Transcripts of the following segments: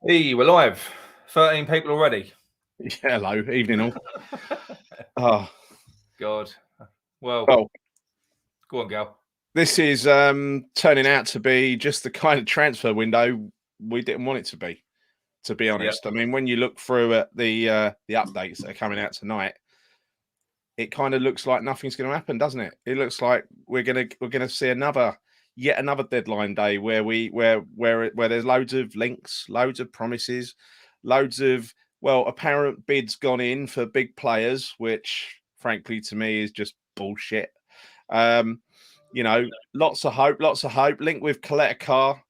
Hey, we're live. 13 people already. Yeah, hello, evening all. Oh, God. Well, well, go on, Gal. this is turning out to be just the kind of transfer window we didn't want it to be honest. Yep. I mean, when you look through at the updates that are coming out tonight, it kind of looks like nothing's going to happen, doesn't it? It looks like we're gonna see yet another deadline day where there's loads of links, loads of promises, loads of apparent bids gone in for big players, which frankly to me is just bullshit. Lots of hope, Linked with Coletta Carr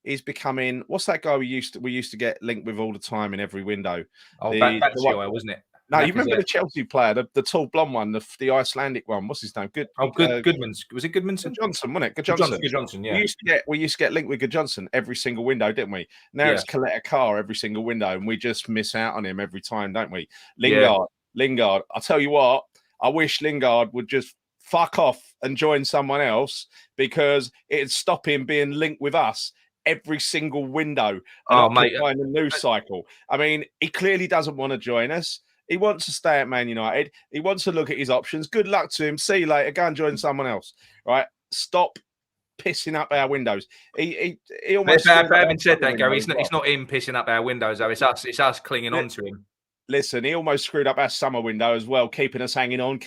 is becoming, what's that guy we used to get linked with all the time in every window? Oh, The Batshuayi, wasn't it? no, you remember the Chelsea player, the tall blonde one, the Icelandic one. What's his name? Goodman's. Was it Goodmanson? Johnson, wasn't it? Good Johnson, yeah. We used to get linked with Good Johnson every single window, didn't we? Now it's Coletta Carr every single window, and we just miss out on him every time, don't we? Lingard. I'll tell you what, I wish Lingard would just fuck off and join someone else because it'd stop him being linked with us every single window and occupying the news cycle. I mean, he clearly doesn't want to join us. He wants to stay at Man United. He wants to look at his options. Good luck to him. See you later. Go and join someone else. Right? Stop pissing up our windows. He almost. Having said that, Gary, it's not him pissing up our windows, though. It's us clinging on to him. Listen, he almost screwed up our summer window as well, keeping us hanging on,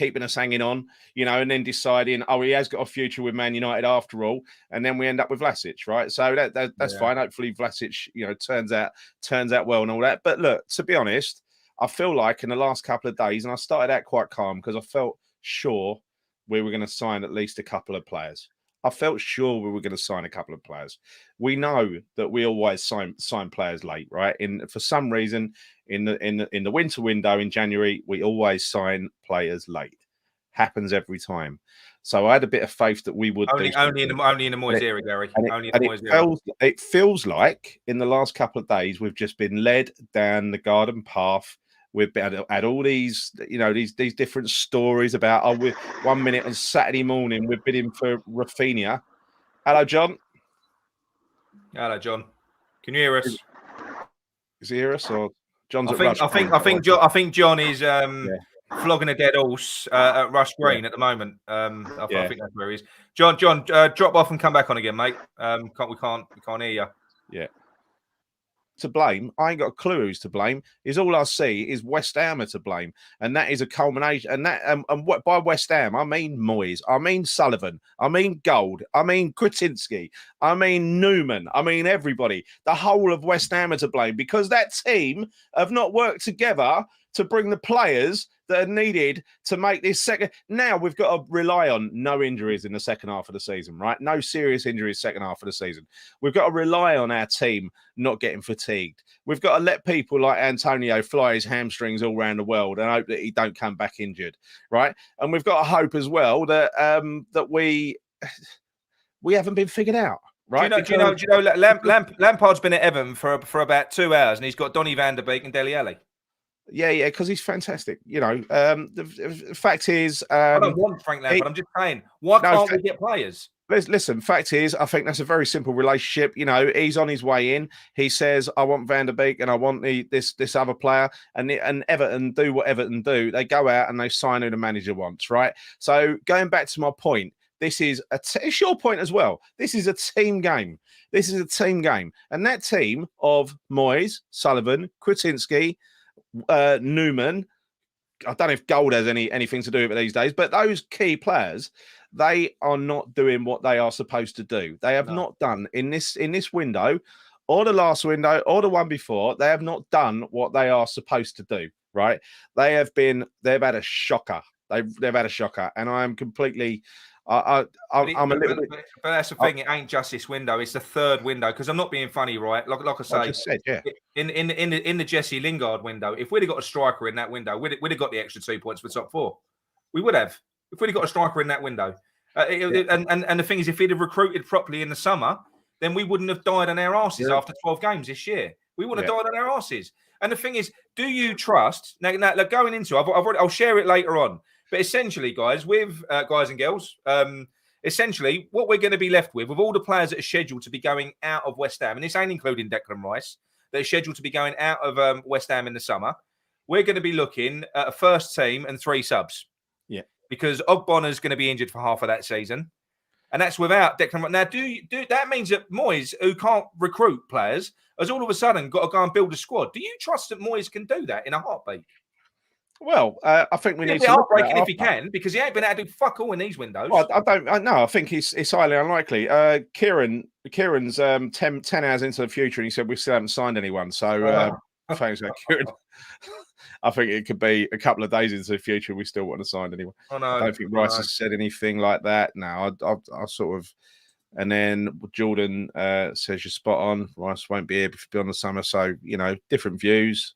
and then deciding, he has got a future with Man United after all, and then we end up with Vlasic, right? So that's fine. Hopefully Vlasic, turns out well and all that. But look, to be honest, I feel like in the last couple of days, and I started out quite calm because I felt sure we were going to sign at least a couple of players. We know that we always sign players late, right? For some reason, in the winter window in January, we always sign players late. Happens every time. So I had a bit of faith that we would only in the Moyes era, Gary. It feels like in the last couple of days we've just been led down the garden path. We've had all these, these different stories about, 1 minute on Saturday morning, we're bidding for Rafinha. Hello, John. Hello, John. Can you hear us? Is he hear us or John's I think John is flogging a dead horse at Rush Green at the moment. I think that's where he is. John, drop off and come back on again, mate. We can't hear you. Yeah. To blame, I ain't got a clue who's to blame. All I see is West Ham are to blame, and that is a culmination. And that, and what by West Ham, I mean Moyes, I mean Sullivan, I mean Gold, I mean Kretinsky, I mean Newman, I mean everybody. The whole of West Ham are to blame because that team have not worked together to bring the players that are needed to make this second. Now we've got to rely on no injuries in the second half of the season, right? No serious injuries second half of the season. We've got to rely on our team not getting fatigued. We've got to let people like Antonio fly his hamstrings all around the world and hope that he don't come back injured, right? And we've got to hope as well that that we haven't been figured out. Right. Do you know Lampard's been at Everton for about 2 hours and he's got Donny van der Beek and Dele Alli. Yeah, because he's fantastic. The fact is, I don't want Frank Lampard. I'm just saying, why can't we get players? Listen, fact is, I think that's a very simple relationship. He's on his way in. He says, "I want Van der Beek and I want this other player," and Everton do what Everton do. They go out and they sign who the manager wants, right? So going back to my point, this is it's your point as well. This is a team game. And that team of Moyes, Sullivan, Kretinsky, Newman, I don't know if Gold has anything to do with it these days, but those key players, they are not doing what they are supposed to do. They have not done in this window, or the last window, or the one before. They have not done what they are supposed to do. Right? They've had a shocker. They've had a shocker, and I am completely. I'm a little bit. But that's the thing. It ain't just this window. It's the third window. Because I'm not being funny, right? Like I say, I just said, yeah. In the Jesse Lingard window, if we'd have got a striker in that window, we'd have got the extra 2 points for top four. We would have. If we'd have got a striker in that window. And the thing is, if he'd have recruited properly in the summer, then we wouldn't have died on our arses after 12 games this year. We would have died on our arses. And the thing is, do you trust now going into? I'll share it later on. But essentially, guys, guys and girls, essentially what we're going to be left with all the players that are scheduled to be going out of West Ham, and this ain't including Declan Rice. that are scheduled to be going out of West Ham in the summer, we're going to be looking at a first team and 3 subs. Yeah. Because Ogbonna's going to be injured for half of that season. And that's without Declan. Now, do that means that Moyes, who can't recruit players, has all of a sudden got to go and build a squad. Do you trust that Moyes can do that in a heartbeat? Well, I think we need to look at heartbreaking if he can, because he ain't been able to do fuck all in these windows. Well, I think it's highly unlikely. Kieran's 10 hours into the future, and he said we still haven't signed anyone. So thanks, Kieran. I think it could be a couple of days into the future. We still want to sign anyone. Oh, no, I don't think Rice has said anything like that. No, I'll sort of. And then Jordan says you're spot on. Rice won't be here beyond the summer, so different views.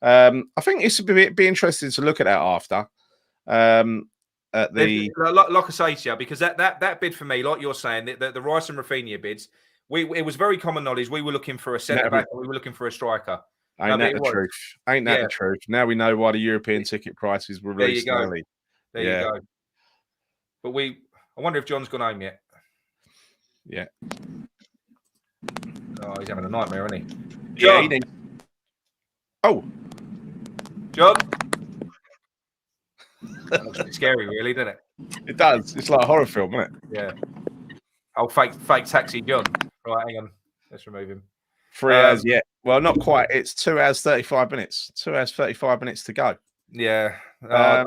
I think it's be interesting to look at that after. At the like I say to you, because that bid for me, like you're saying, the Rice and Rafinha bids, it was very common knowledge. We were looking for a centre back, and we were looking for a striker. Ain't that the truth? Ain't that the truth? Now we know why the European ticket prices were released early. There you go. But I wonder if John's gone home yet. Yeah. Oh, he's having a nightmare, isn't he? John. Yeah, Oh, John. That looks a bit scary, really, doesn't it? It does. It's like a horror film, isn't it? Yeah. Oh, fake taxi, John. Right, hang on. Let's remove him. 3 hours yet. Well, not quite. It's 2 hours 35 minutes. 2 hours 35 minutes to go. Yeah. I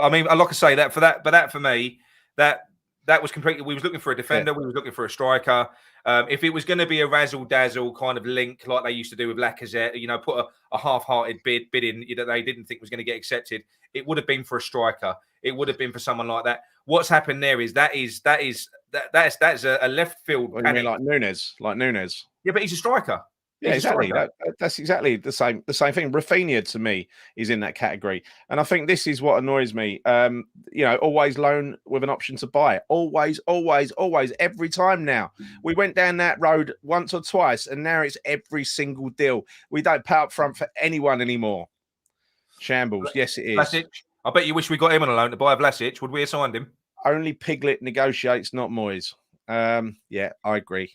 mean, like I say, for me, that was completely. We was looking for a defender. Yeah. We was looking for a striker. If it was going to be a razzle dazzle kind of link like they used to do with Lacazette, put a half-hearted bid in that they didn't think was going to get accepted, it would have been for a striker. It would have been for someone like that. What's happened there is that's a left field. What do you mean, like Nunes? Yeah, but he's a striker. Yeah, exactly. That's exactly the same thing. Rafinha to me is in that category, and I think this is what annoys me. Always loan with an option to buy. Always, every time now. We went down that road once or twice, and now it's every single deal. We don't pay up front for anyone anymore. Shambles. Yes, it is. Vlasic. I bet you wish we got him on a loan to buy Vlasic. Would we have signed him? Only Piglet negotiates, not Moyes. Yeah, I agree.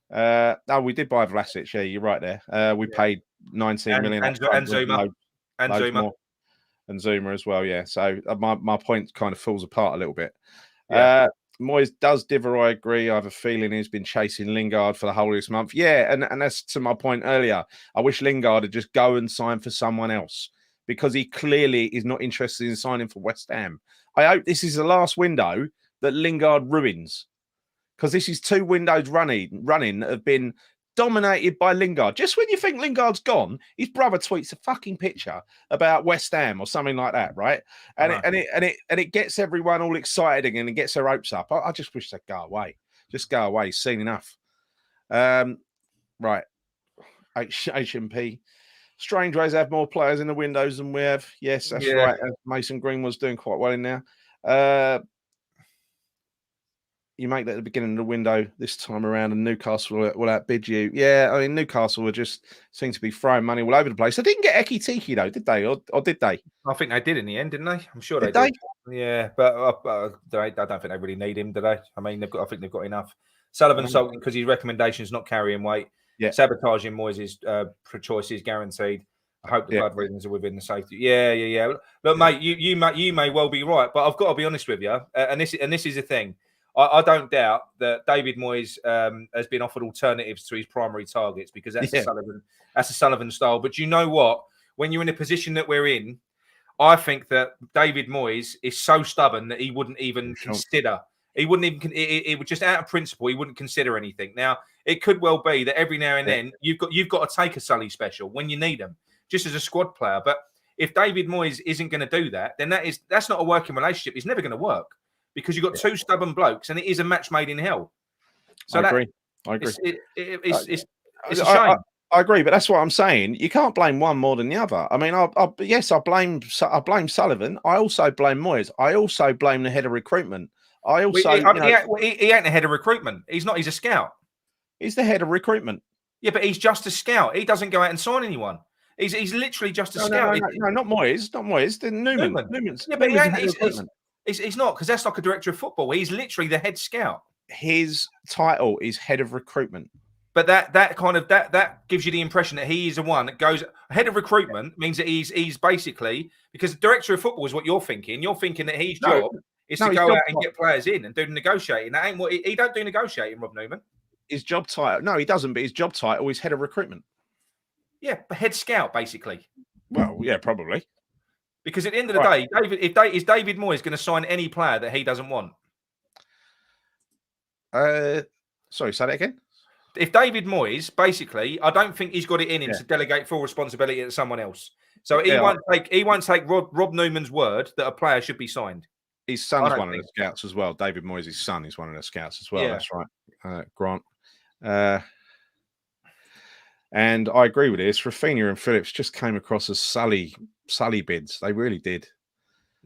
We did buy Vlasic. Yeah, you're right there. We paid 19 million and Zuma and Zuma as well. Yeah, so my point kind of falls apart a little bit. Yeah. Moyes does differ. I agree. I have a feeling he's been chasing Lingard for the whole of this month. Yeah, and that's to my point earlier. I wish Lingard had just go and sign for someone else because he clearly is not interested in signing for West Ham. I hope this is the last window that Lingard ruins. Because this is 2 windows running that have been dominated by Lingard. Just when you think Lingard's gone, his brother tweets a fucking picture about West Ham or something like that, right? And it gets everyone all excited again and gets their hopes up. I just wish they'd go away. Just go away. Seen enough. Right. HMP. Strange ways have more players in the windows than we have. Yes, that's right. Mason Greenwood's doing quite well in there. You make that at the beginning of the window this time around, and Newcastle will outbid you. Yeah, I mean, Newcastle will just seem to be throwing money all over the place. They didn't get Eki Tiki, though, did they? Or did they? I think they did in the end, didn't they? I'm sure they did. Yeah, but I don't think they really need him, do they? I mean, I think they've got enough. Sullivan sulking because his recommendation's not carrying weight. Yeah. Sabotaging Moyes' choice is guaranteed. I hope the blood reasons are within the safety. Yeah. Look, mate, you may well be right, but I've got to be honest with you, and this is the thing. I don't doubt that David Moyes has been offered alternatives to his primary targets because that's a Sullivan style. But you know what? When you're in a position that we're in, I think that David Moyes is so stubborn that he wouldn't even consider. He wouldn't even. It would just out of principle. He wouldn't consider anything. Now it could well be that every now and then you've got to take a Sully special when you need them, just as a squad player. But if David Moyes isn't going to do that, then that's not a working relationship. It's never going to work. Because you've got 2 stubborn blokes, and it is a match made in hell. So I agree. It's a shame. I agree, but that's what I'm saying. You can't blame one more than the other. I mean, I blame Sullivan. I also blame Moyes. I also blame the head of recruitment. He ain't the head of recruitment. He's not. He's a scout. He's the head of recruitment. Yeah, but he's just a scout. He doesn't go out and sign anyone. He's literally just a scout. No, not Moyes. Not Moyes. Then Newman's. Yeah, but he's not, because that's like a director of football. He's literally the head scout. His title is head of recruitment. But that gives you the impression that he is the one that goes head of recruitment. Means that he's basically, because director of football is what you're thinking. You're thinking that his job is to go out and get players in and do the negotiating. That ain't what he don't do negotiating, Rob Newman. His job title? No, he doesn't. But his job title is head of recruitment. Yeah, head scout basically. Well, yeah, probably. Because at the end of the day, is David Moyes going to sign any player that he doesn't want? Sorry, say that again. If David Moyes, basically, I don't think he's got it in him to delegate full responsibility to someone else. So he won't take Rob Newman's word that a player should be signed. His son's one of the scouts as well. David Moyes' son is one of the scouts as well. Yeah. That's right, Grant. And I agree with this. Rafinha and Phillips just came across as Sully bids. They really did.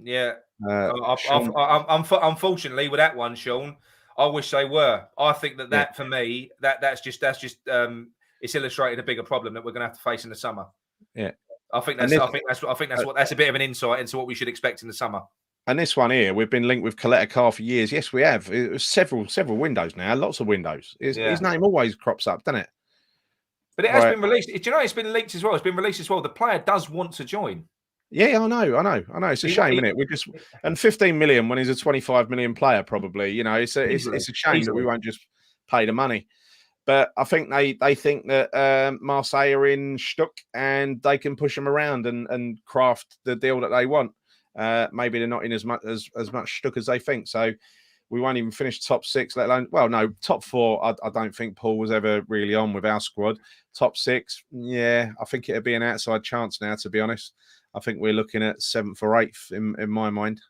Yeah. Unfortunately, with that one, Sean, I wish they were. I think that for me, that's just it's illustrated a bigger problem that we're going to have to face in the summer. Yeah, I think that's a bit of an insight into what we should expect in the summer. And this one here, we've been linked with Coletta Carr for years. Yes, we have. It was several windows now, lots of windows. His name always crops up, doesn't it? But it has been released. Do you know it's been leaked as well? It's been released as well. The player does want to join. Yeah, I know. It's a shame, isn't it? And 15 million when he's a 25 million player, probably. You know, it's a shame that we won't just pay the money. But I think they think that Marseille are in Stuck and they can push them around and craft the deal that they want. Maybe they're not in as much Stuck as they think. So we won't even finish top 6, let alone top 4. I don't think Paul was ever really on with our squad. Top 6, yeah, I think it'd be an outside chance now, to be honest. I think we're looking at 7th or 8th in my mind.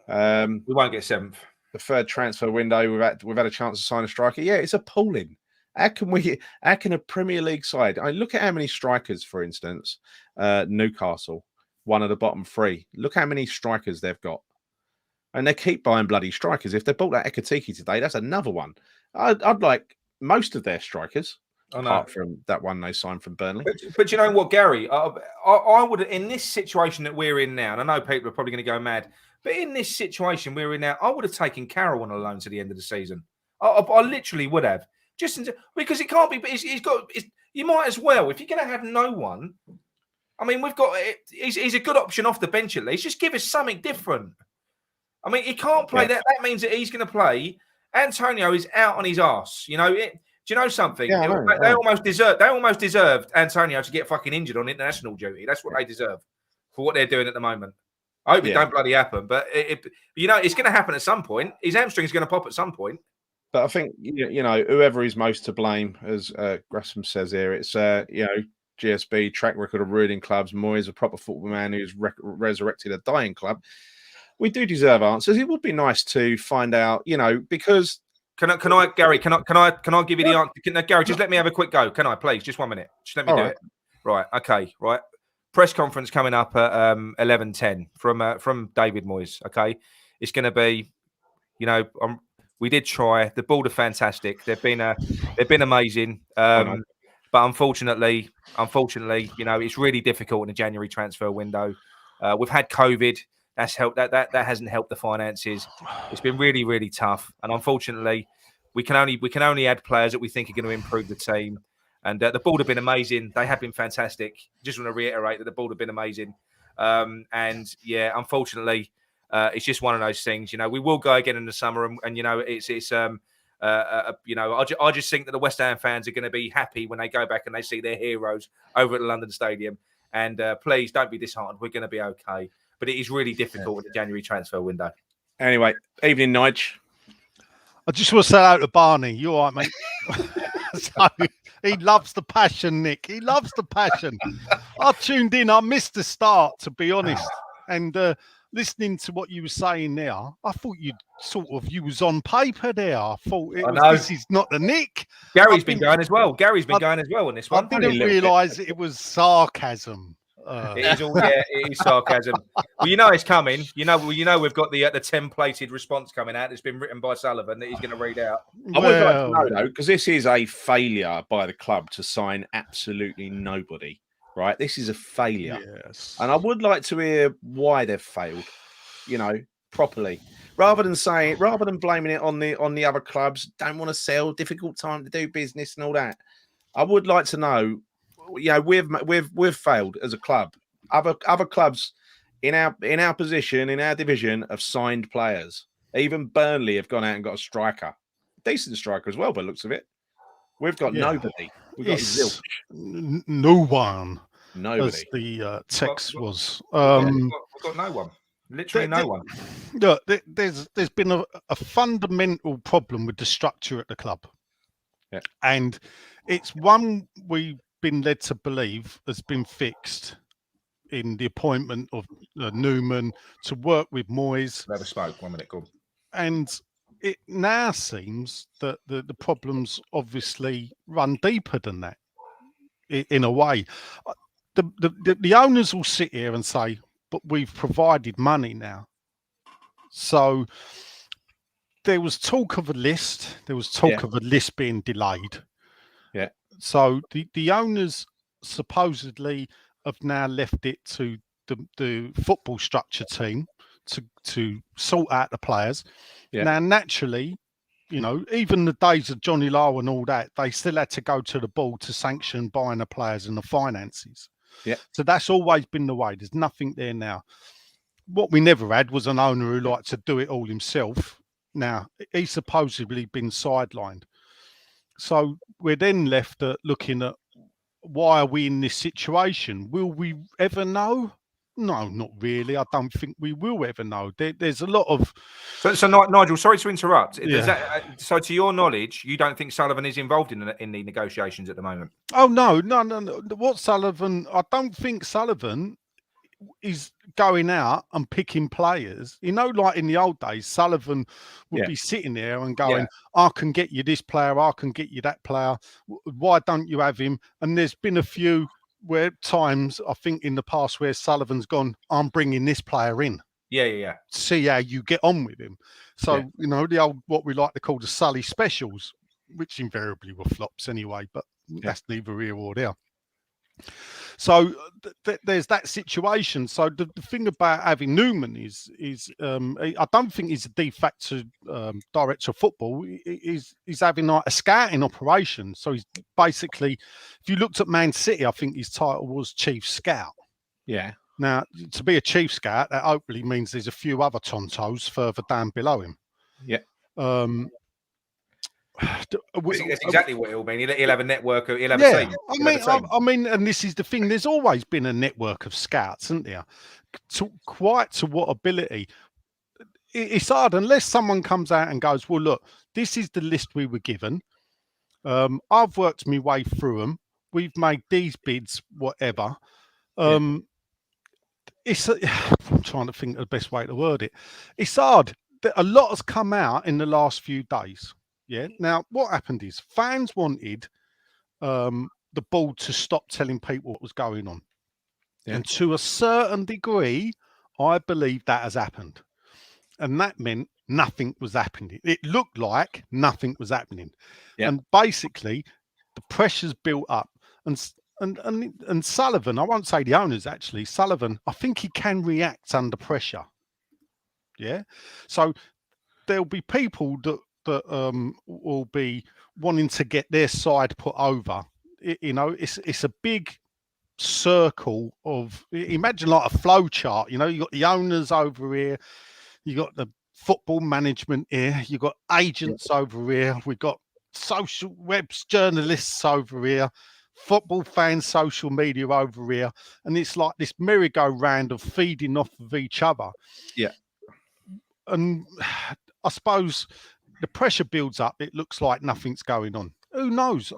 We won't get 7th. The third transfer window, we've had a chance to sign a striker. Yeah, it's appalling. How can a Premier League side? Look at how many strikers, for instance, Newcastle, one of the bottom 3. Look how many strikers they've got. And they keep buying bloody strikers. If they bought that Ekatiki today, that's another one. I'd like most of their strikers. Apart from that one they signed from Burnley. But you know what, Gary? I would, in this situation that we're in now, and I know people are probably going to go mad, but in this situation we're in now, I would have taken Carroll on a loan to the end of the season. I literally would have. Because it can't be, but you might as well. If you're going to have no one, I mean, he's a good option off the bench at least. Just give us something different. I mean, he can't play that. That means that he's going to play. Antonio is out on his arse. You know it. Do you know something? Yeah, they almost deserved Antonio to get fucking injured on international duty. That's what they deserve for what they're doing at the most. I hope it don't bloody happen, but it's going to happen at some point. His hamstring is going to pop at some point. But I think whoever is most to blame, as Gresham says here, it's GSB track record of ruining clubs. Moyes, a proper football man who's resurrected a dying club. We do deserve answers. It would be nice to find out, because. Can I, Gary? Can I give you the answer? Gary, just let me have a quick go. Can I, please? Just 1 minute. Just let me do it. Right. Okay. Right. Press conference coming up at 11:10 from David Moyes. Okay, it's going to be, we did try. The board are fantastic. They've been amazing. But unfortunately, it's really difficult in the January transfer window. We've had COVID. That's helped. That hasn't helped the finances. It's been really, really tough. And unfortunately, we can only add players that we think are going to improve the team. And the board have been amazing. They have been fantastic. Just want to reiterate that the board have been amazing. And yeah, unfortunately, it's just one of those things. We will go again in the summer, and it's I just think that the West Ham fans are going to be happy when they go back and they see their heroes over at the London Stadium. And please don't be disheartened. We're going to be okay. But it is really difficult in the January transfer window. Anyway, evening, Nige. I just want to say hello to Barney. You all right, mate? So, he loves the passion, Nick. He loves the passion. I tuned in. I missed the start, to be honest. And listening to what you were saying there, I thought you was on paper there. I thought this is not the Nick. Gary's been going as well. Gary's been going as well on this one. I didn't realise it was sarcasm. It is all it is sarcasm. Well, it's coming. We've got the templated response coming out. It's been written by Sullivan that he's going to read out. I would like to know though, because this is a failure by the club to sign absolutely nobody. Right, this is a failure, yes. And I would like to hear why they've failed. Properly. rather than blaming it on the other clubs, don't want to sell, difficult time to do business and all that. I would like to know, we've failed as a club. Other clubs in our position, in our division, have signed players. Even Burnley have gone out and got a striker, decent striker as well, by the looks of it. We've got nobody. We've got zilch. No one. Nobody. As the text was. We've got no one. Literally no one. Look, there's been a fundamental problem with the structure at the club. Yeah. And it's one we've been led to believe has been fixed in the appointment of Newman to work with Moyes. Never spoke. 1 minute, go on. And it now seems that the problems obviously run deeper than that in a way. The owners will sit here and say, but we've provided money now. So there was talk of a list. There was talk of a list being delayed. Yeah. So the owners supposedly have now left it to the football structure team to sort out the players. Yeah. Now, naturally, even the days of Johnny Lowe and all that, they still had to go to the board to sanction buying the players and the finances. Yeah. So that's always been the way. There's nothing there now. What we never had was an owner who liked to do it all himself. Now, he's supposedly been sidelined. So we're then left looking at, why are we in this situation? Will we ever know? No, not really. I don't think we will ever know. There's a lot of... So Nigel, sorry to interrupt. Yeah. So to your knowledge, you don't think Sullivan is involved in the negotiations at the moment? Oh, no. What Sullivan... I don't think Sullivan is going out and picking players. Like in the old days, Sullivan would be sitting there and going, I can get you this player, I can get you that player. Why don't you have him? And there's been a few times, I think, in the past where Sullivan's gone, I'm bringing this player in. Yeah. See how you get on with him. So, the old, what we like to call the Sully specials, which invariably were flops anyway, but that's neither here or there. So there's that situation. So the thing about having Newman is I don't think he's a de facto director of football. He's having like a scouting operation. So he's basically, if you looked at Man City, I think his title was chief scout. Yeah. Now, to be a chief scout, that hopefully means there's a few other tontos further down below him. Yeah. That's exactly what it'll mean. He'll have a network. He'll have a team. I mean, and this is the thing. There's always been a network of scouts, isn't there? To what ability? It's hard unless someone comes out and goes, "Well, look, this is the list we were given. I've worked my way through them. We've made these bids, whatever." I'm trying to think of the best way to word it. It's hard. A lot has come out in the last few days. Yeah. Now, what happened is fans wanted the board to stop telling people what was going on. Yeah. And to a certain degree, I believe that has happened. And that meant nothing was happening. It looked like nothing was happening. Yeah. And basically, the pressure's built up. And Sullivan, I won't say the owners actually, Sullivan, I think he can react under pressure. Yeah. So there'll be people that will be wanting to get their side put over. It's a big circle of, imagine like a flow chart. You got the owners over here, you got the football management here, you got agents over here, we've got social webs journalists over here, football fans, social media over here, and it's like this merry-go-round of feeding off of each other. Yeah. And I suppose the pressure builds up. It looks like nothing's going on. Who knows?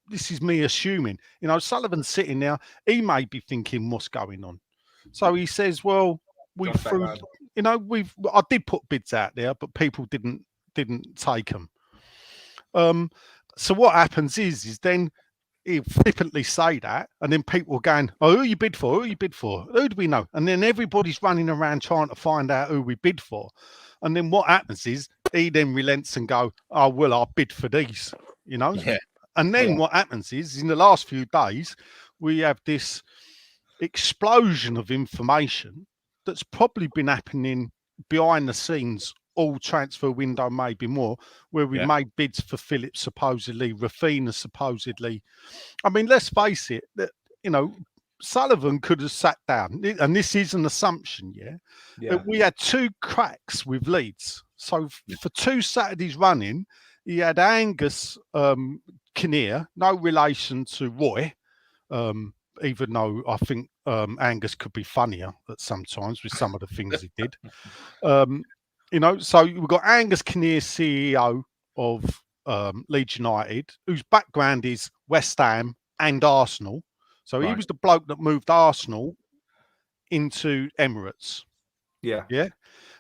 This is me assuming. Sullivan's sitting there. He may be thinking, what's going on? So he says, well, I did put bids out there, but people didn't take them. So what happens is then he'll flippantly say that, and then people are going, oh, who you bid for? Who you bid for? Who do we know? And then everybody's running around trying to find out who we bid for. And then what happens is he then relents and go, oh, well, I'll bid for these, Yeah. And then what happens is in the last few days, we have this explosion of information that's probably been happening behind the scenes all transfer window, maybe more, where we Yeah. made bids for Phillips supposedly, Rafinha supposedly. I mean, let's face it, that Sullivan could have sat down, and this is an assumption, Yeah. We had 2 cracks with Leeds. So for 2 Saturdays running, he had Angus Kinnear, no relation to Roy, even though I think Angus could be funnier at sometimes with some of the things he did. So we've got Angus Kinnear, CEO of Leeds United, whose background is West Ham and Arsenal. So he was the bloke that moved Arsenal into Emirates. Yeah. Yeah.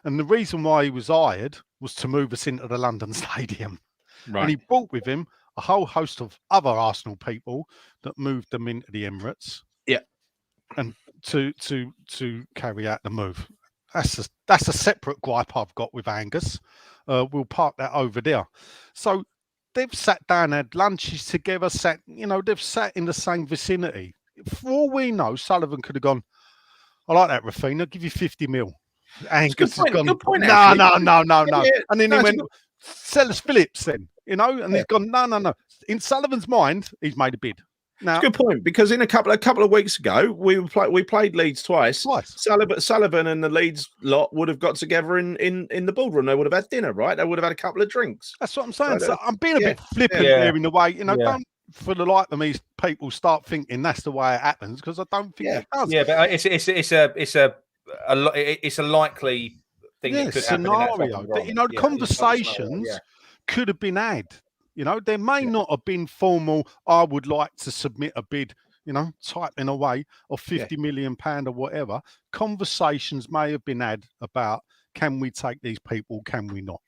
And the reason why he was hired was to move us into the London Stadium. Right. And he brought with him a whole host of other Arsenal people that moved them into the Emirates. Yeah. And to carry out the move. That's a separate gripe I've got with Angus. We'll park that over there. So they've sat down, had lunches together, they've sat in the same vicinity. For all we know, Sullivan could have gone, I like that, Rafinha, I'll give you 50 mil. Angus has gone, good point, no. Yeah, And then he went, good. sell us Phillips then, and he's gone, no. In Sullivan's mind, he's made a bid. Now, It's a good point, because in a couple of weeks ago, we played Leeds twice. Sullivan and the Leeds lot would have got together in the ballroom. They would have had dinner, right? They would have had a couple of drinks. That's what I'm saying. So, So I'm being a bit flippant here in the way, don't for the life of me people start thinking that's the way it happens, because I don't think it does. Yeah, but it's a likely thing that could scenario. happen. Conversations could have been had. There may not have been formal, I would like to submit a bid, typing away of 50 million pound or whatever. Conversations may have been had about, can we take these people, can we not?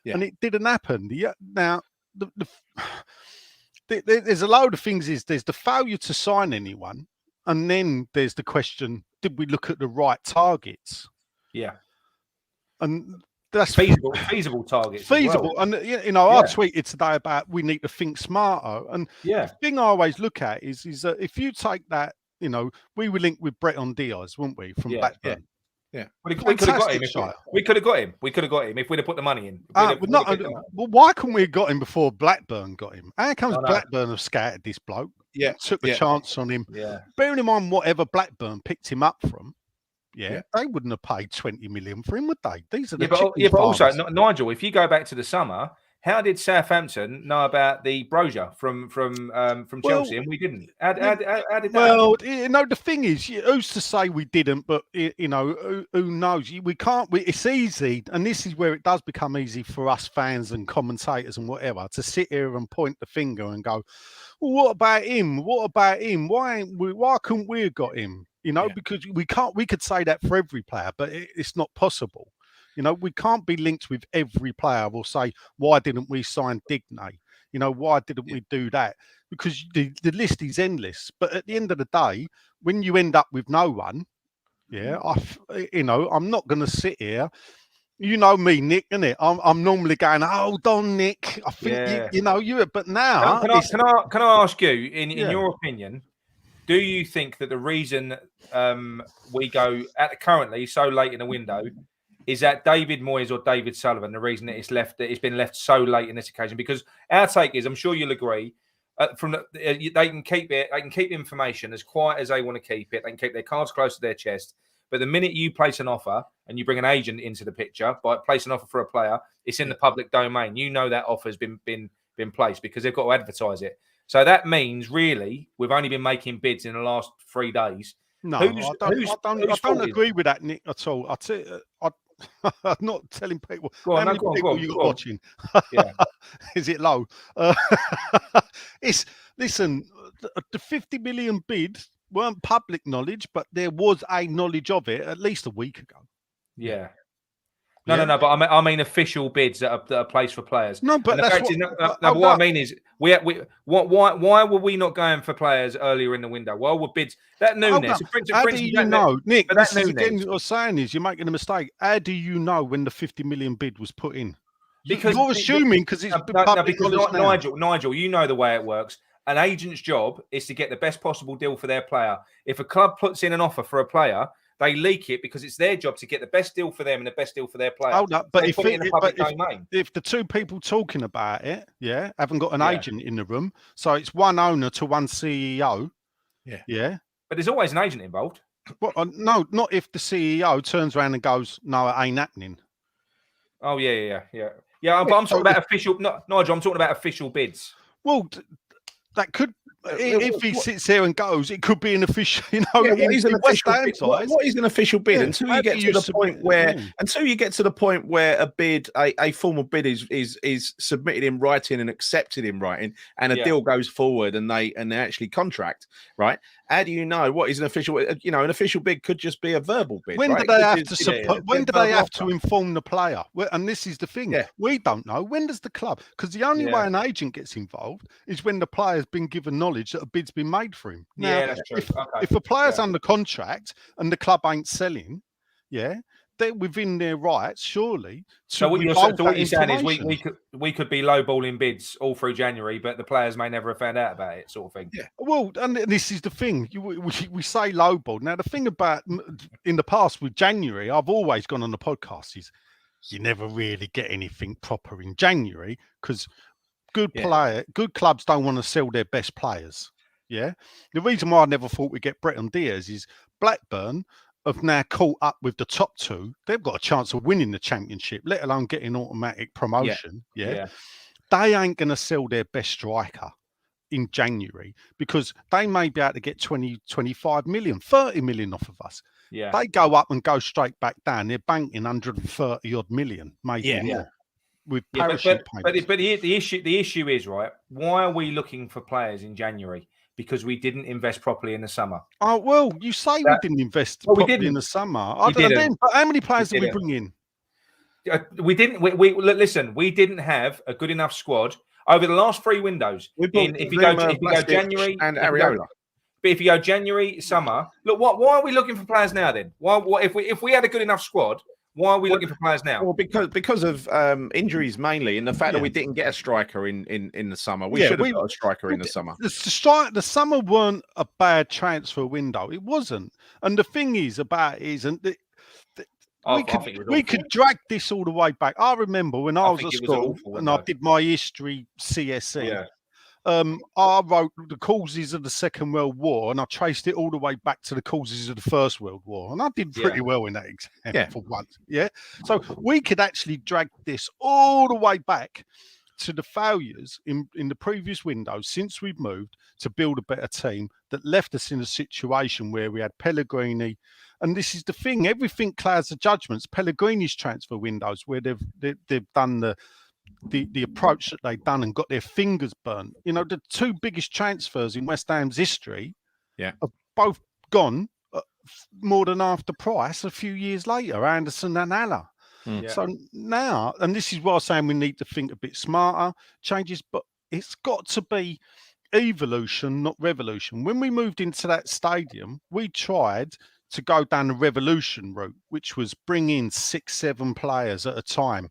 Yeah. And it didn't happen. Now, there's a load of things. There's the failure to sign anyone. And then there's the question, did we look at the right targets? Yeah. And that's feasible targets. Feasible. Well. And, I tweeted today about we need to think smarter. And the thing I always look at is that if you take that, we were linked with Breton Diaz, weren't we, from Blackburn? Yeah. We could have got him. We could have got him. We could have got him if we'd have put the money in. Well, why couldn't we have got him before Blackburn got him? How comes Blackburn have scattered this bloke? Yeah. Took a chance on him. Yeah. Bearing in mind whatever Blackburn picked him up from, they wouldn't have paid 20 million for him, would they? These are the but also, Nigel, if you go back to the summer, how did Southampton know about the brochure from Chelsea and we didn't? How did that? Well, the thing is, who's to say we didn't? But who knows? We can't. It's easy, and this is where it does become easy for us fans and commentators and whatever to sit here and point the finger and go, well, "What about him? What about him? Why couldn't we have got him?" Because we can't. We could say that for every player, but it's not possible. We can't be linked with every player. We'll say, why didn't we sign Digne? Why didn't we do that? Because the list is endless. But at the end of the day, when you end up with no one, I'm not going to sit here. You know me, Nick, innit? I'm normally going, hold on, Nick. I think you. But now, can I ask you, in your opinion, do you think that the reason we go currently so late in the window is that David Moyes or David Sullivan, the reason that it's been left so late in this occasion? Because our take is, I'm sure you'll agree, they can keep it. They can keep information as quiet as they want to keep it. They can keep their cards close to their chest. But the minute you place an offer and you bring an agent into the picture, by placing an offer for a player, it's in the public domain. That offer's been placed because they've got to advertise it. So that means really we've only been making bids in the last 3 days. No, I don't agree with that, Nick, at all. I'm not telling people how many people you got watching. Yeah. Is it low? Listen, the 50 million bid weren't public knowledge, but there was a knowledge of it at least a week ago. Yeah. No. But I mean official bids that are placed for players. No, but what I mean is, why were we not going for players earlier in the window? Why were bids that newness? How do you know, Nick? What you're saying is you're making a mistake. How do you know when the 50 million bid was put in? Because you're assuming because it's public knowledge. Nigel, you know the way it works. An agent's job is to get the best possible deal for their player. If a club puts in an offer for a player, They leak it because it's their job to get the best deal for them and the best deal for their player. Hold up, but they put it in the public domain. If the two people talking about it, haven't got an Yeah. agent in the room, so it's one owner to one CEO. Yeah. But there's always an agent involved. Well, no, not if the CEO turns around and goes, "No, it ain't happening." Oh yeah. But I'm talking about official. Nigel, I'm talking about official bids. Well, that could. If he sits there and goes, it could be an official. You know, Yeah, what is an official bid? what What is an official bid? Yeah, Until how you get do to you the point submit- where, yeah. until you get to the point where a bid, a formal bid is submitted in writing and accepted in writing, and a deal goes forward, and they actually contract, right? How do you know what is an official? You know, an official bid could just be a verbal bid. When right? do they It have could to just- support? When do they have to inform the player? And this is the thing: Yeah. we don't know. When does the club? Because the only way an agent gets involved is when the player's been given knowledge that a bid's been made for him. Now, That's true. if a player's under contract and the club ain't selling, they're within their rights, surely. So what you're saying is we could be lowballing bids all through January, but the players may never have found out about it, sort of thing. Yeah. Well, and this is the thing. We say lowball. Now, the thing about in the past with January, I've always gone on the podcast is you never really get anything proper in January because good clubs don't want to sell their best players. Yeah. The reason why I never thought we'd get Breton Diaz is Blackburn have now caught up with the top two. They've got a chance of winning the championship, let alone getting automatic promotion. Yeah. They ain't going to sell their best striker in January because they may be able to get 20, 25 million, 30 million off of us. Yeah. They go up and go straight back down. They're banking 130 odd million, maybe more. With parachute payments. But the issue is, right, why are we looking for players in January? Because we didn't invest properly in the summer. Oh, well, you say we didn't invest properly in the summer. But how many players did we bring in? We didn't. Listen, we didn't have a good enough squad over the last 3 windows. If you go January and Areola. But if you go January, summer, look, why are we looking for players now then? Why if we had a good enough squad, why are we looking for players now? Well, because of injuries mainly, and the fact that we didn't get a striker in the summer. We should have got a striker in the summer. The summer weren't a bad transfer window. It wasn't. And the thing is about it is, and we could drag this all the way back. I remember when I was at school and I did my history CSE. Yeah. I wrote the causes of the Second World War and I traced it all the way back to the causes of the First World War. And I did pretty well in that exam for once. Yeah. So we could actually drag this all the way back to the failures in the previous window since we've moved to build a better team that left us in a situation where we had Pellegrini. And this is the thing, everything clouds the judgments. Pellegrini's transfer windows where they've done the approach that they've done and got their fingers burnt. You know, the 2 biggest transfers in West Ham's history have both gone more than half the price a few years later, Anderson and Haller. So now, and this is why I'm saying we need to think a bit smarter, changes, but it's got to be evolution, not revolution. When we moved into that stadium, we tried to go down the revolution route, which was bring in 6, 7 players at a time.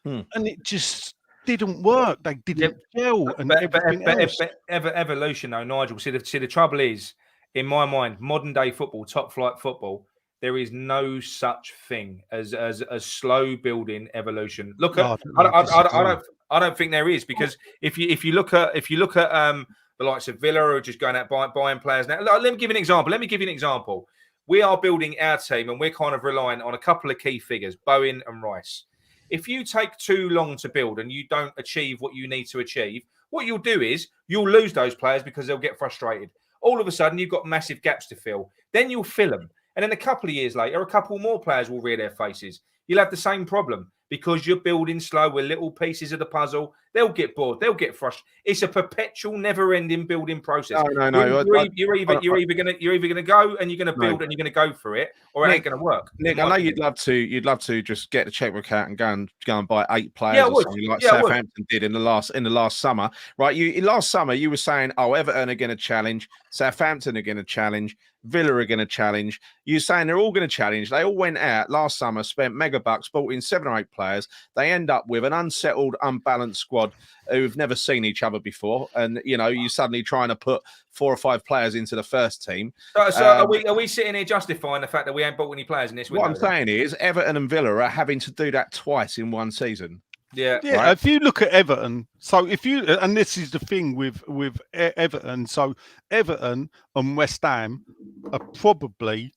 And it just didn't work. They didn't gel and everything else. Evolution, though, Nigel. See, the trouble is, in my mind, modern day football, top flight football, there is no such thing as slow building evolution. Look at I don't think there is, because if you look at the likes of Villa who are just going out buying players now. Let me give you an example. We are building our team and we're kind of relying on a couple of key figures, Bowen and Rice. If you take too long to build and you don't achieve what you need to achieve, what you'll do is you'll lose those players because they'll get frustrated. All of a sudden, you've got massive gaps to fill. Then you'll fill them. And then a couple of years later, a couple more players will rear their faces. You'll have the same problem because you're building slow with little pieces of the puzzle. They'll get bored. They'll get frustrated. It's a perpetual, never-ending building process. No. You're either gonna go and you're gonna build and you're gonna go for it, or it ain't gonna work. Nick, I know you'd love to just get the checkbook out and go and buy 8 players or something like Southampton did in the last summer, right? Last summer you were saying, Everton are going to challenge, Southampton are going to challenge, Villa are going to challenge. You're saying they're all going to challenge. They all went out last summer, spent mega bucks, bought in 7 or 8 players. They end up with an unsettled, unbalanced squad. squad who've never seen each other before, and you're suddenly trying to put 4 or 5 players into the first team. So are we sitting here justifying the fact that we ain't bought any players in this window? What I'm saying is Everton and Villa are having to do that twice in one season. Yeah. Right? If you look at Everton, so and this is the thing with Everton, so Everton and West Ham are probably,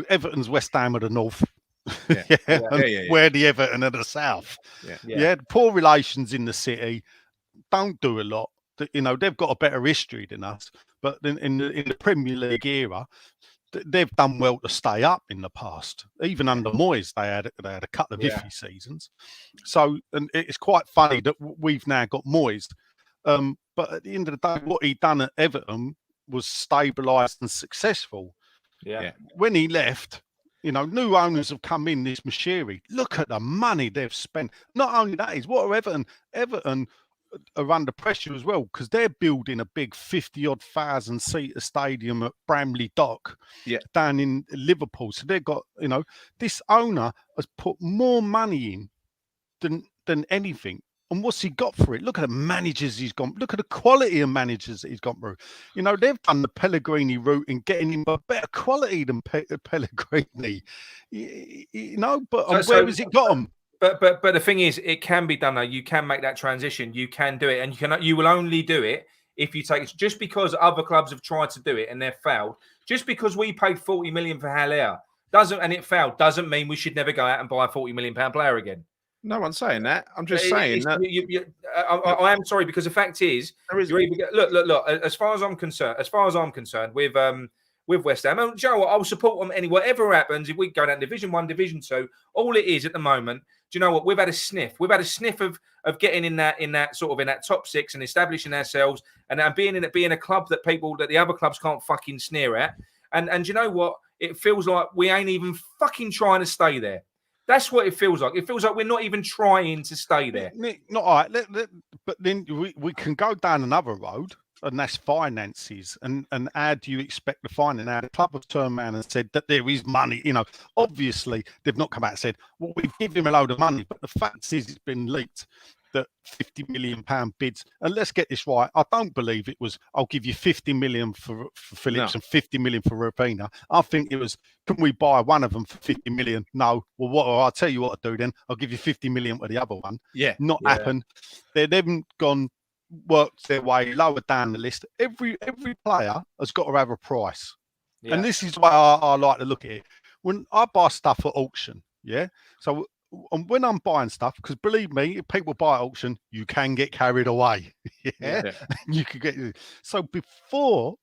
Everton's West Ham are the north, where the Everton are the south. Poor relations in the city, don't do a lot. They've got a better history than us, but in the Premier League era, they've done well to stay up in the past. Even under Moyes, they had a couple of iffy seasons. So, and it's quite funny that we've now got Moyes. But at the end of the day, what he done at Everton was stabilised and successful. Yeah. When he left, new owners have come in. This Mashiri, look at the money they've spent. Not only that is what are Everton. Everton are under pressure as well because they're building a big 50-odd thousand seater stadium at Bramley Dock down in Liverpool. So they've got, this owner has put more money in than anything. And what's he got for it? Look at the managers he's gone. Look at the quality of managers that he's gone through. They've done the Pellegrini route in getting him a better quality than Pellegrini. But where has it got them? But the thing is, it can be done. Though you can make that transition, you can do it, and you will only do it if you take it. Just because other clubs have tried to do it and they've failed, just because we paid 40 million for Haller it failed doesn't mean we should never go out and buy a 40 million pound player again. No one's saying that. I'm just saying that. I am sorry because the fact is, look. As far as I'm concerned, with West Ham, and Joe, I'll support them anyway. Whatever happens, if we go down Division 1, Division 2, all it is at the moment. Do you know what? We've had a sniff. We've had a sniff of getting in that top 6 and establishing ourselves and being a club that the other clubs can't fucking sneer at. And do you know what? It feels like we ain't even fucking trying to stay there. That's what it feels like. It feels like we're not even trying to stay there. Not all right. But then we can go down another road, and that's finances. And how do you expect to find it? Now, the club have turned around and said that there is money. Obviously, they've not come out and said, well, we've given him a load of money. But the fact is, it's been leaked that 50 million pound bids. And let's get this right. I don't believe it was, I'll give you 50 million for Phillips and 50 million for Rapina. I think it was, can we buy one of them for 50 million? No. Well, I'll tell you what to do then. I'll give you 50 million for the other one. Not happened. They've gone, worked their way lower down the list. Every player has got to have a price. And this is why I like to look at it. When I buy stuff at auction, so and when I'm buying stuff, because believe me, if people buy at auction, you can get carried away. You could get. So before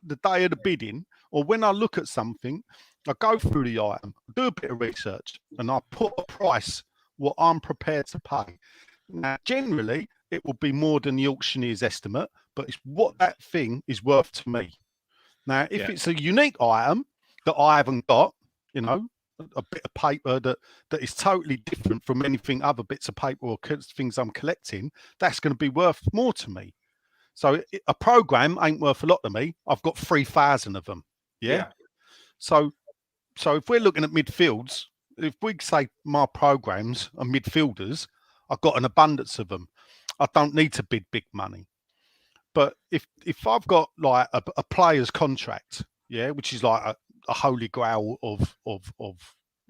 the day of the bidding, or when I look at something, I go through the item, do a bit of research, and I put a price what I'm prepared to pay. Now, generally, it will be more than the auctioneer's estimate, but it's what that thing is worth to me. Now, if it's a unique item that I haven't got, a bit of paper that is totally different from anything other bits of paper or things I'm collecting, that's going to be worth more to me. So a program ain't worth a lot to me. I've got 3,000 of them. So if we're looking at midfields, if we say my programs are midfielders, I've got an abundance of them. I don't need to bid big money. But if I've got like a player's contract, which is like a holy grail of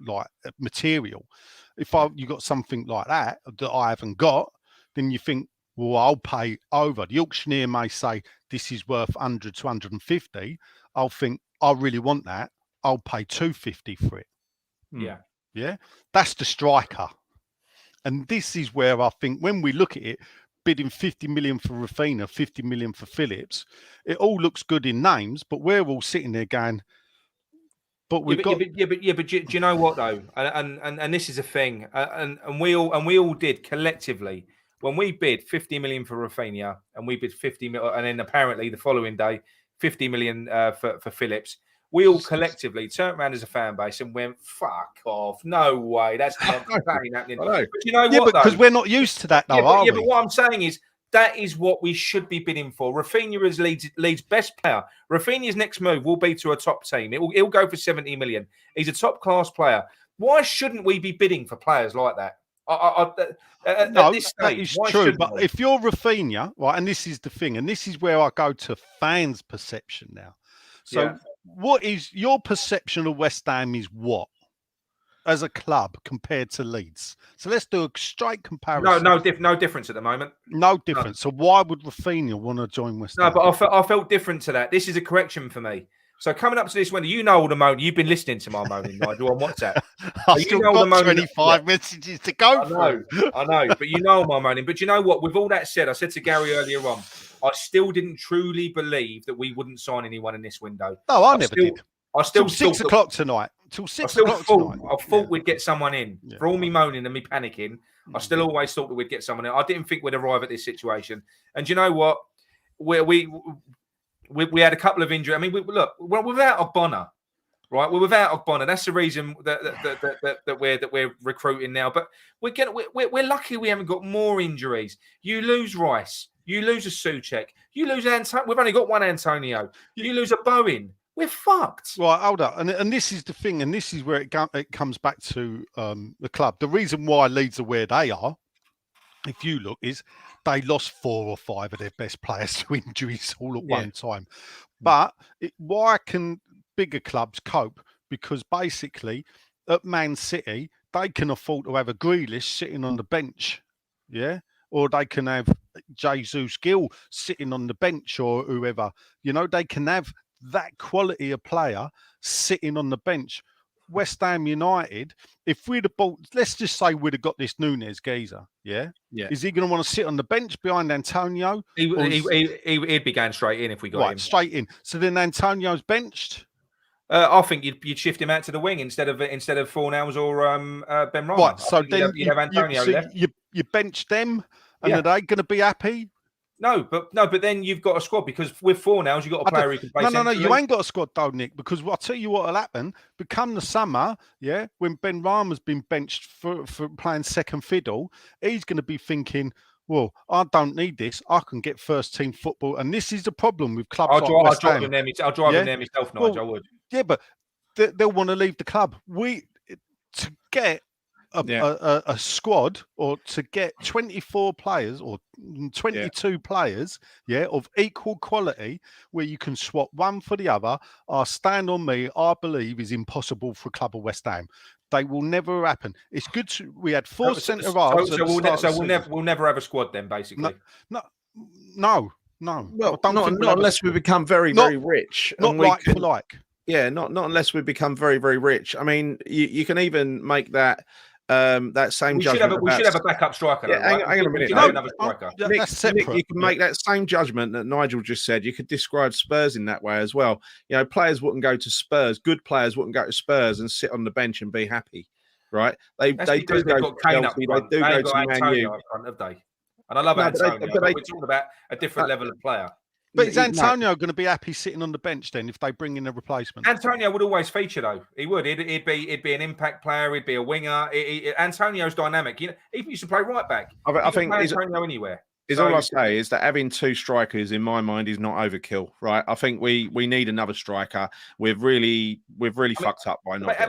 like material. If you got something like that I haven't got, then you think, well, I'll pay over. The auctioneer may say this is worth 100 to 150. I'll think, I really want that. I'll pay 250 for it. Yeah. That's the striker. And this is where I think when we look at it, bidding 50 million for Raphinha, 50 million for Phillips, it all looks good in names, but we're all sitting there going, but we've got. But do you know what though? And this is a thing, and we all did collectively when we bid 50 million for Raphinha, and we bid 50 million, and then apparently the following day 50 million for Phillips. We all collectively turned around as a fan base and went, "Fuck off! No way, that's not happening." But you know what? Because we're not used to that, though, are we? But what I'm saying is, that is what we should be bidding for. Raphinha is Leeds' best player. Raphinha's next move will be to a top team. He'll go for 70 million. He's a top class player. Why shouldn't we be bidding for players like that? No, this that stage, is why true. shouldn't But we? if you're Rafinha, right, and this is the thing, and this is where I go to fans' perception now. So, Yeah. what is your perception of West Ham? Is what as a club compared to Leeds? So let's do a straight comparison. No difference at the moment. No difference. So why would Rafinha want to join West No, Ham? but I felt different to that. This is a correction for me. So coming up to this window, you know all the moaning. You've been listening to my moaning, Nigel, on WhatsApp. I've You still know all the got moaning. 25 messages to go through. I know, but you know my moaning. But you know what? With all that said, I said to Gary earlier on, I still didn't truly believe that we wouldn't sign anyone in this window. No, I never did. I still Till 6 o'clock tonight. Till 6 o'clock tonight. I thought we'd get someone in. Yeah. For all me moaning and me panicking, I still always thought that we'd get someone in. I didn't think we'd arrive at this situation. And you know what? We had a couple of injuries. I mean, we're without Ogbonna, right? We're without Ogbonna. That's the reason that we're recruiting now. But we're lucky we haven't got more injuries. You lose Rice, you lose a Souček, you lose Antonio. We've only got one Antonio. You lose a Bowen. We're fucked. Right, hold up. And this is the thing, and this is where it comes back to the club. The reason why Leeds are where they are, if you look, is they lost 4 or 5 of their best players to injuries all at one time. But why can bigger clubs cope? Because basically, at Man City, they can afford to have a Grealish sitting on the bench, or they can have Jesus Gill sitting on the bench, or whoever. You know, they can have that quality of player sitting on the bench. West Ham United, if we'd have bought, let's just say we'd have got this Nunes geezer, is he going to want to sit on the bench behind Antonio? He'd be going straight in if we got him. Straight in. So then Antonio's benched. I think you'd shift him out to the wing instead of Fornals or Ben Rama. Right. So then you'd have Antonio left. You bench them, and are they going to be happy? No, but then you've got a squad, because with Fornals you've got a player who can play. No, you ain't got a squad though, Nick, because I'll tell you what'll happen. Become the summer, when Ben Rama's been benched for playing second fiddle, he's going to be thinking, well, I don't need this. I can get first team football, and this is the problem with clubs like West Ham. I'll drive him there myself, Nigel. I would. Yeah, but they'll want to leave the club. To get a squad, or to get 24 players or 22 players, of equal quality, where you can swap one for the other, stand on me, I believe is impossible for a club of West Ham. They will never happen. It's good. We had 4 centre halves. So we'll never have a squad then, basically. No. Well, not unless we become very rich. Not like for like. Yeah, not unless we become very, very rich. I mean, you can even make that same judgment. We should have a backup striker. Hang on a minute. Another striker. Nick, you can make that same judgment that Nigel just said. You could describe Spurs in that way as well. You know, players wouldn't go to Spurs. Good players wouldn't go to Spurs and sit on the bench and be happy, right? They do go to Chelsea. They do go to Man U. And I love Antonio, but we're talking about a different level of player. But is Antonio going to be happy sitting on the bench then if they bring in a replacement? Antonio would always feature though. He would. He'd be an impact player. He'd be a winger. Antonio's dynamic. You know, he used to play right back. I think Antonio anywhere. All I say is that having 2 strikers in my mind is not overkill, right? I think we need another striker. We've really fucked up by not.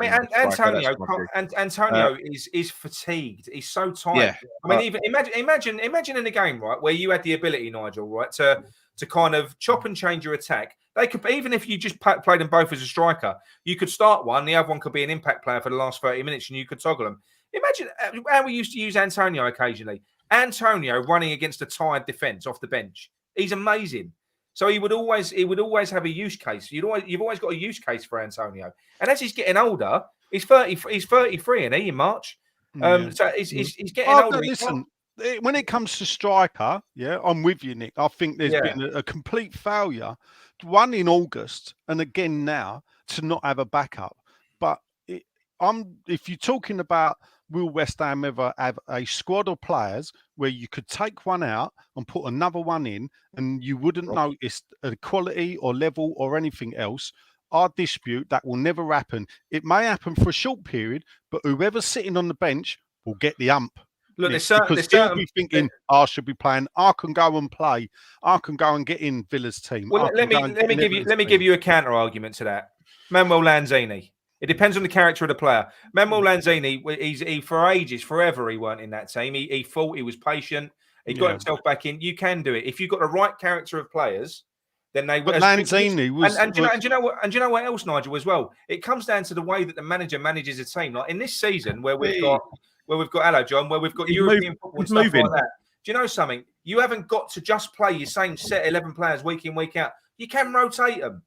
Antonio is fatigued. He's so tired. Yeah, I mean, even imagine in a game, right, where you had the ability, Nigel, right, to kind of chop and change your attack. They could, even if you just played them both as a striker, you could start one, the other one could be an impact player for the last 30 minutes, and you could toggle them. Imagine how we used to use Antonio occasionally. Antonio running against a tired defence off the bench. He's amazing. So he would always have a use case. You've always got a use case for Antonio. And as he's getting older, he's 33, isn't he, in March? So he's getting older. Listen, when it comes to striker, I'm with you, Nick. I think there's been a complete failure. One in August, and again now, to not have a backup. But if you're talking about, will West Ham ever have a squad of players where you could take one out and put another one in, and you wouldn't notice the quality or level or anything else? I dispute that will never happen. It may happen for a short period, but whoever's sitting on the bench will get the ump. Look, because he'll be thinking, I should be playing. I can go and play. I can go and get in Villa's team. Well, let me give you a counter argument to that. Manuel Lanzini. It depends on the character of the player. Manuel Lanzini, he for ages, forever, he weren't in that team. He fought, he was patient, he got himself back in. You can do it if you've got the right character of players. Then they. But Lanzini was, and do you know what else, Nigel? As well, it comes down to the way that the manager manages a team. Like in this season, where we've got hello, John, where we've got European football and stuff like that. Do you know something? You haven't got to just play your same set 11 players week in, week out. You can rotate them.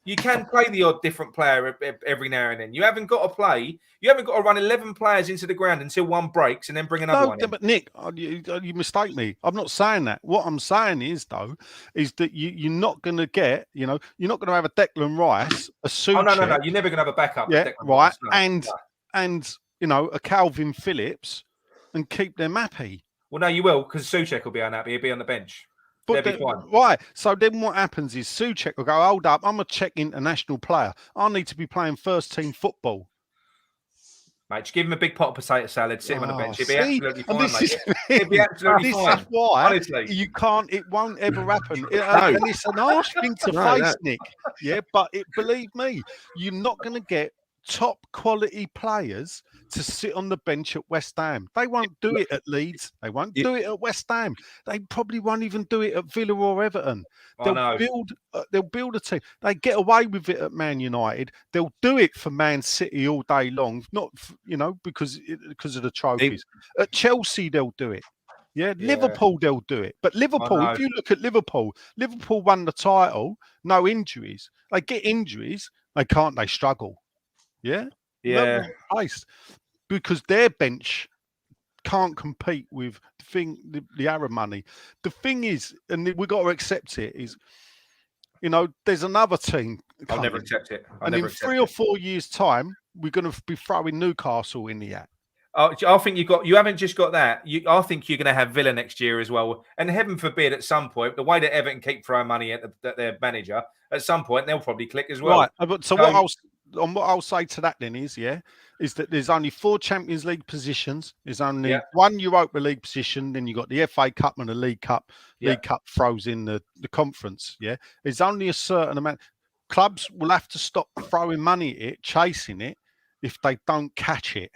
You can play the odd different player every now and then. You haven't got to play. You haven't got to run 11 players into the ground until one breaks and then bring another one in. But Nick, you mistake me. I'm not saying that. What I'm saying is, though, is that you're not going to get, you're not going to have a Declan Rice, a Souček. Oh, no. You're never going to have a backup. Yeah, right. And a Calvin Phillips and keep them happy. Well, no, you will, because Souček will be unhappy. He'll be on the bench. But right, so then what happens is Souček will go, hold up, I'm a Czech international player. I need to be playing first team football. Mate, just give him a big pot of potato salad, sit him on the bench. He'll be absolutely fine, mate. He'll be absolutely fine. This is why honestly. you can't, it won't ever happen. And it's an harsh thing to face, Nick. Yeah, but believe me, you're not going to get top quality players to sit on the bench at West Ham. They won't do it at Leeds. They won't do it at West Ham. They probably won't even do it at Villa or Everton. They'll build a team. They get away with it at Man United. They'll do it for Man City all day long. Not because of the trophies. At Chelsea they'll do it. Yeah, Liverpool they'll do it. But Liverpool, if you look at Liverpool won the title, no injuries. They get injuries, they struggle. Yeah. Because their bench can't compete with the Arab money. The thing is, and we've got to accept it, is, there's another team. I'll never accept it. And in 3 or 4 years' time, we're going to be throwing Newcastle in the hat. I think you haven't just got that. I think you're going to have Villa next year as well. And heaven forbid, at some point, the way that Everton keep throwing money at their manager, at some point they'll probably click as well. Right. But what I'll say to that then is that there's only 4 Champions League positions. There's only 1 Europa League position. Then you got the FA Cup and the League Cup. League Cup throws in the conference. Yeah, there's only a certain amount. Clubs will have to stop throwing money at it, chasing it, if they don't catch it.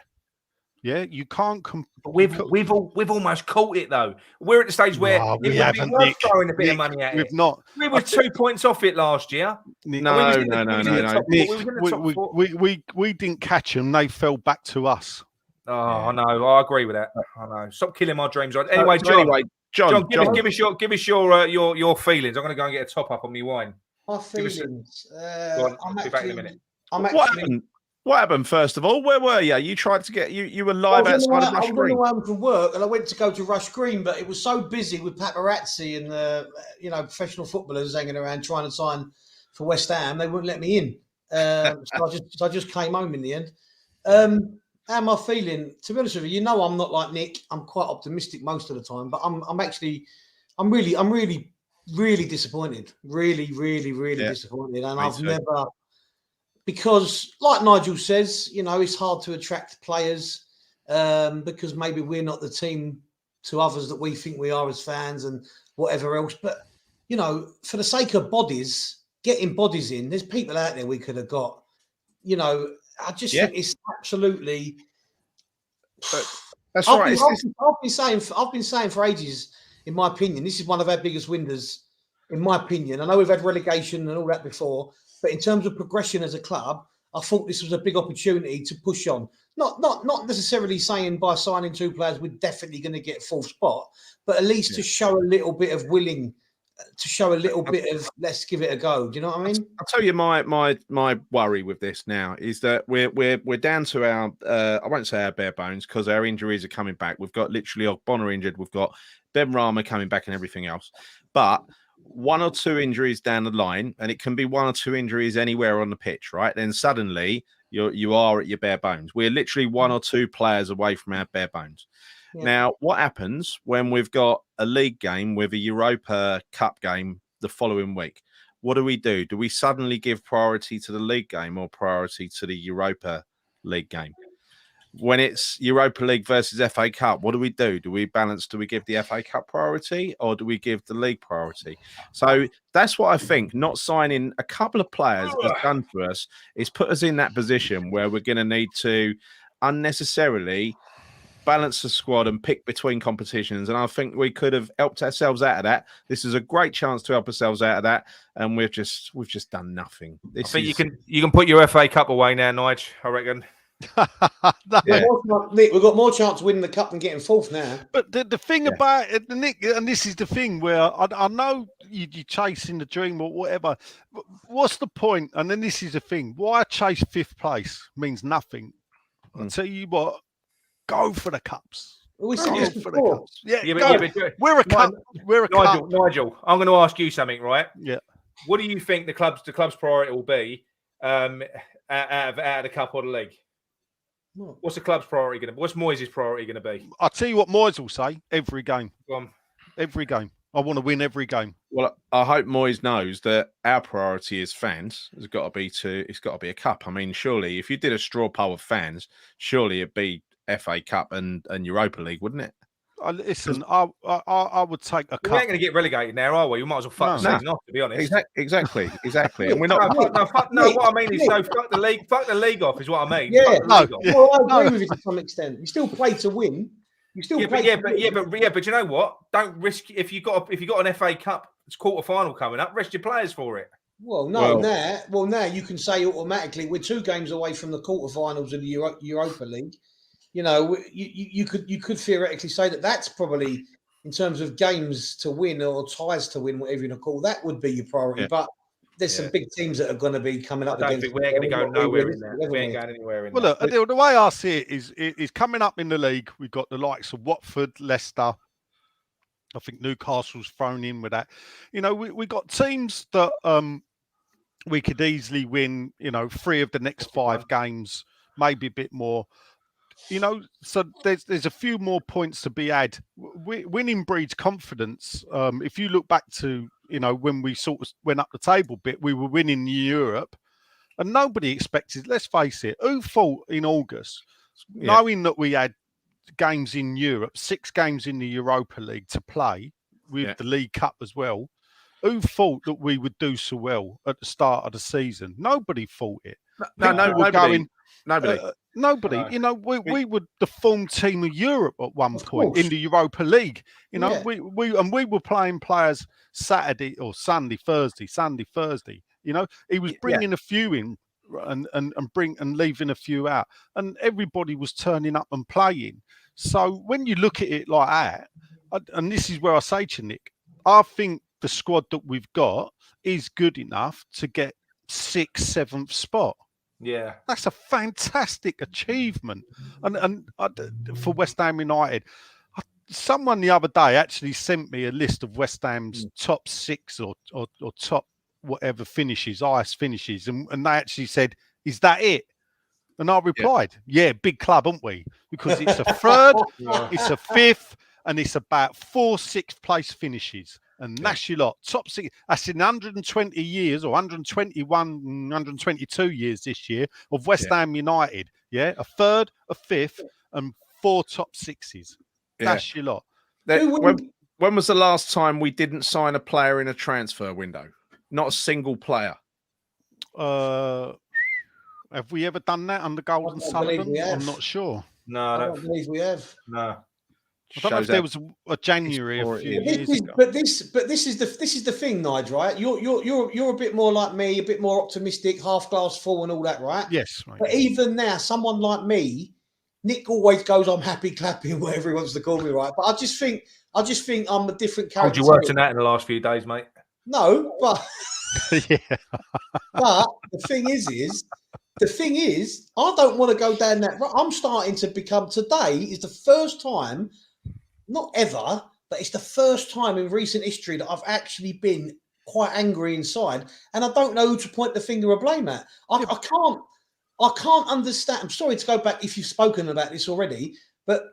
Yeah, you can't. We've almost caught it though. We're at the stage where it would be worth throwing a bit of money at it. We were 2 points off it last year. No. We didn't catch them. They fell back to us. Oh, I know. I agree with that. I know. Stop killing my dreams. Anyway, John, give us your feelings. I'm going to go and get a top up on my wine. My feelings. I'll be back in a minute. What happened, first of all? Where were you? You tried to get... You were live outside of Rush Green. I was on the way home from work, and I went to go to Rush Green, but it was so busy with paparazzi and, professional footballers hanging around trying to sign for West Ham, they wouldn't let me in. So I just came home in the end. How am I feeling? To be honest with you, I'm not like Nick. I'm quite optimistic most of the time, but I'm really disappointed. Really disappointed. And I've never... Because, like Nigel says, it's hard to attract players because maybe we're not the team to others that we think we are as fans and whatever else. But, for the sake of bodies, getting bodies in, there's people out there we could have got. I just think it's absolutely... That's right. I've been saying for ages, in my opinion, this is one of our biggest windows, in my opinion. I know we've had relegation and all that before, but in terms of progression as a club, I thought this was a big opportunity to push on. Not necessarily saying by signing 2 players we're definitely going to get 4th spot, but at least to show a little bit of let's give it a go. Do you know what I mean? I'll tell you my worry with this now is that we're down to our I won't say our bare bones because our injuries are coming back. We've got literally Ogbonna injured. We've got Ben Rama coming back and everything else, but 1 or 2 injuries down the line, and it can be 1 or 2 injuries anywhere on the pitch, right? Then suddenly you are at your bare bones. We're literally 1 or 2 players away from our bare bones. Yeah. Now, what happens when we've got a league game with a Europa Cup game the following week? What do? Do we suddenly give priority to the league game or priority to the Europa League game? when it's Europa League versus FA Cup, what do we do? Do we balance? Do we give the FA Cup priority or do we give the league priority? So that's what I think. Not signing a couple of players has done for us is put us in that position where we're going to need to unnecessarily balance the squad and pick between competitions. And I think we could have helped ourselves out of that. This is a great chance to help ourselves out of that. And we've just done nothing. I think you can put your FA Cup away now, Nige, I reckon. Yeah. Nick, we've got more chance of winning the cup than getting fourth now. But the thing about it, Nick, and this is the thing where I know you're chasing the dream or whatever. But what's the point? And then this is the thing: why chase fifth place means nothing. I'll tell you what, go for the cups. We Go said this for the before. cups. Yeah, but we're a cup. We're a cup. Nigel, I'm going to ask you something, right? Yeah. What do you think the club's priority will be out of the cup or the league? What's the club's priority going to be? What's Moyes' priority going to be? I'll tell you what Moyes will say every game. Go on. Every game. I want to win every game. Well, I hope Moyes knows that our priority as fans has got to be a cup. I mean, surely if you did a straw poll of fans, surely it'd be FA Cup and Europa League, wouldn't it? Listen, I would take a cup. We ain't going to get relegated now, are we? We might as well fuck the season off, to be honest. Exactly. And we're not. No, what I mean is, fuck the league. Fuck the league off is what I mean. Yeah, Well, I agree with you to some extent. You still play to win. You still play. But you know what? Don't risk if you got an FA Cup. It's quarter final coming up. Rest your players for it. Now you can say automatically we're 2 games away from the quarterfinals of the Europa League. You know, you could theoretically say that's probably in terms of games to win or ties to win, whatever you want to call that, would be your priority. Yeah. But there's some big teams that are going to be coming up. I don't think we're going to go nowhere in that. We ain't going anywhere in that. Well, look, the way I see it is coming up in the league. We've got the likes of Watford, Leicester. I think Newcastle's thrown in with that. You know, we got teams that we could easily win. You know, 3 of the next 5 games, maybe a bit more. You know, so there's a few more points to be had. Winning breeds confidence. If you look back to, you know, when we sort of went up the table bit, we were winning Europe and nobody expected, let's face it, who thought in August, knowing that we had games in Europe, 6 games in the Europa League to play with the League Cup as well, who thought that we would do so well at the start of the season? Nobody thought it. Nobody. You know, we were the form team of Europe at one point in the Europa League. You know, we were playing players Saturday or Sunday, Thursday. You know, he was bringing a few in and leaving a few out, and everybody was turning up and playing. So when you look at it like that, and this is where I say to Nick, I think the squad that we've got is good enough to get 6th, 7th spot. Yeah, that's a fantastic achievement, and for West Ham United, someone the other day actually sent me a list of West Ham's top 6 or top whatever finishes, highest finishes, and they actually said, "Is that it?" And I replied, "Yeah, big club, aren't we? Because it's a 3rd, it's a 5th, and it's about 4 6th place finishes." And that's your lot. Top 6. That's in 120 years or 121, 122 years this year of West Ham United. Yeah. A 3rd, a 5th, and 4 top 6s. That's your lot. When was the last time we didn't sign a player in a transfer window? Not a single player. Have we ever done that under Golden Sullivan? I'm not sure. No, I don't believe we have. No. I don't know if there was a January a few years ago. But this is the thing, Nige, right? You're a bit more like me, a bit more optimistic, half glass full, and all that, right? Yes. Mate. But even now, someone like me, Nick always goes, "I'm happy clapping," whatever he wants to call me, right? But I just think I'm a different character. How'd you work on that in the last few days, mate? No, but yeah. But the thing is, I don't want to go down that road. I'm starting to become. Today is the first time. Not ever, but it's the first time in recent history that I've actually been quite angry inside, and I don't know who to point the finger of blame at. I can't understand. I'm sorry to go back if you've spoken about this already, but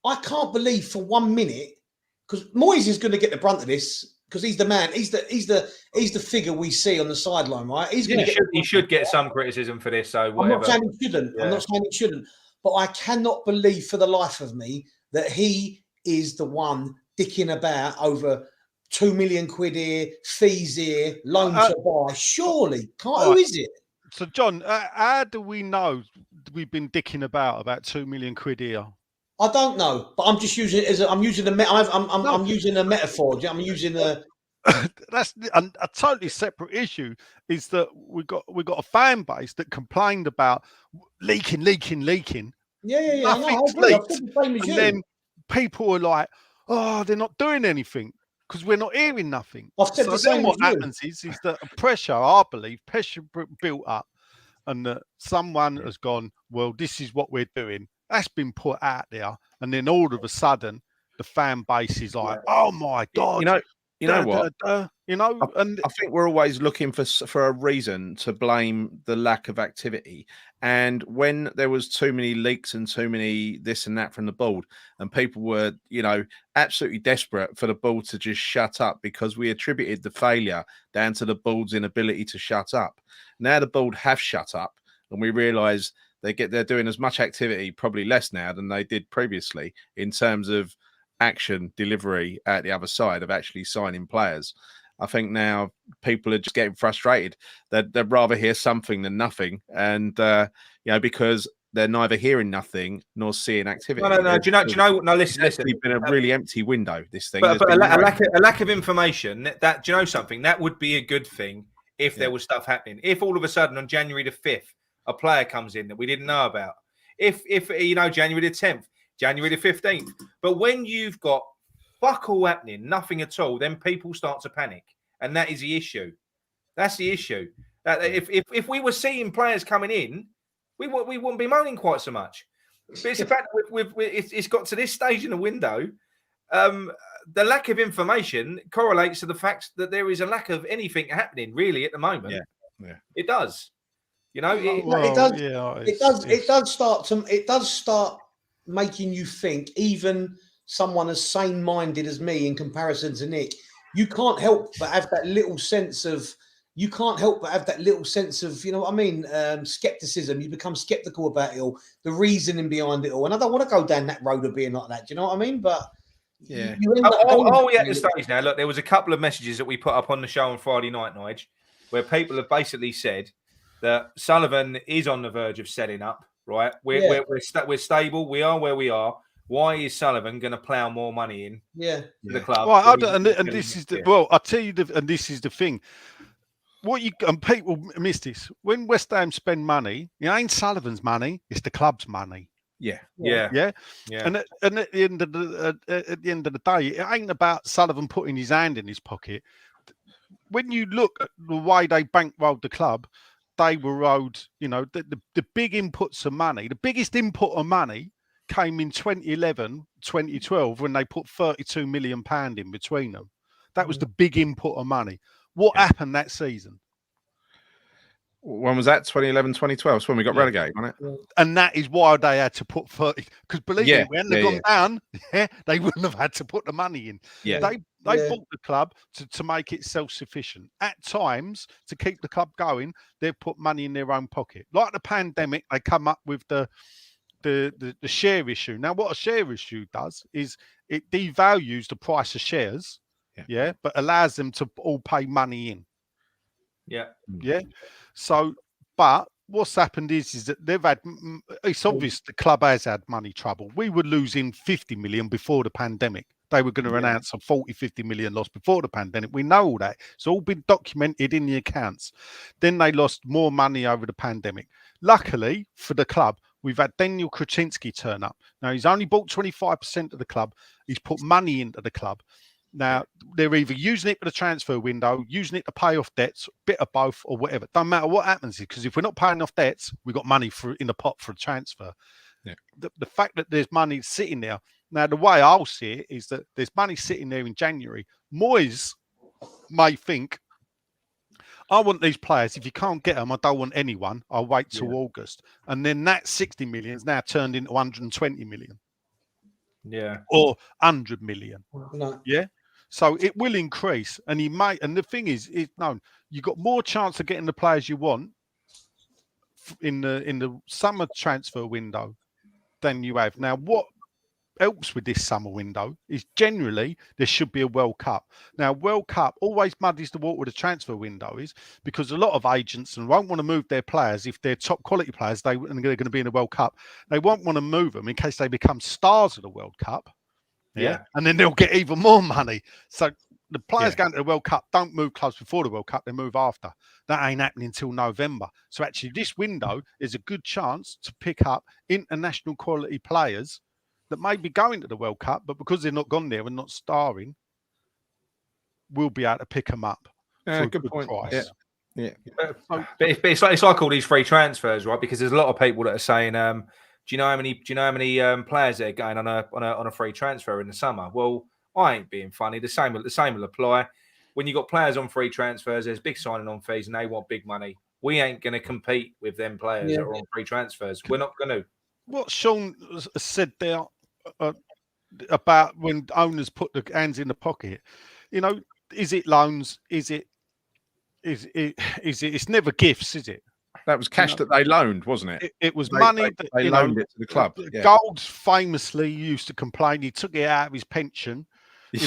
I can't believe for 1 minute, because Moyes is going to get the brunt of this because he's the man. He's the figure we see on the sideline, right? He should get some criticism for this. So whatever. I'm not saying he shouldn't. Yeah. I'm not saying he shouldn't. but I cannot believe for the life of me that he is the one dicking about over 2 million quid here, fees here, loan to buy. Surely, who is it? So, John, how do we know we've been dicking about 2 million quid here? I don't know, but I'm just using it as I'm using a metaphor. I'm using a. That's a totally separate issue. Is that we got a fan base that complained about leaking. Yeah. Nothing's I agree. I leaked. feel the same as And you. then people are like, "Oh, they're not doing anything because we're not hearing nothing." I've said So the then same what as you. happens is that pressure, I believe, built up, and that someone has gone, "Well, this is what we're doing." That's been put out there, and then all of a sudden, the fan base is like, "Oh my god!" You know what? And I think we're always looking for a reason to blame the lack of activity. And when there was too many leaks and too many this and that from the board, and people were, absolutely desperate for the board to just shut up because we attributed the failure down to the board's inability to shut up. Now the board have shut up, and we realise they're doing as much activity, probably less now than they did previously in terms of action delivery at the other side of actually signing players. I think now people are just getting frustrated. They'd rather hear something than nothing, and because they're neither hearing nothing nor seeing activity. No. Do you know? No, listen. It's been a really empty window. This thing, but a lack of information. That do you know something? That would be a good thing if there was stuff happening. If all of a sudden on January the 5th a player comes in that we didn't know about. If January the 10th, January the 15th. But when you've got fuck all happening, nothing at all, then people start to panic. And that is the issue. That's the issue. If we were seeing players coming in, we wouldn't be moaning quite so much. But it's the fact that it's got to this stage in the window. The lack of information correlates to the fact that there is a lack of anything happening really at the moment. Yeah. It does. It does start making you think, even someone as sane-minded as me in comparison to Nick, you can't help but have that little sense of, you know what I mean, skepticism. You become skeptical about it all, the reasoning behind it all. And I don't want to go down that road of being like that. Do you know what I mean? But yeah. We at the stage now. Look, there was a couple of messages that we put up on the show on Friday night, Nige, where people have basically said that Sullivan is on the verge of setting up. Right, we're stable. We are where we are. Why is Sullivan going to plough more money in? To the club. Well, and this is I'll tell you, and this is the thing. People miss this. When West Ham spend money, it ain't Sullivan's money; it's the club's money. Yeah. And at the end of the day, it ain't about Sullivan putting his hand in his pocket. When you look at the way they bankrolled the club, they were owed, the big inputs of money. The biggest input of money came in 2011, 2012, when they put £32 million in between them. That was the big input of money. What happened that season? When was that? 2011, 2012. It's when we got relegated, wasn't it? And that is why they had to put 30. Because believe me, when they gone down, they wouldn't have had to put the money in. Yeah. They bought the club to make it self-sufficient. At times, to keep the club going, they've put money in their own pocket. Like the pandemic, they come up with the share issue. Now, what a share issue does is it devalues the price of shares, but allows them to all pay money in. Yeah. So, but what's happened is that they've had, it's obvious the club has had money trouble. We were losing 50 million before the pandemic. They were going to announce a 50 million loss before the pandemic. We know all that. It's all been documented in the accounts. Then they lost more money over the pandemic. Luckily for the club, we've had Daniel Krasinski turn up. Now, he's only bought 25% of the club. He's put money into the club. Now, they're either using it for the transfer window, using it to pay off debts, bit of both or whatever. Don't matter what happens, because if we're not paying off debts, we've got money in the pot for a transfer. Yeah. The fact that there's money sitting there. Now, the way I'll see it is that there's money sitting there in January. Moyes may think, I want these players. If you can't get them, I don't want anyone. I'll wait till August. And then that 60 million is now turned into 120 million. Yeah. Or 100 million. No. Yeah. So it will increase. And he may. And the thing is, you've got more chance of getting the players you want in the summer transfer window than you have now. What helps with this summer window is generally there should be a World Cup. Now, World Cup always muddies the water with the transfer window is because a lot of agents and won't want to move their players if they're top quality players. They're going to be in the World Cup. They won't want to move them in case they become stars of the World Cup. Yeah. And then they'll get even more money. So the players going to the World Cup don't move clubs before the World Cup, they move after. That ain't happening until November. So actually this window is a good chance to pick up international quality players that may be going to the World Cup, but because they're not gone there and not starring, we'll be able to pick them up for a good price. Yeah. But it's like all these free transfers, right? Because there's a lot of people that are saying, do you know how many players that are going on a free transfer in the summer? Well, I ain't being funny. The same will apply. When you got players on free transfers, there's big signing on fees and they want big money. We ain't going to compete with them players that are on free transfers. We're not going to. What Sean said there about when owners put the hands in the pocket, you know, is it loans? Is it? It's never gifts, is it? That was cash that they loaned, wasn't it? It was money that they loaned it to the club. Gold famously used to complain he took it out of his pension,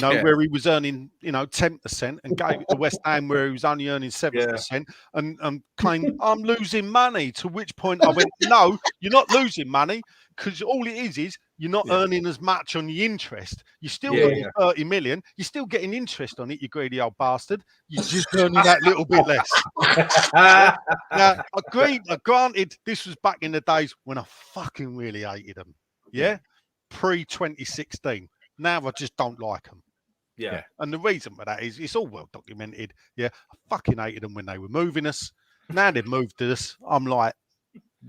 where he was earning 10% and gave it to West Ham where he was only earning 7% and claimed I'm losing money. To which point I went, no, you're not losing money because all it is you're not earning as much on the interest. You still got your 30 million. You're still getting interest on it, you greedy old bastard. You're just earning that little bit less. Now, granted, this was back in the days when I fucking really hated them. Yeah? Pre-2016. Now I just don't like them. Yeah. And the reason for that is it's all well documented. Yeah. I fucking hated them when they were moving us. Now they've moved us. I'm like,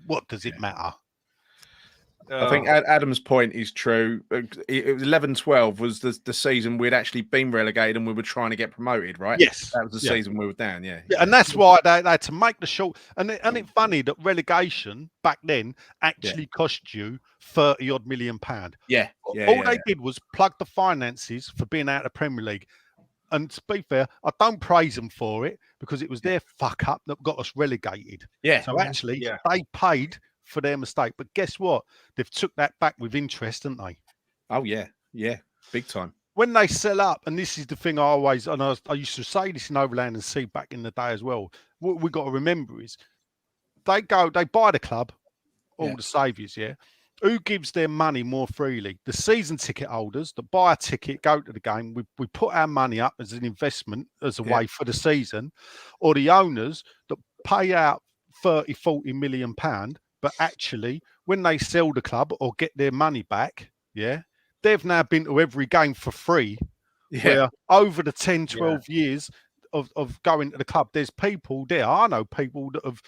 what does it matter? I think Adam's point is true. It was 11-12 was the season we'd actually been relegated and we were trying to get promoted, right? Yes. That was the season we were down, and that's why they had to make the short. And it's funny that relegation back then actually cost you £30-odd million. All they did was plug the finances for being out of the Premier League. And to be fair, I don't praise them for it because it was their fuck up that got us relegated. So actually, they paid for their mistake. But guess what? They've took that back with interest, haven't they? Oh, yeah. Big time. When they sell up, and this is the thing I used to say this in Overland and Sea back in the day as well, what we got to remember is they buy the club, all the saviours, Who gives their money more freely? The season ticket holders that buy a ticket, go to the game, we put our money up as an investment, as a way for the season, or the owners that pay out 30-40 million pound, but actually when they sell the club or get their money back, they've now been to every game for free. Where over the 10-12 years of going to the club, there's people there. I know people that have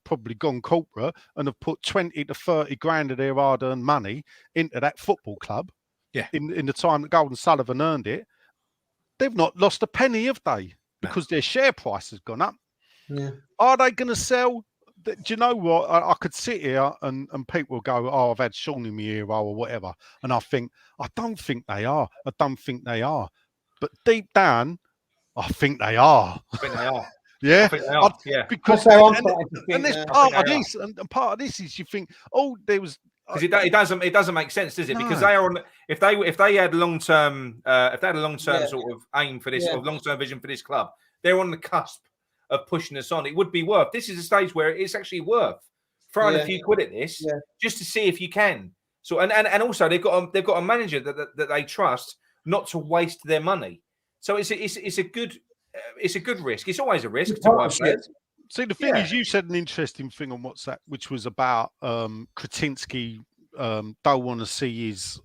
probably gone corporate and have put 20 to 30 grand of their hard-earned money into that football club. In the time that Golden Sullivan earned it, they've not lost a penny, have they? Because their share price has gone up. Are they going to sell? Do you know what? I could sit here and people will go, oh, I've had Sean in my ear or whatever. And I don't think they are. But deep down, I think they are. Yeah. Because and there's part of this, and part of this is you think, oh, there was. Because it doesn't make sense, does it? Because they are on. If they had long term, sort of aim for this, or long term vision for this club, they're on the cusp of pushing us on. It would be worth. This is a stage where it's actually worth throwing a few quid at this just to see if you can. So and also they've got a manager that they trust not to waste their money. So it's a good risk. It's always a risk to buy players. See, the thing is, you said an interesting thing on WhatsApp, which was about Kretinsky don't want to see his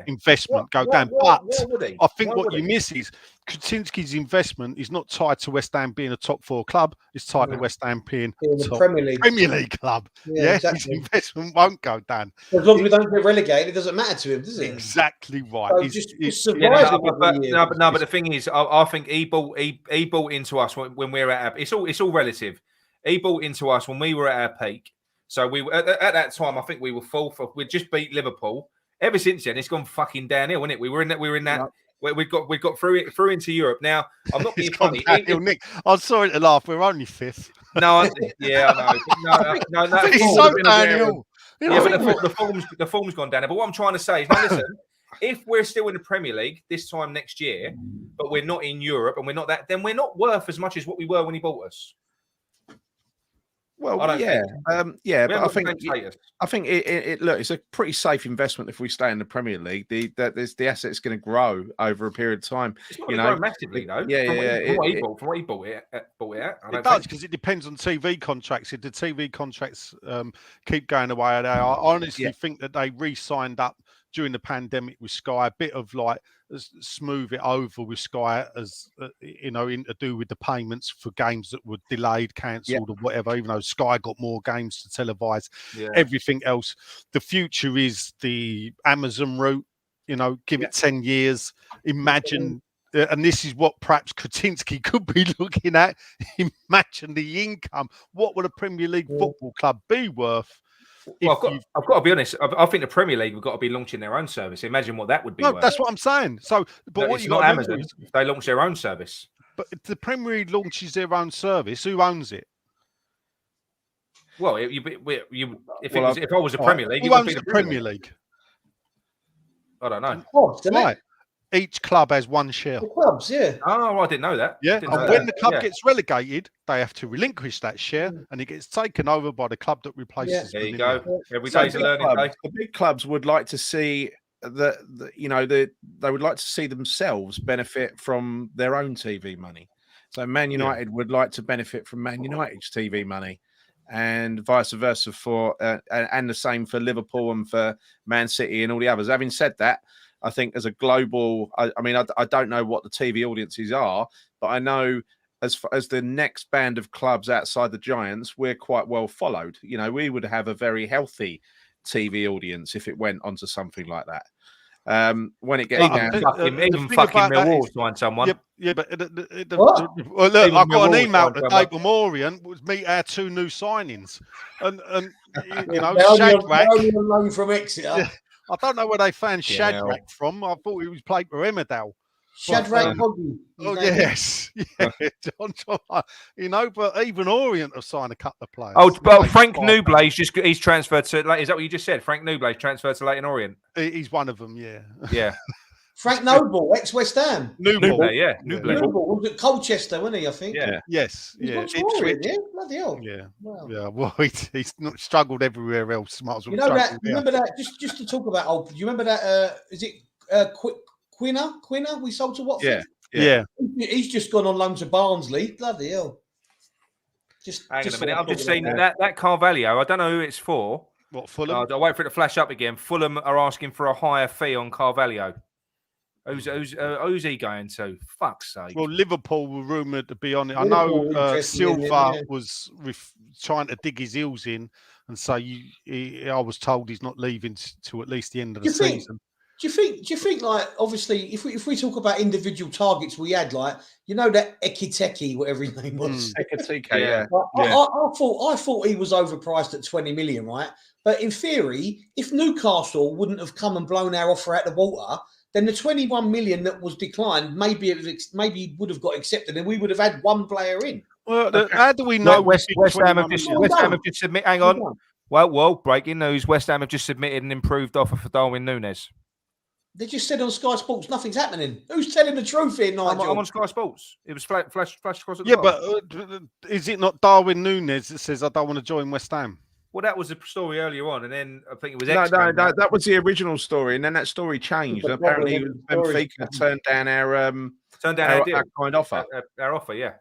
investment go down. But I think what you miss is Kretinsky's investment is not tied to West Ham being a top 4 club. It's tied to West Ham being a Premier League club. Exactly. His investment won't go down. As long as we don't get relegated, it doesn't matter to him, does it? Exactly right. So but the thing is, I think he bought into us when we were at our, it's all relative. He bought into us when we were at our peak. So we were at that time. I think we were fourth. We just beat Liverpool. Ever since then, it's gone fucking downhill, isn't it? We were in that. We got through into Europe. Now I'm not being funny. Nick, I'm sorry to laugh. We're only 5th. No, I know. No, it's so downhill. You Yeah, know, but the form's gone down. But what I'm trying to say is, now listen, if we're still in the Premier League this time next year, but we're not in Europe and we're not that, then we're not worth as much as what we were when he bought us. Well, I don't yeah, think. yeah, We but haven't got the same status. I think it look, it's a pretty safe investment if we stay in the Premier League. The asset's going to grow over a period of time. It's not You going to know, grow massively though. yeah, From what he bought it at. I it don't does think. because it depends on TV contracts. If the TV contracts keep going the way they are, I honestly think that they re-signed up during the pandemic with Sky, a bit of like smooth it over with Sky as in to do with the payments for games that were delayed, cancelled, or whatever. Even though Sky got more games to televise, everything else. The future is the Amazon route. Give it 10 years. Imagine. And this is what perhaps Kretinsky could be looking at. Imagine the income. What would a Premier League football club be worth? Well, I've got to be honest. I think the Premier League have got to be launching their own service. Imagine what that would be. No, worth. that's what I'm saying. So, but No, what it's you not got Amazon. If they launch their own service. But if the Premier League launches their own service, who owns it? Well, if I was a Premier League, who owns the Premier League? I don't know. Right. Each club has one share. The clubs, yeah. Oh, I didn't know that. Yeah, Didn't and know when that. the club gets relegated, they have to relinquish that share, and it gets taken over by the club that replaces. There you them. go. Every day's a learning day. The big clubs would like to see they would like to see themselves benefit from their own TV money. So Man United would like to benefit from Man United's TV money, and vice versa and the same for Liverpool and for Man City and all the others. Having said that, I think as a global, I don't know what the TV audiences are, but I know as far as the next band of clubs outside the Giants, we're quite well followed. We would have a very healthy TV audience if it went onto something like that. When it gets down, even fucking Millwall signed someone. Yeah, but look, I've got an email today from Orient was meet our two new signings, and Shadrach only on loan from Exeter. Yeah, I don't know where they found Shadrach from. I thought he was played for Emmerdale. Shadrach Hoggy. Oh yes, John. But even Orient have signed a couple of players. Oh, well, Frank Nuble's he's transferred to. Is that what you just said? Frank Nuble's transferred to Leyton Orient. He's one of them. Yeah. Yeah. Frank Noble, ex-West Ham. Nuble, yeah. Noble was at Colchester, wasn't he? I think. Yeah. Yes. Yeah. Bloody hell. Yeah. Wow. Yeah. Well, he's not struggled everywhere else. Might as well. Remember that? Just to talk about old. You remember that? Is it Quinner? We sold to Watford. Yeah. He's just gone on loan to Barnsley. Bloody hell. Hang on a minute. I've just seen that Carvalho. I don't know who it's for. What, Fulham? I'll wait for it to flash up again. Fulham are asking for a higher fee on Carvalho. Who's he going to? Fuck's sake. Well, Liverpool were rumoured to be on it. I know Silva was trying to dig his heels in, and so I was told he's not leaving to at least the end of the season. Do you think like obviously if we talk about individual targets we had, like that Ekiteke, whatever his name was. Ekiteke, I thought he was overpriced at 20 million, right? But in theory, if Newcastle wouldn't have come and blown our offer out the water, then the 21 million that was declined maybe would have got accepted, and we would have had one player in. Well, how do we know West Ham have just submitted? Hang on. Well, breaking news: West Ham have just submitted an improved offer for Darwin Núñez. They just said on Sky Sports nothing's happening. Who's telling the truth here, Nigel? I'm on Sky Sports. It was flashed across. But is it not Darwin Núñez that says I don't want to join West Ham? Well, that was the story earlier on, and then I think it was no. That was the original story, and then that story changed. And apparently, Benfica turned down our kind offer. Our offer, yeah.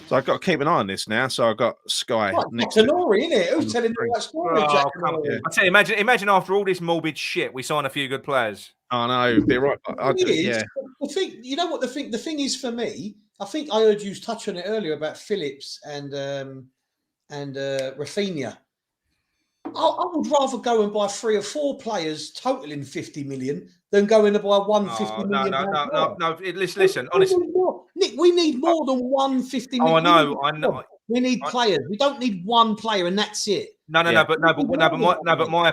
So I've got to keep an eye on this now. So I've got Sky. Jack Tenori, isn't it? Who's telling you that story? Jack Tenori? I tell you, imagine after all this morbid shit, we sign a few good players. I know. They're right. The thing, you know what the thing is for me. I think I heard you touch on it earlier about Phillips and Rafinha. I would rather go and buy 3 or 4 players totaling 50 million than go in and buy one 50 million. No. Listen, honestly, Nick, we need more than 150 million. Oh, I know. We need players. We don't need one player and that's it. But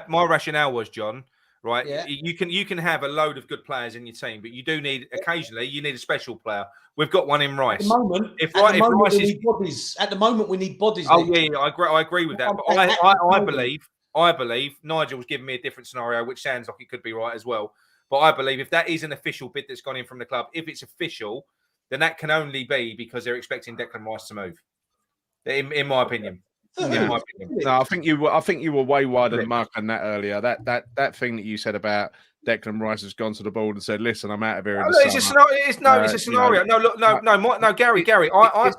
my rationale was, John, right? Yeah. You can have a load of good players in your team, but you do need occasionally you need a special player. We've got one in Rice. At the moment, Rice we is, need bodies. At the moment, we need bodies. oh Nick. yeah, I agree with that. But I believe Nigel's given me a different scenario, which sounds like it could be right as well. But I believe if that is an official bid that's gone in from the club, if it's official, then that can only be because they're expecting Declan Rice to move. In my opinion. In my opinion. No, I think you were way wider than Mark on that earlier. That thing that you said about Declan Rice has gone to the board and said, "Listen, I'm out of here." It's a scenario. No, Gary. It's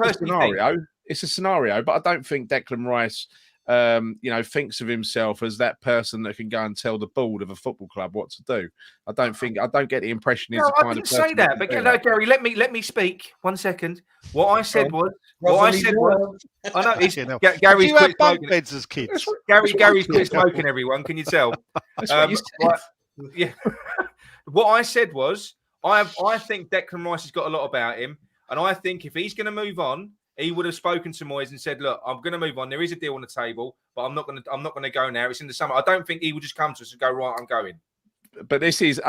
a scenario. It's a scenario, but I don't think Declan Rice, thinks of himself as that person that can go and tell the board of a football club what to do. I don't get the impression he's the kind I of didn't person say that. But no, Gary, let me speak 1 second. What I said was. I know it's Gary's you have quit bunk smoking. beds as kids. Gary's quit smoking. Everyone, can you tell? That's what you said. Yeah. What I said was, I think Declan Rice has got a lot about him, and I think if he's going to move on, he would have spoken to Moyes and said, "Look, I'm going to move on. There is a deal on the table, but I'm not going to go now. It's in the summer. I don't think he would just come to us and go, right, I'm going." But this is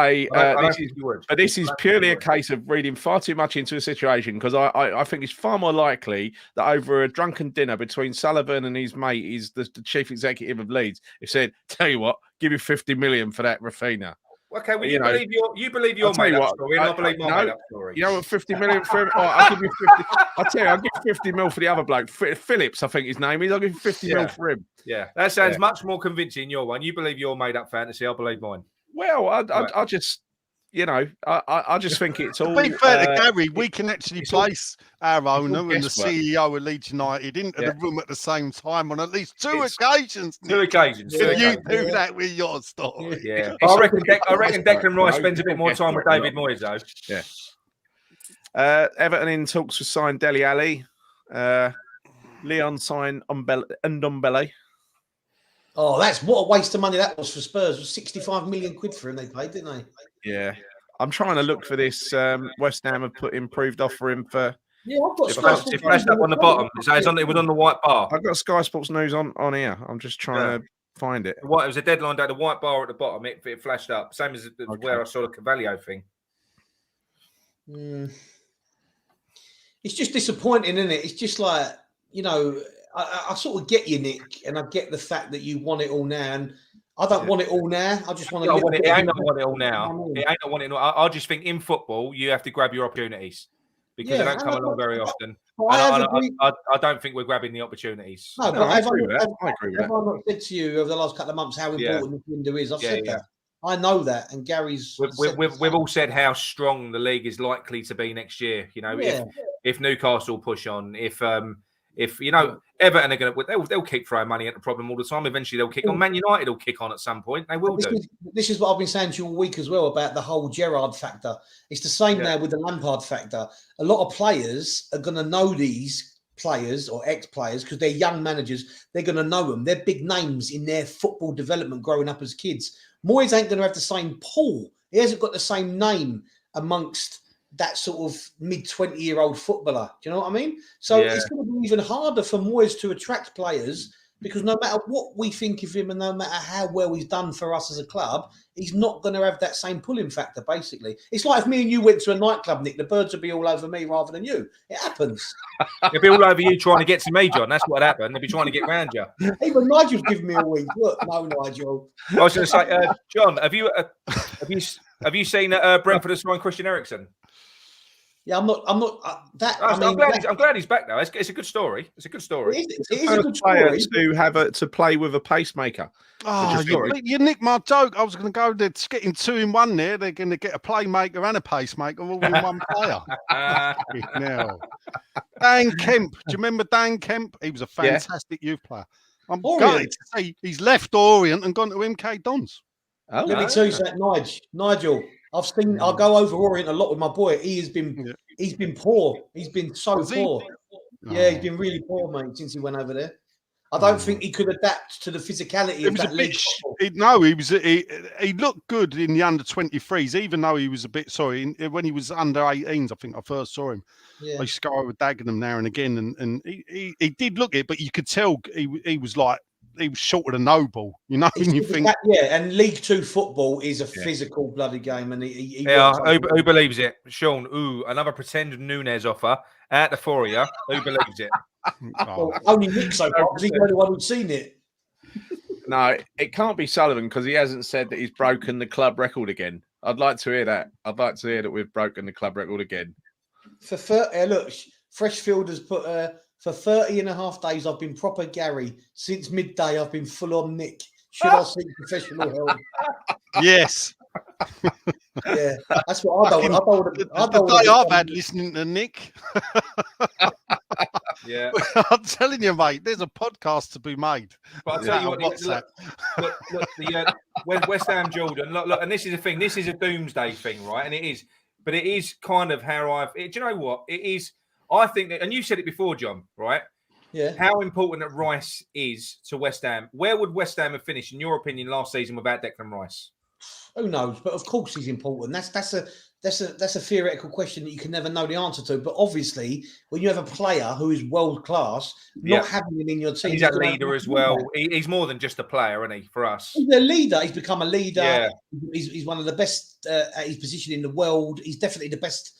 purely a case of reading far too much into a situation, because I think it's far more likely that over a drunken dinner between Sullivan and his mate, is the chief executive of Leeds, he said, "Tell you what, give you 50 million for that Rafinha." Okay, well, you believe your made up story, and I believe my made up story. You know what, 50 million for him? I'll give you 50. I'll tell you, I'll give 50 mil for the other bloke. Phillips, I think his name is. I'll give you 50 mil for him. Yeah, that sounds much more convincing, your one. You believe your made up fantasy, I believe mine. Well, I just, I just think it's all. To be fair to Gary, we can actually place our owner and the CEO of Leeds United into the room at the same time on at least two occasions. Two occasions. If you do that with your story. Yeah. I reckon Declan Rice spends a bit more time with David Moyes, though. Yeah. Everton in talks to sign Dele Alli. Leon signed Ndombele. Oh, what a waste of money that was for Spurs. It was 65 million quid for him they paid, didn't they? Yeah. I'm trying to look for this. West Ham have put improved offer in for. Yeah, I've got Sky Sports. It flashed up on the bottom. So it was on the white bar. I've got Sky Sports News on here. I'm just trying to find it. It was a deadline day. The white bar at the bottom. It flashed up. Same as where I saw the Cavallio thing. It's just disappointing, isn't it? It's just like, I sort of get you, Nick, and I get the fact that you want it all now. And I don't want it all now. I just want to. It ain't not want it all now. It ain't not want it all. I just think in football you have to grab your opportunities because they don't come along very often. I don't think we're grabbing the opportunities. No, but I agree with that. Have I not said to you over the last couple of months how important this window is? I've said that. I know that, and Gary's. We've all said how strong the league is likely to be next year. If Newcastle push on, if Everton are going to, they'll keep throwing money at the problem all the time. Eventually, they'll kick on. Man United will kick on at some point. They will do. This is what I've been saying to you all week as well about the whole Gerrard factor. It's the same now with the Lampard factor. A lot of players are going to know these players or ex-players because they're young managers. They're going to know them. They're big names in their football development growing up as kids. Moyes ain't going to have the same pull. He hasn't got the same name amongst that sort of mid-20-year-old footballer. Do you know what I mean? So it's going to be even harder for Moyes to attract players because no matter what we think of him and no matter how well he's done for us as a club, he's not going to have that same pulling factor, basically. It's like if me and you went to a nightclub, Nick, the birds would be all over me rather than you. It happens. They'll be all over you trying to get to me, John. That's what happened. They'll be trying to get round you. Even Nigel's giving me a wink. Look, no, Nigel. I was going to say, John, have you seen Brentford has signed Christian Eriksen? Yeah, I'm not. I'm glad he's back now. It's a good story. It's a good story. It is a good story. To play with a pacemaker. Oh, you nicked my joke. I was going to go there to get in 2-in-1 there. They're going to get a playmaker and a pacemaker all in one player. Now, Dan Kemp. Do you remember Dan Kemp? He was a fantastic youth player. I'm gutted to say he's left Orient and gone to MK Dons. Oh, let me tell you something, Nigel. I'll go over Orient a lot with my boy. He's been poor. He's been so poor. Yeah, he's been really poor, mate, since he went over there. I don't think he could adapt to the physicality of that league. He looked good in the under-23s, even though he was a bit when he was under 18s. I think I first saw him. I used to go over Dagenham now and again, and he did look it, but you could tell he was like he was shorter than Noble, you know. He's And you the think, cat- yeah, and League Two football is a physical bloody game, and he Yeah, works hard. who believes it? Sean, another pretend Nunes offer out the four of you. Who believes it? oh, Well, only Nick so far because he's the only one who's seen it. No, it can't be Sullivan because he hasn't said that he's broken the club record again. I'd like to hear that. I'd like to hear that we've broken the club record again. For 30, look, Freshfield has put for 30 and a half days, I've been proper Gary. Since midday, I've been full on Nick. Should I seek professional help? yes. Yeah, that's what I don't want. The day I've had listening to Nick. Yeah. I'm telling you, mate, there's a podcast to be made. But I'll tell you what, WhatsApp. look, West Ham Jordan, look, and this is the thing, this is a doomsday thing, right? And it is, but it is kind of how do you know what? It is, I think that, and you said it before, John, right? Yeah. How important that Rice is to West Ham. Where would West Ham have finished, in your opinion, last season without Declan Rice? Who knows? But of course he's important. That's a theoretical question that you can never know the answer to. But obviously, when you have a player who is world class, not having him in your team, he's a leader as well. He's more than just a player, isn't he? For us, he's a leader. He's become a leader. Yeah. He's one of the best at his position in the world. He's definitely the best.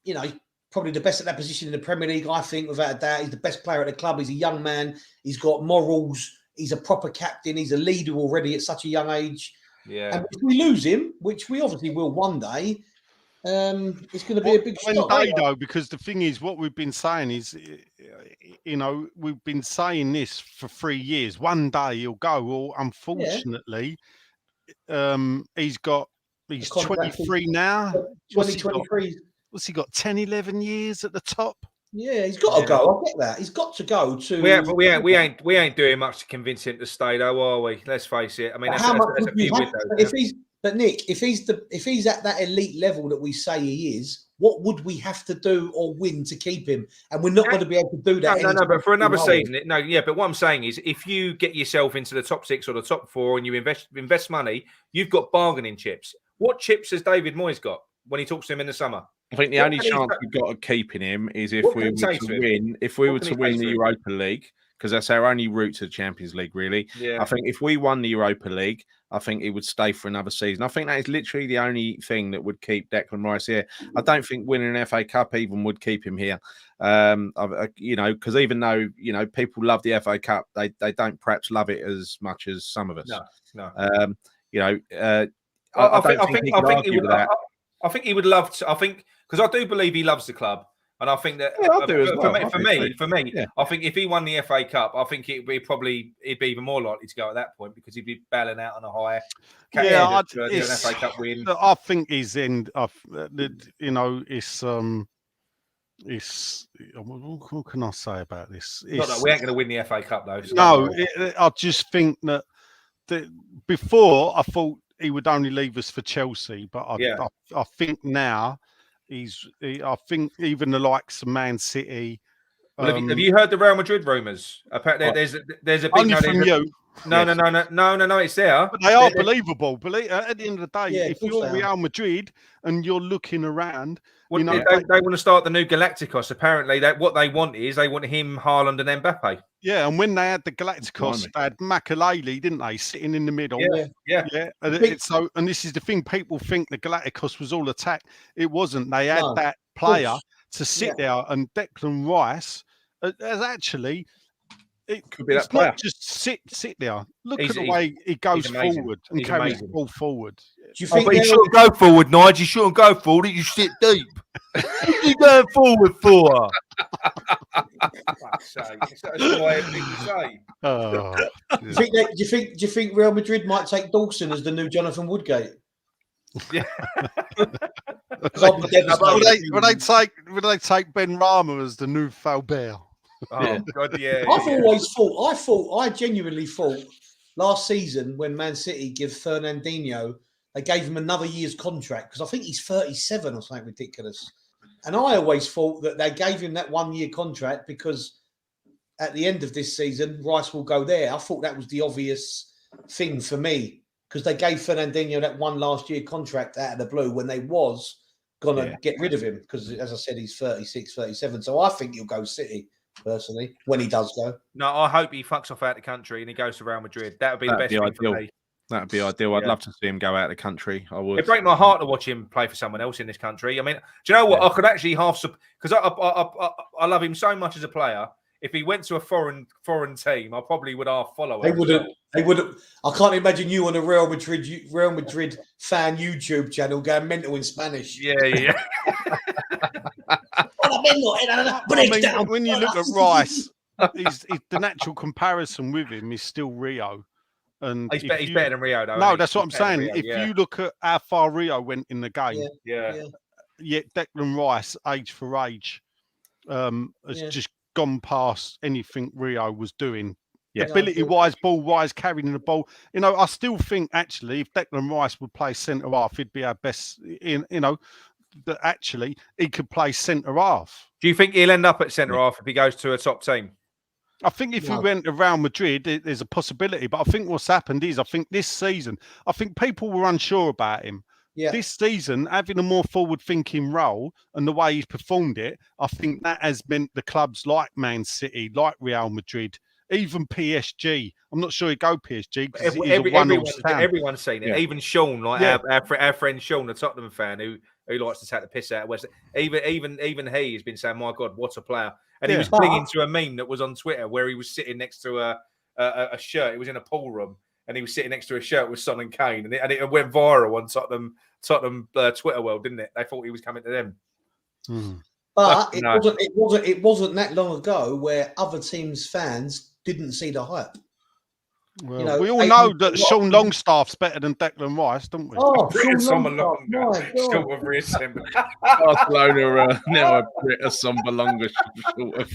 You know, probably the best at that position in the Premier League. I think, without a doubt, he's the best player at the club. He's a young man. He's got morals. He's a proper captain. He's a leader already at such a young age. Yeah. And if we lose him, which we obviously will one day, it's going to be a big one shock. day though, because the thing is, what we've been saying is, you know, we've been saying this for 3 years. One day he'll go. Well, unfortunately, he's 23 now. 2023. What's he got? 10, 11 years at the top. Yeah, he's got to go. I get that. He's got to go to. We ain't doing much to convince him to stay, though, are we? Let's face it. I mean, that's a few windows. But Nick, if he's at that elite level that we say he is, what would we have to do or win to keep him? And we're not going to be able to do that. No. But for another season, But what I'm saying is, if you get yourself into the top 6 or the top 4 and you invest money, you've got bargaining chips. What chips has David Moyes got when he talks to him in the summer? I think the only chance we've got of keeping him is if we were to win. If we were to win the Europa League, because that's our only route to the Champions League, really. Yeah. I think if we won the Europa League, I think he would stay for another season. I think that is literally the only thing that would keep Declan Rice here. I don't think winning an FA Cup even would keep him here. You know, because even though, you know, people love the FA Cup, they don't perhaps love it as much as some of us. No. You know, I think he would love to. I think, because I do believe he loves the club, and I think that for me, I think if he won the FA Cup, I think he'd be even more likely to go at that point, because he'd be bailing out on a high. Yeah, an FA Cup win. I think his end. You know, it's. What can I say about this? We ain't going to win the FA Cup though. So no, I just think that before I thought he would only leave us for Chelsea, but I think now I think even the likes of Man City. Well, have you heard the Real Madrid rumours? Apparently, there's a big only from you. No, it's there. But they are believable. At the end of the day, Yeah, if you're Real Madrid and you're looking around, they want to start the new Galacticos. Apparently, what they want him, Haaland, and Mbappe. Yeah, and when they had the Galacticos, they had Makaleli, didn't they, sitting in the middle? Yeah. And this is the thing: people think the Galacticos was all attack. It wasn't. They had that player to sit there, and Declan Rice has actually. It could be that player. Not just sit there. Look at the way he goes forward and carries the ball forward. Do you think you shouldn't go forward, Nigel? You shouldn't go forward. You sit deep. What are you going forward for? Do you think Real Madrid might take Dawson as the new Jonathan Woodgate? Yeah. Would they take Ben Rama as the new Falbert? Oh God, yeah. I genuinely thought last season when Man City give Fernandinho, they gave him another year's contract, because I think he's 37 or something ridiculous. And I always thought that they gave him that 1 year contract because at the end of this season, Rice will go there. I thought that was the obvious thing for me, because they gave Fernandinho that one last year contract out of the blue when they was going to get rid of him, because as I said, he's 36, 37. So I think he'll go City. personally, when he does go. No, I hope he fucks off out the country and he goes to Real Madrid. That would be the best thing for me. That'd be ideal. I'd love to see him go out of the country. I would. It'd break my heart to watch him play for someone else in this country. I mean, do you know what? I could actually because I love him so much as a player. If he went to a foreign team, I probably would half follow him. They wouldn't. I can't imagine you on a Real Madrid fan YouTube channel going mental in Spanish. Yeah. When you look at Rice, the natural comparison with him is still Rio. And he's better than Rio, though. No, that's what I'm saying. If you look at how far Rio went in the game, yet Declan Rice, age for age, has just gone past anything Rio was doing. Yeah. Ability-wise, ball-wise, carrying the ball. You know, I still think, actually, if Declan Rice would play centre-half, he'd be our best, that actually he could play centre-half. Do you think he'll end up at centre-half if he goes to a top team? I think if he went to Real Madrid, there's a possibility. But I think what's happened is, I think this season, people were unsure about him. Yeah. This season, having a more forward-thinking role and the way he's performed it, I think that has meant the clubs like Man City, like Real Madrid, even PSG. I'm not sure he'd go PSG because everyone's seen it. Yeah. Even Sean, like our friend Sean, the Tottenham fan, who likes to take the piss out of West. Even he has been saying, "My God, what a player!" And he was clinging to a meme that was on Twitter where he was sitting next to a shirt. It was in a pool room, and he was sitting next to a shirt with Son and Kane, and it went viral on Tottenham Twitter world, didn't it? They thought he was coming to them. Mm. But it wasn't that long ago where other teams' fans didn't see the hype. Well, we all know that Sean Longstaff's better than Declan Rice, don't we? Oh, Barcelona now a Sombalonga sort of.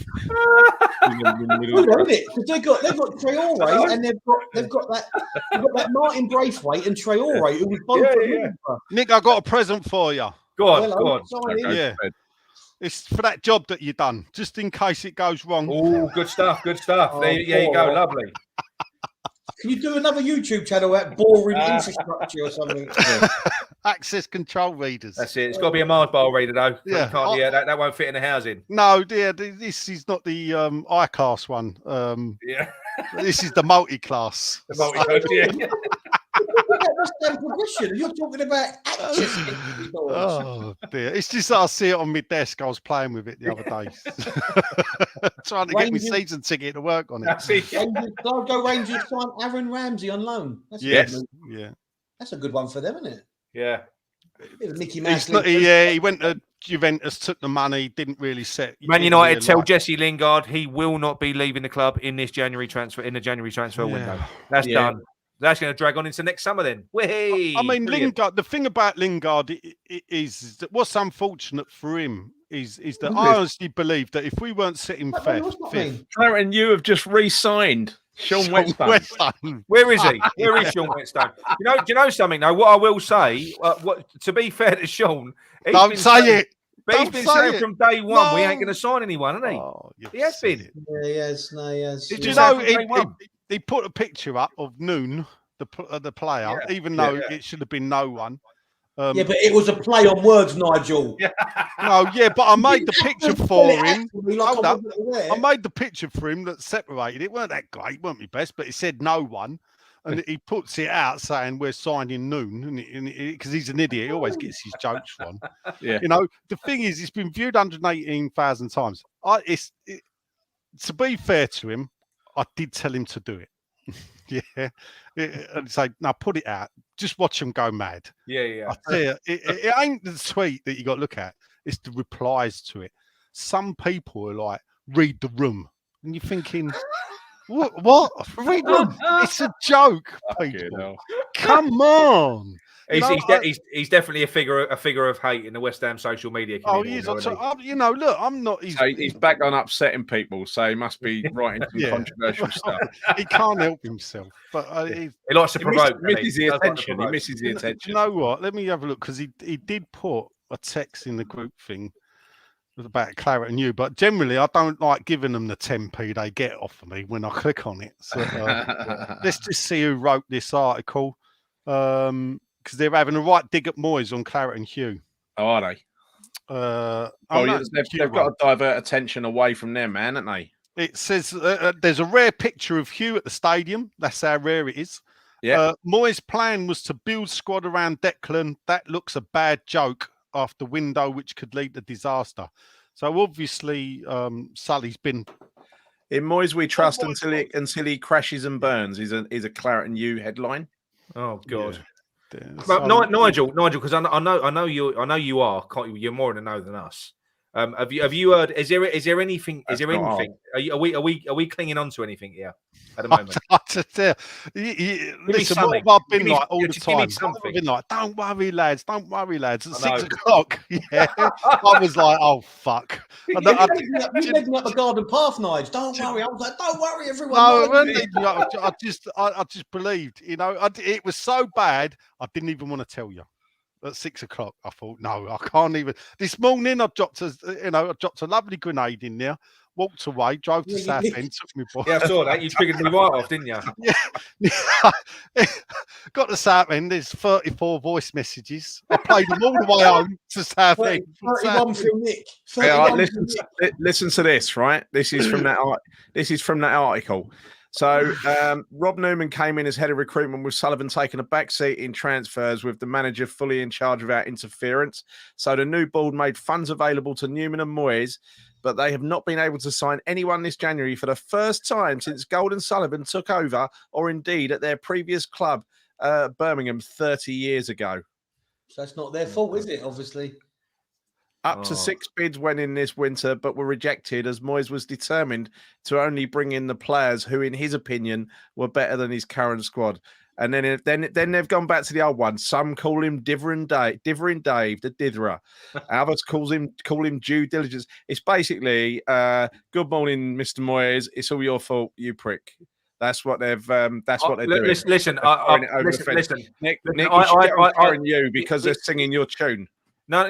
They've got Traore and they've got that Martin Braithwaite and Traore who was both. Nick, I got a present for you. Go on. Yeah. It's for that job that you've done, just in case it goes wrong. Oh, good stuff. Oh, there you go. Lovely. Can you do another YouTube channel at boring infrastructure or something? Access control readers. That's it. It's got to be a Mars bar reader, though. Yeah, that won't fit in the housing. No, dear, this is not the I-class one. This is the multi-class. The multi-class, yeah. That's progression. You're talking about access. Oh dear! It's just that I see it on my desk. I was playing with it the other day, trying to get my season ticket to work on it. Glasgow Rangers signed Aaron Ramsey on loan. That's a good one for them, isn't it? Yeah. Mickey Mouse. He went to Juventus, took the money, didn't really set. Man United tell Jesse Lingard he will not be leaving the club in this January transfer window. That's done. That's going to drag on into next summer then. I mean, Lingard, the thing about Lingard is that what's unfortunate for him is that I honestly believe that if we weren't sitting fifth, Clarence, you have just re-signed Sean Whetstone. Where is he? Where is Sean Whetstone? Do you know something though? What I will say, to be fair to Sean, don't say it. But he's been saying from day one, we ain't going to sign anyone, hasn't he? Oh, he has been. Yeah, he has. No, he has. Did you know he put a picture up of Noon, the player, even though it should have been no one. But it was a play on words, Nigel. But I made the picture for him. I made the picture for him that separated. It weren't that great, weren't my best, but it said no one. And he puts it out saying we're signing Noon, because he's an idiot. He always gets his jokes wrong. Yeah. You know, the thing is, it's been viewed 118,000 times. To be fair to him, I did tell him to do it. And say, now put it out. Just watch him go mad. Yeah. I tell you, it ain't the tweet that you got to look at. It's the replies to it. Some people are like, read the room. And you're thinking, what? Read the room? It's a joke, people. Come on. He's definitely a figure of hate in the West Ham social media community. Oh, he is. Look, I'm not. He's back on upsetting people, so he must be writing some controversial stuff. He can't help himself, but he likes to provoke. He misses the attention. You know what? Let me have a look, because he did put a text in the group thing about Claret and you, but generally I don't like giving them the 10p they get off of me when I click on it. So let's just see who wrote this article. Because they're having a right dig at Moyes on Claret and Hugh. Oh, are they? They've got to divert attention away from their man, haven't they? It says there's a rare picture of Hugh at the stadium. That's how rare it is. Yeah. Moyes' plan was to build squad around Declan. That looks a bad joke after window, which could lead to disaster. So obviously, Sully's been. In Moyes, we trust until he crashes and burns. Is a Claret and you headline. Oh God. Yeah. But Nigel, because I know you are. You're more in the know than us. Have you heard? Is there anything? Are we clinging on to anything here at the moment? Listen, what have I been like all the time? I've been like, don't worry, lads. At 6 o'clock, yeah, I was like, oh fuck. You led me up the garden path, Nigel. Don't worry. I was like, don't worry, everyone. No, I just believed. You know, it was so bad. I didn't even want to tell you. At 6 o'clock, I thought, no, I can't even. This morning, I dropped a lovely grenade in there, walked away, drove to Southend, took me boy. Yeah, I saw that. You triggered me right off, didn't you? Yeah. Got to Southend. There's 34 voice messages. I played them all the way home to Southend. 31 from Nick. Listen to this, right? This is from that article. So Rob Newman came in as head of recruitment with Sullivan taking a back seat in transfers with the manager fully in charge without interference. So the new board made funds available to Newman and Moyes, but they have not been able to sign anyone this January for the first time since Golden Sullivan took over, or indeed at their previous club, Birmingham, 30 years ago. So that's not their fault, is it? Obviously. Up to 6 bids went in this winter, but were rejected as Moyes was determined to only bring in the players who, in his opinion, were better than his current squad. And then they've gone back to the old one. Some call him Divering Dave, the Ditherer. Others call him due diligence. It's basically, good morning, Mr. Moyes. It's all your fault, you prick. That's what they've. That's what they're doing. Listen, Nick, you you because they're singing your tune. No.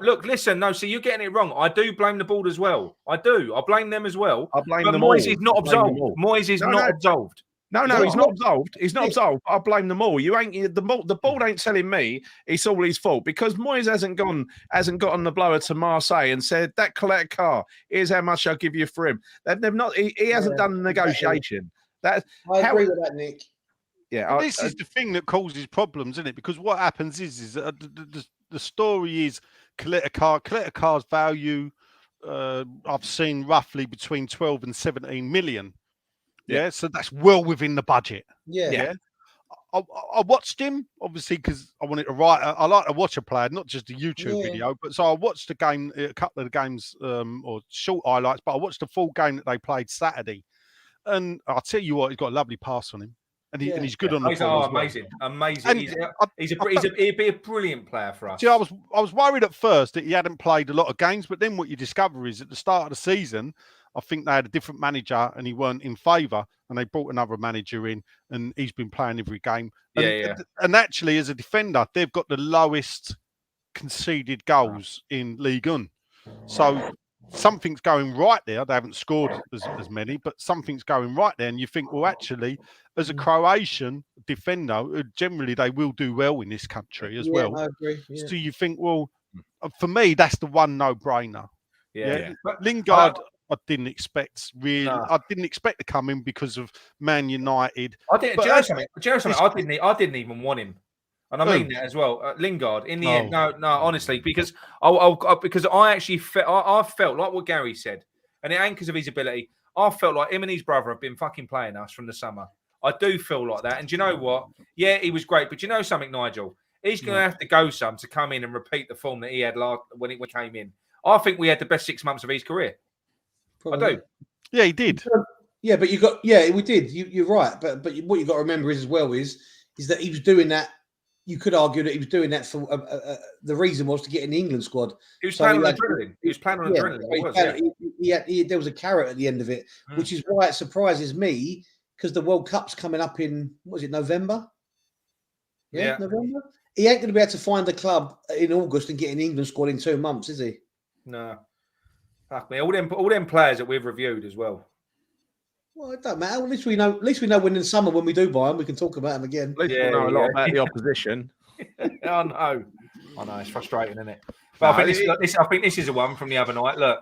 Look, listen. No, see, you're getting it wrong. I do blame the board as well. I do. I blame them as well. I blame but them Moyes all. is not absolved. Moyes is not absolved. No, he's not absolved. He's not absolved. I blame them all. You ain't the board ain't telling me it's all his fault because Moyes hasn't gotten the blower to Marseille and said that collect car. Here's how much I'll give you for him. They've not. He hasn't done the negotiation. I agree with that, Nick. Yeah, this is the thing that causes problems, isn't it? Because what happens is the story is collect a car's value. I've seen roughly between 12 and 17 million. Yeah, so that's well within the budget. Yeah. I watched him obviously because I wanted to write. I like to watch a player, not just a YouTube video. But so I watched the game, a couple of the games or short highlights. But I watched the full game that they played Saturday, and I'll tell you what, he's got a lovely pass on him. And he's good on the ball. Amazing. And he'd be a brilliant player for us. See, I was worried at first that he hadn't played a lot of games, but then what you discover is at the start of the season, I think they had a different manager and he weren't in favour, and they brought another manager in, and he's been playing every game. And actually, as a defender, they've got the lowest conceded goals in Ligue 1. So something's going right there. They haven't scored as many, but something's going right there. And you think, well, actually, as a Croatian defender, generally they will do well in this country as well. I agree. Yeah. So you think, well, for me, that's the one no-brainer. Yeah. But Lingard, I didn't expect really. No. I didn't expect to come in because of Man United. Do you know something? I didn't even want him. And I mean that as well. Lingard, in the end, no, honestly, because I actually I felt like what Gary said, and it ain't because of his ability. I felt like him and his brother have been fucking playing us from the summer. I do feel like that. And do you know what? Yeah, he was great. But you know something, Nigel? He's going to have to go some to come in and repeat the form that he had when he came in. I think we had the best 6 months of his career. Probably. I do. Yeah, he did. Yeah, but we did. You're right. But what you got to remember is that he was doing that. You could argue that he was doing that for the reason was to get in the England squad. He was planning on adrenaline. He was planning on adrenaline. There was a carrot at the end of it, which is why it surprises me because the World Cup's coming up in, what was it, November? Yeah, November. He ain't going to be able to find a club in August and get in the England squad in 2 months, is he? No. Fuck me. All them players that we've reviewed as well. Well, it don't matter. At least we know when in the summer when we do buy them, we can talk about them again. At least we know a lot about the opposition. I know. It's frustrating, isn't it? But No, I think this is a one from the other night. Look,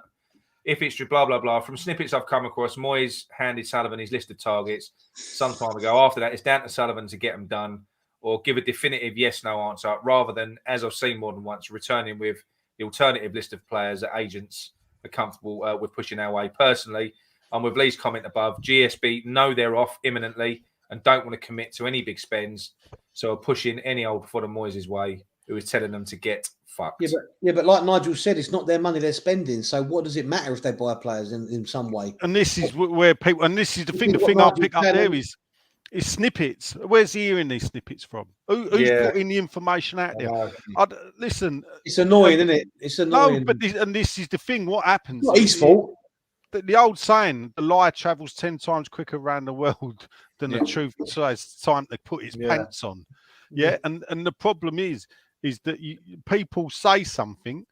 if it's blah blah blah, from snippets I've come across, Moyes handed Sullivan his list of targets some time ago. After that, it's down to Sullivan to get them done or give a definitive yes/no answer, rather than, as I've seen more than once, returning with the alternative list of players that agents are comfortable with pushing our way. Personally, I'm with Lee's comment above. GSB know they're off imminently and don't want to commit to any big spends, so are pushing any old fodder Moyes' way, who is telling them to get fucked. Yeah, but like Nigel said, it's not their money they're spending. So what does it matter if they buy players in some way? And this is where people, and this is the thing. The What thing I'll Nigel pick up said, there is snippets. Where's he hearing these snippets from? Who's putting the information out there? Listen, it's annoying, isn't it? It's annoying. No, but this is the thing. What happens? It's not his fault. The old saying, the lie travels 10 times quicker around the world than the truth. So it's time to put its pants on. Yeah. And the problem is that people say something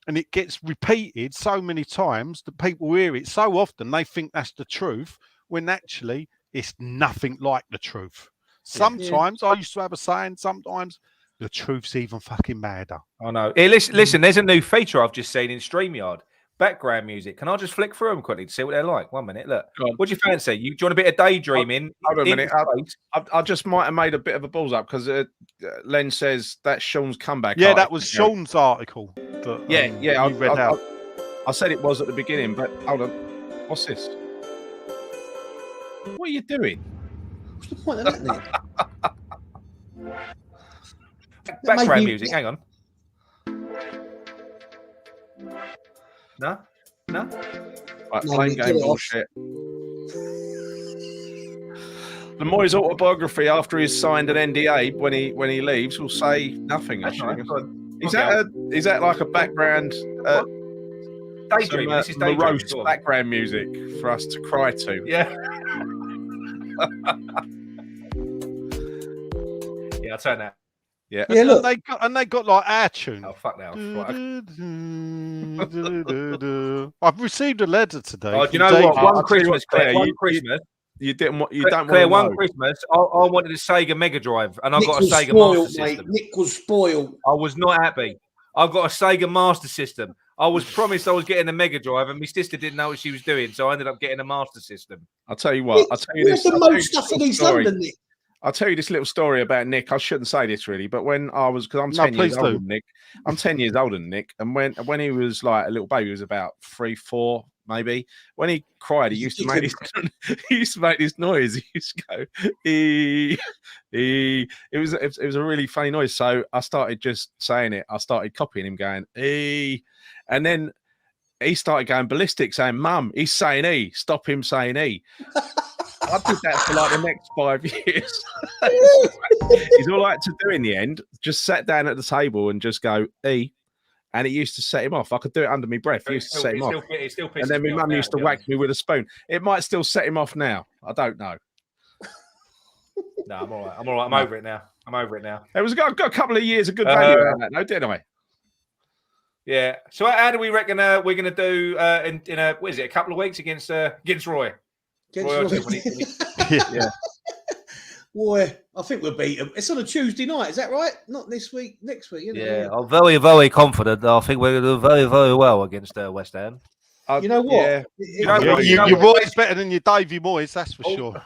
and it gets repeated so many times that people hear it so often they think that's the truth, when actually it's nothing like the truth. Sometimes I used to have a saying, sometimes the truth's even fucking madder. I know. Hey, listen, there's a new feature I've just seen in StreamYard. Background music. Can I just flick through them quickly to see what they're like? 1 minute. Look. What do you fancy? Do you want a bit of daydreaming? Hold on a minute. I just might have made a bit of a balls up because Len says that's Sean's comeback. Yeah, that was Sean's article. That, I read out. I said it was at the beginning, but hold on. What's this? What are you doing? What's the point of that, Nick? Background music. Hang on. No. Right, playing game bullshit. The Moyes autobiography, after he's signed an NDA, when he leaves, will say nothing. Actually, is that like a background? Daydreaming. This is morose background music for us to cry to. Yeah. Yeah, I'll turn that. Yeah. Look. And they got like our tune. Oh fuck now. I've received a letter today. Oh, do you know what? One Christmas, Claire, one Christmas. You don't want one Christmas. I wanted a Sega Mega Drive, and I got a Sega Master System. Nick was spoiled. I was not happy. I got a Sega Master System. I was promised I was getting a Mega Drive, and my sister didn't know what she was doing, so I ended up getting a Master System. I'll tell you what. I'll tell you this. The most stuff in East London, Nick. I'll tell you this little story about Nick. I shouldn't say this really, but when I was, because I'm 10 years older than Nick. I'm 10 years older than Nick, and when he was like a little baby, he was about 3, 4 maybe. When he cried, he used to make this noise. He used to go, It was a really funny noise. So I started just saying it. I started copying him, going and then he started going ballistic, saying, "Mum, he's saying E. Stop him saying E." I did that for like the next 5 years. He's all right to do in the end. Just sat down at the table and just go E, and it used to set him off. I could do it under my breath. It used to set him off. And then my mum used to whack me with a spoon. It might still set him off now. I don't know. No, I'm all right. I'm all right. I'm over it now. It was got a couple of years of good value out of that, no, didn't I? Yeah. So how do we reckon we're going to do in a what is it, a couple of weeks against Roy? Yeah. Boy, I think we'll beat them. It's on a Tuesday night, is that right? Not this week, next week. Yeah, I'm very, very confident. I think we're going to do very, very well against West Ham. You know what? Yeah. Your Roy's better than your Davy Moyes, that's for sure.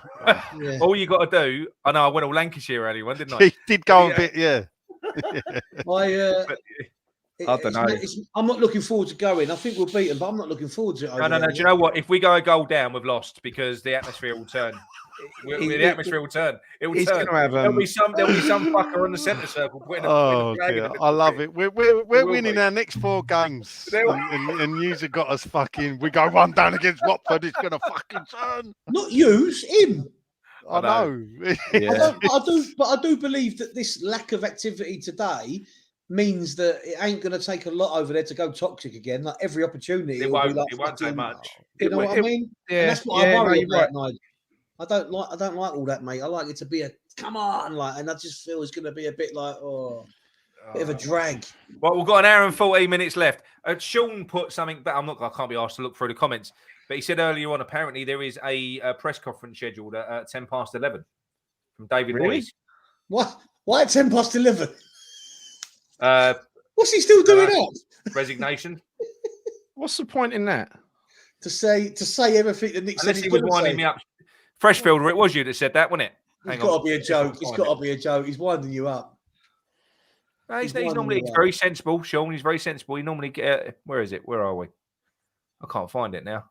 Yeah. All you got to do, I know I went all Lancashire early one, didn't I? He did go a bit, yeah. I don't know. I'm not looking forward to going. I think we'll beat them, but I'm not looking forward to it. No. Do you know what? If we go a goal down, we've lost because the atmosphere will turn. The atmosphere will turn. It will turn. There'll be some fucker on the centre circle putting a dear. I love it. We're winning our next 4 games, and yous have got us fucking. We go 1 down against Watford. It's gonna fucking turn. Not use him. I know. Yeah. I do believe that this lack of activity today means that it ain't going to take a lot over there to go toxic again. Like every opportunity, it won't take much. You know what I mean? Yeah, and that's what I worry about. Right. I don't like all that, mate. I like it to be a come on, like, and I just feel it's going to be a bit like bit of a drag. Well, we've got an hour and 14 minutes left. Sean put something back. I can't be asked to look through the comments, but he said earlier on, apparently there is a press conference scheduled at 11:10 from David Moyes. What? Why at 11:10? What's he still doing up? Resignation. What's the point in that? To say everything that Nick said. Unless he was winding me up. Freshfielder, it was you that said that, wasn't it? It's got to be a joke. It's got to be a joke. He's winding you up. No, he's normally very sensible, Sean. He's very sensible. He normally get. Where is it? Where are we? I can't find it now.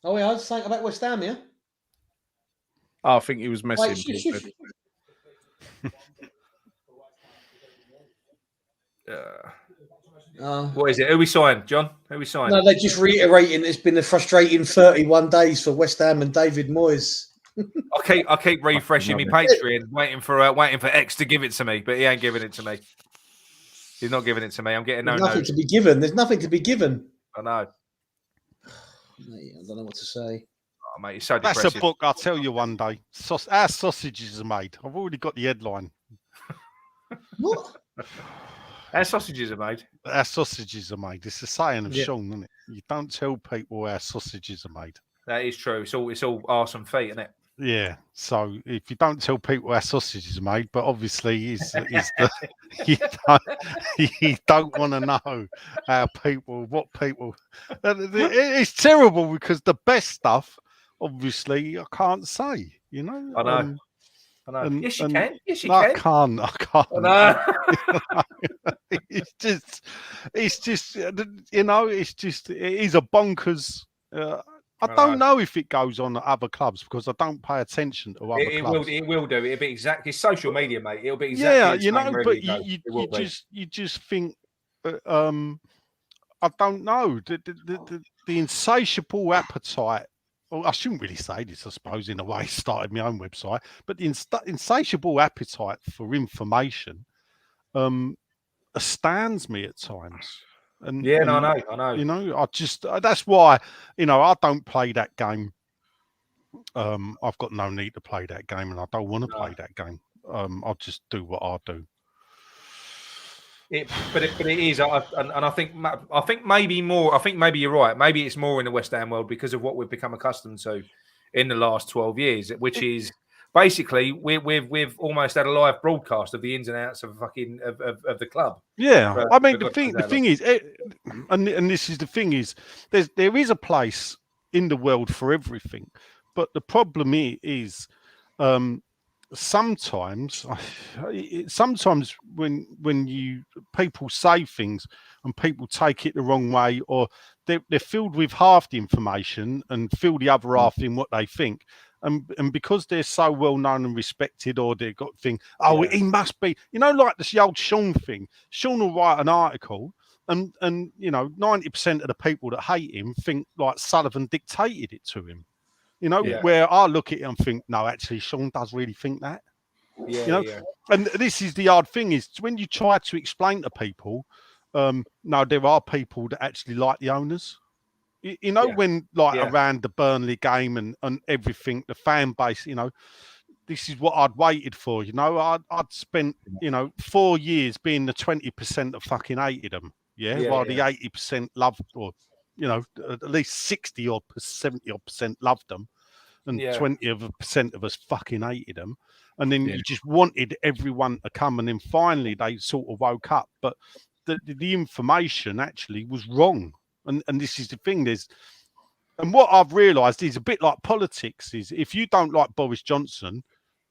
Oh, yeah, I was saying about West Ham, yeah? Oh, I think he was messing. What is it? Who we signed, John? Who we signed? No, they're just reiterating it's been a frustrating 31 days for West Ham and David Moyes. I keep refreshing my Patreon, waiting for X to give it to me, but he ain't giving it to me. He's not giving it to me. I'm getting nothing to be given. There's nothing to be given. I know. Mate, I don't know what to say. Oh, mate, it's so depressing. That's a book. I'll tell you one day. Our sausages are made. I've already got the headline. What? Our sausages are made. Our sausages are made. It's a saying of Sean, isn't it? You don't tell people our sausages are made. That is true. It's all arse and feet, isn't it? Yeah. So if you don't tell people our sausages are made, but obviously you don't want to know how people, what people. It's terrible because the best stuff, obviously, I can't say. You know. I know. I know. Yes, you can. Yes, you no, can. I can't. I can't. It's just, you know, it is a bonkers. I don't know if it goes on at other clubs because I don't pay attention to other clubs. It will do. It'll be exactly. It's social media, mate. It'll be exactly. Yeah, the you same know, but you just think. I don't know the insatiable appetite. Well, I shouldn't really say this, I suppose, in a way. Started my own website, but the insatiable appetite for information astounds me at times. And I know. You know, I just that's why, you know, I don't play that game. I've got no need to play that game, and I don't want to play that game. I'll just do what I do. But it is, and I think maybe more. I think maybe you're right. Maybe it's more in the West Ham world because of what we've become accustomed to in the last 12 years, which is basically we've almost had a live broadcast of the ins and outs of of the club. Yeah, I mean the thing is, and this is the thing is, there is a place in the world for everything, but the problem is, sometimes when people say things and people take it the wrong way, or they're filled with half the information and fill the other half in what they think. And because they're so well known and respected, or they've got he must be, you know, like this old Sean thing. Sean will write an article, and you know, 90% of the people that hate him think like Sullivan dictated it to him. You know, where I look at it and think, no, actually, Sean does really think that. Yeah, you know, and this is the hard thing is when you try to explain to people, no, there are people that actually like the owners. You know, when around the Burnley game and everything, the fan base, you know, this is what I'd waited for. You know, I'd spent, you know, 4 years being the 20% that fucking hated them. While the 80% loved, or, you know, at least 60 or 70 % loved them. And 20% of us fucking hated them. And then you just wanted everyone to come. And then finally they sort of woke up. But the information actually was wrong. And this is the thing. And what I've realised is a bit like politics is if you don't like Boris Johnson,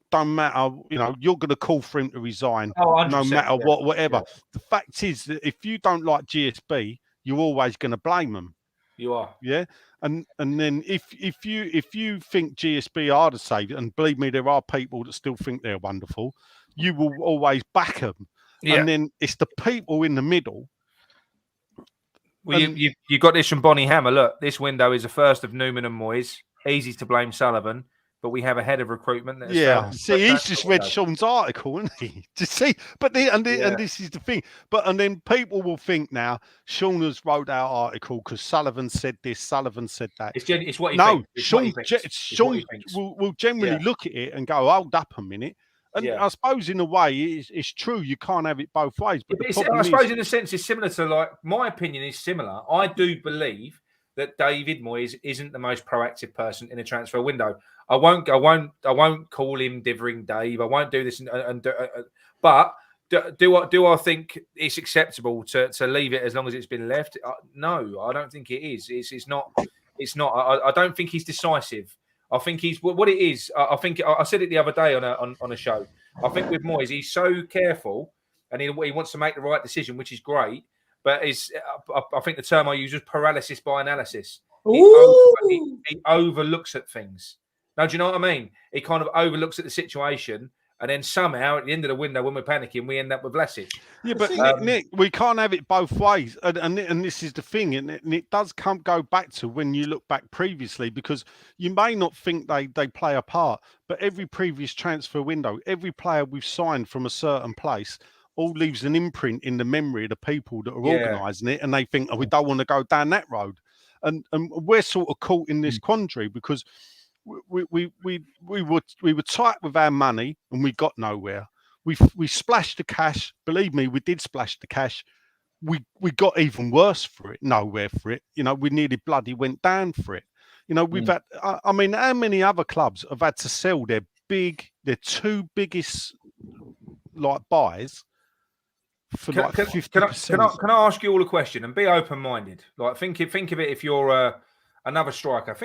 don't matter, you know, you're going to call for him to resign no matter what, whatever. Yeah. The fact is that if you don't like GSB, you're always going to blame them. You are. Yeah. And then if you think GSB are the saviour, and believe me, there are people that still think they're wonderful, you will always back them. Yeah. And then it's the people in the middle. Well, you got this from Bonnie Hammer. Look, this window is the first of Newman and Moyes. Easy to blame Sullivan, but we have a head of recruitment. See, he's just read Sean's article, isn't he? To see, but and this is the thing. And then people will think now Sean has wrote our article because Sullivan said this, Sullivan said that. It's what he thinks. Sean will generally look at it and go, hold up a minute. And I suppose in a way it's true. You can't have it both ways. But I suppose in a sense it's similar to, like, my opinion is similar. I do believe that David Moyes isn't the most proactive person in a transfer window. I won't call him Dithering Dave. I won't do this, but Do I think it's acceptable to leave it as long as it's been left? No, I don't think it is. It's not. It's not. I don't think he's decisive. I think he's what it is. I think I said it the other day on a show. I think with Moyes, he's so careful and he wants to make the right decision, which is great. But I think the term I use is paralysis by analysis. He overlooks at things. Now, do you know what I mean? He kind of overlooks at the situation. And then somehow, at the end of the window, when we're panicking, we end up with Vlasic. Yeah, but Nick, we can't have it both ways. And this is the thing. And it does go back to when you look back previously, because you may not think they play a part, but every previous transfer window, every player we've signed from a certain place all leaves an imprint in the memory of the people that are organising it. And they think, oh, we don't want to go down that road. And we're sort of caught in this quandary because we were tight with our money and we got nowhere. We splashed the cash. Believe me, we did splash the cash. We got even worse for it. Nowhere for it. You know, we nearly bloody went down for it. You know, we've had. I mean, how many other clubs have had to sell their two biggest buys for 50%? Can I ask you all a question and be open-minded? Like think of it if you're another striker.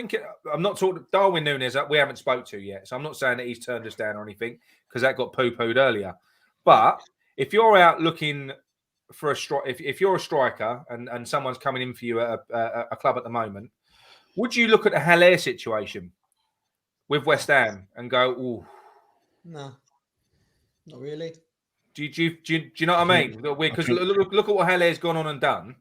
I'm not talking Darwin Núñez that we haven't spoke to yet, so I'm not saying that he's turned us down or anything because that got poo-pooed earlier. But if you're out looking for a if you're a striker and someone's coming in for you at a club at the moment, would you look at the Haller situation with West Ham and go, "Ooh, no, not really"? Do you know what I mean? Because look at what Haller's gone on and done,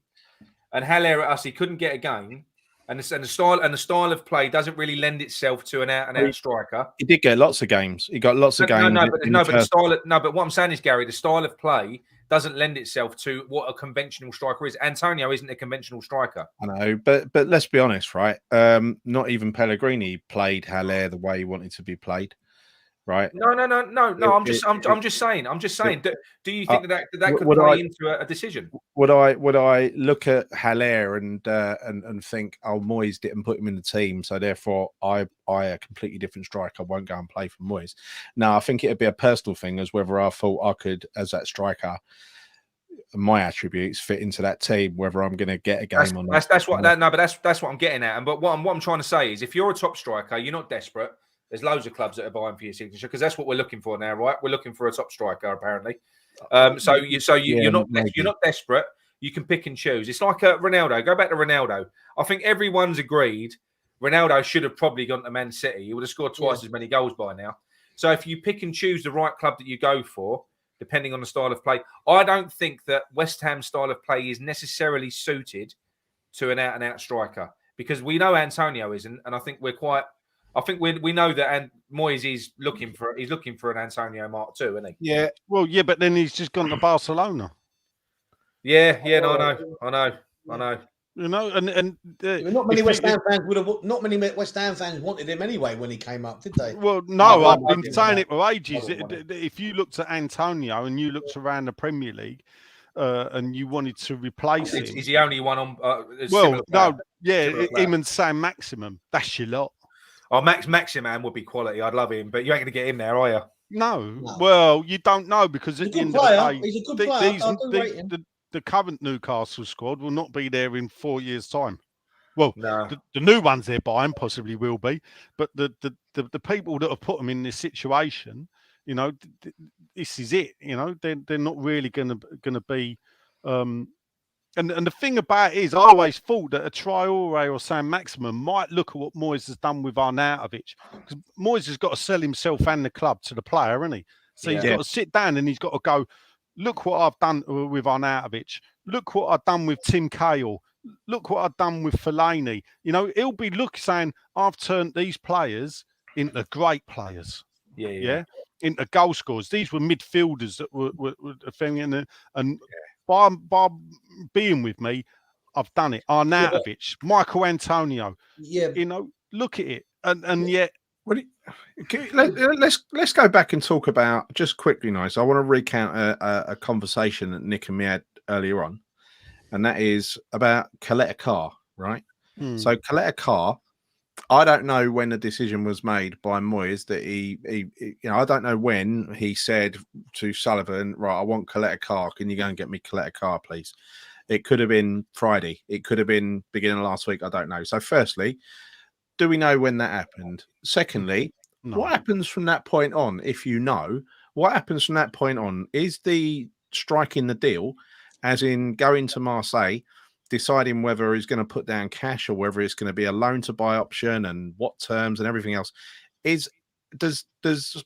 and Haller at us, he couldn't get a game. And the style of play doesn't really lend itself to an out-and-out striker. He did get lots of games. He got lots of games. But what I'm saying is, Gary, the style of play doesn't lend itself to what a conventional striker is. Antonio isn't a conventional striker. I know, but let's be honest, right? Not even Pellegrini played Haller the way he wanted to be played, right? No. I'm just saying. Do you think that could play into a decision? Would I look at Haller and think, oh, Moyes didn't put him in the team, so therefore I a completely different striker won't go and play for Moyes? No, I think it'd be a personal thing as whether I thought I could, as that striker, my attributes fit into that team, whether I'm going to get a game or not. That's what I'm getting at. But what I'm trying to say is, if you're a top striker, you're not desperate. There's loads of clubs that are buying for your signature because that's what we're looking for now, right? We're looking for a top striker, apparently. You're not desperate. You can pick and choose. It's like Ronaldo. Go back to Ronaldo. I think everyone's agreed Ronaldo should have probably gone to Man City. He would have scored twice as many goals by now. So if you pick and choose the right club that you go for, depending on the style of play, I don't think that West Ham's style of play is necessarily suited to an out-and-out striker because we know Antonio isn't, and I think we know that, and Moyes is looking for an Antonio Mark too, isn't he? Yeah. Well, yeah, but then he's just gone to Barcelona. Yeah. No, I know. You know, and not many West Ham fans Not many West Ham fans wanted him anyway when he came up, did they? Well, no, I've been saying it for ages. If you looked at Antonio and you looked around the Premier League, and you wanted to replace him, is the only one on? Him and Sam Maximum. That's your lot. Oh, Maximan would be quality. I'd love him, but you ain't going to get him there, are you? No. Well, you don't know because at the end of the day, he's a good player. The current Newcastle squad will not be there in 4 years' time. Well, the new ones they're buying possibly will be, but the people that have put them in this situation, you know, this is it. You know, they're not really going to be. And the thing about it is, I always thought that a Traore or Sam Maximum might look at what Moyes has done with Arnautovic, because Moyes has got to sell himself and the club to the player, hasn't he? So he's got to sit down and he's got to go, look what I've done with Arnautovic. Look what I've done with Tim Cahill. Look what I've done with Fellaini. You know, he'll be saying, I've turned these players into great players. Yeah. Into goal scorers. These were midfielders that were a thing, and by being with me, I've done it. Arnautovic, Michael Antonio. Yeah. You know, look at it. And yet. Let's go back and talk about, just quickly, nice. I want to recount a conversation that Nick and me had earlier on, and that is about Coletta Carr, right? So Coletta Carr I don't know when the decision was made by Moyes that he I don't know when he said to Sullivan, right, I want Coletta Carr. Can you go and get me Coletta Carr, please? It could have been Friday. It could have been beginning of last week. I don't know. So firstly, do we know when that happened? Secondly, No. what happens from that point on? If you know, what happens from that point on? Is the striking the deal, as in going to Marseille, deciding whether he's going to put down cash or whether it's going to be a loan to buy option and what terms and everything else? Does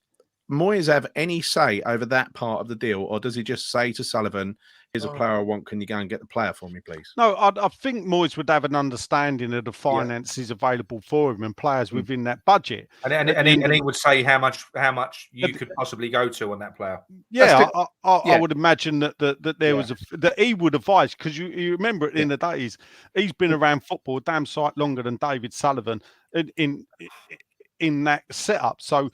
Moyes have any say over that part of the deal, or does he just say to Sullivan, "Here's a player I want. Can you go and get the player for me, please?" No, I think Moyes would have an understanding of the finances available for him and players within that budget. And he would say how much you could possibly go to on that player. Yeah, I would imagine that there was that he would advise, because you remember at the end of the day, he's been around football a damn sight longer than David Sullivan in that setup. So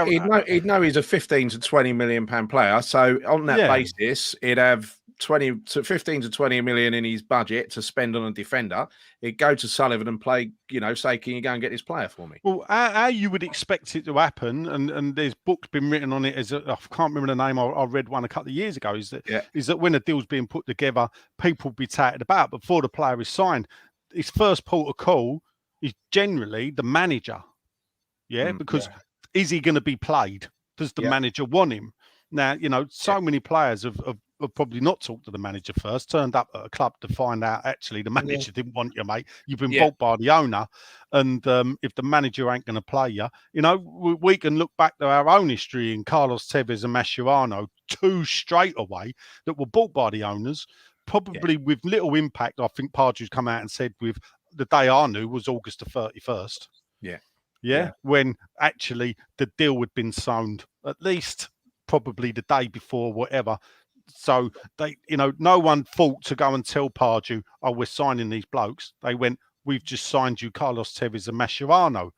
he'd know he's a 15 to 20 million pound player. So on that basis, he'd have 20 to 15 to 20 million in his budget to spend on a defender. He'd go to Sullivan and play, say, can you go and get this player for me? Well, how you would expect it to happen, and there's books been written on it. I can't remember the name. I read one a couple of years ago. Is that when a deal's being put together, people will be tatted about before the player is signed. His first port of call is generally the manager. Because is he going to be played? Does the manager want him? Now, so many players have probably not talked to the manager first, turned up at a club to find out actually the manager didn't want you, mate. You've been bought by the owner. And if the manager ain't going to play you, we can look back to our own history in Carlos Tevez and Mascherano, two straight away that were bought by the owners, probably with little impact. I think Pardew's come out and said with the day I knew was August the 31st. When actually the deal had been signed at least probably the day before, whatever. So they, no one thought to go and tell Pardew, "Oh, we're signing these blokes." They went, "We've just signed you Carlos Tevez and Mascherano."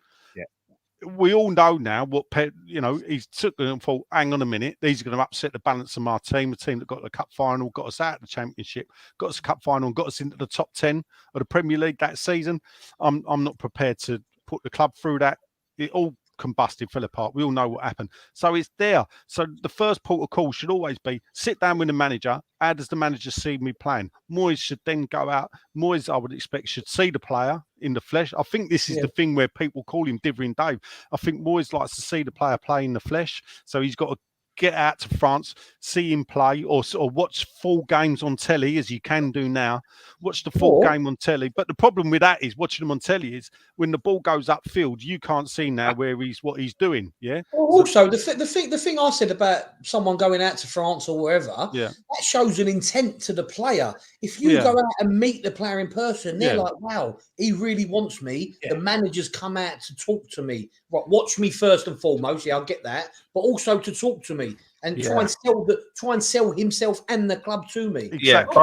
We all know now what he took them and thought, "Hang on a minute, these are going to upset the balance of my team. The team that got the cup final, got us out of the championship, got us a cup final, and got us into the top 10 of the Premier League that season. I'm not prepared to put the club through that." It all combusted, fell apart. We all know what happened. So it's there. So the first port of call should always be sit down with the manager. How does the manager see me playing? Moyes should then go out. Moyes, I would expect, should see the player in the flesh. I think this is the thing where people call him Divering Dave. I think Moyes likes to see the player play in the flesh. So he's got to get out to France, see him play, or watch full games on telly, as you can do now. Watch the full game on telly. But the problem with that is watching them on telly is when the ball goes upfield, you can't see now what he's doing. Yeah. Also, the thing I said about someone going out to France or wherever, that shows an intent to the player. If you go out and meet the player in person, they're like, "Wow, he really wants me." The manager's come out to talk to me. Right, watch me first and foremost. Yeah, I'll get that, but also to talk to me and try and sell himself and the club to me. Exactly.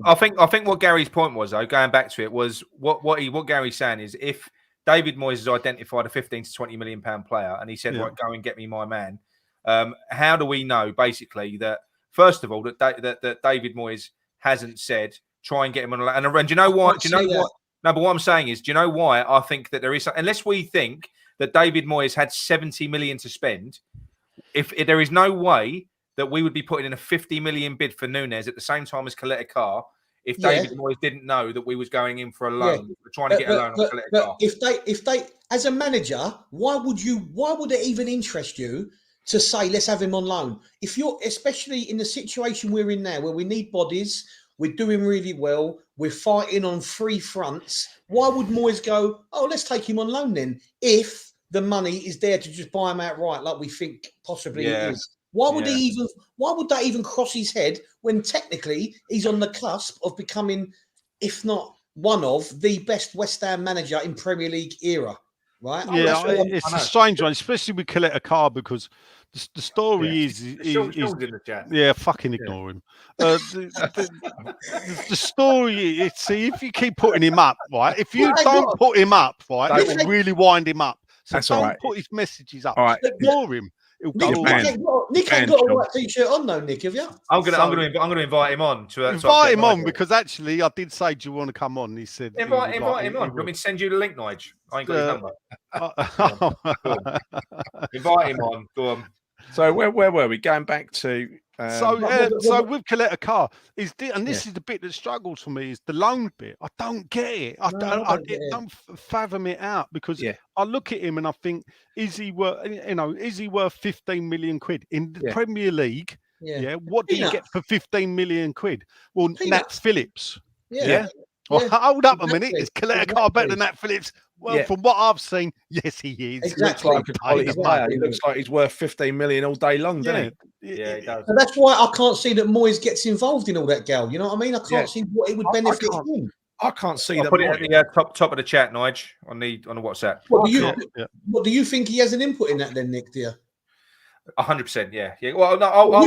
I think what Gary's point was, though, going back to it, was what Gary's saying is if David Moyes has identified a 15 to 20 million pound player and he said, "Right, go and get me my man," how do we know basically that first of all that David Moyes hasn't said try and get him on a and do you know what? Do you know what? No, but what I'm saying is, do you know why I think that there is, unless we think that David Moyes had 70 million to spend, if there is no way that we would be putting in a 50 million bid for Núñez at the same time as Coletta Carr if David Moyes didn't know that we was going in for a loan, trying to get a loan on Coletta Carr. If they, as a manager, why would it even interest you to say let's have him on loan? If you're, especially in the situation we're in now, where we need bodies, we're doing really well, we're fighting on three fronts. Why would Moyes go, "Oh, let's take him on loan then"? If the money is there to just buy him outright, like we think possibly it is. Why would Why would that even cross his head when technically he's on the cusp of becoming, if not one of the best West Ham manager in Premier League era? Right? Yeah, it's a strange one, especially with Coletta Carr, because the story is in the chat. Yeah, fucking ignore him. The story is, see, if you keep putting him up, right? If you don't put him up, right, it will really wind him up. So don't put his messages up. Right. Ignore him. He'll Nick, go Nick, all man. Nick ain't got a white t-shirt on though, Nick, have you? I'm gonna invite him on to invite him on because actually I did say, "Do you want to come on?" He said, invite him on. he Do you want me to send you the link, Nige? I ain't got his number. would. Invite him on. Go on. So where were we? Going back to So with Coletta Carr and this is the bit that struggles for me is the loan bit. I don't get it. I don't fathom it out because I look at him and I think, is he worth 15 million quid in the Premier League? Yeah. What do you get for 15 million quid? Well, Nat Phillips. Yeah. Well, hold up a minute. Is Coletta Carr better than Nat Phillips? Well, from what I've seen, yes, he is. Exactly. He looks like a quality player. He looks like he's worth 15 million all day long, doesn't he? Yeah, he does. And that's why I can't see that Moyes gets involved in all that, Gal. You know what I mean? I can't see what it would benefit him. I can't see I'll that. put it at the top of the chat, Nige, on the WhatsApp. What do you think he has an input in that then, Nick, dear? 100%, yeah. Well, no,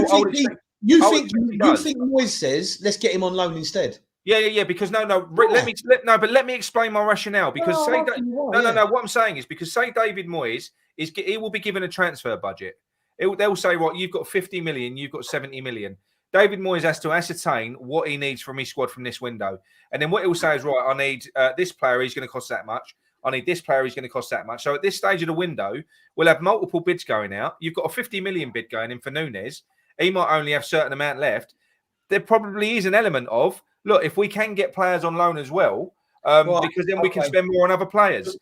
you think Moyes says, let's get him on loan instead? Yeah. Because let me explain my rationale. Because what I'm saying is because say David Moyes he will be given a transfer budget. They'll say, right, you've got 50 million, you've got 70 million. David Moyes has to ascertain what he needs from his squad from this window, and then what he'll say is, right, I need this player. He's going to cost that much. I need this player. He's going to cost that much. So at this stage of the window, we'll have multiple bids going out. You've got a 50 million bid going in for Núñez. He might only have a certain amount left. There probably is an element of, look, if we can get players on loan as well, because then we can spend more on other players.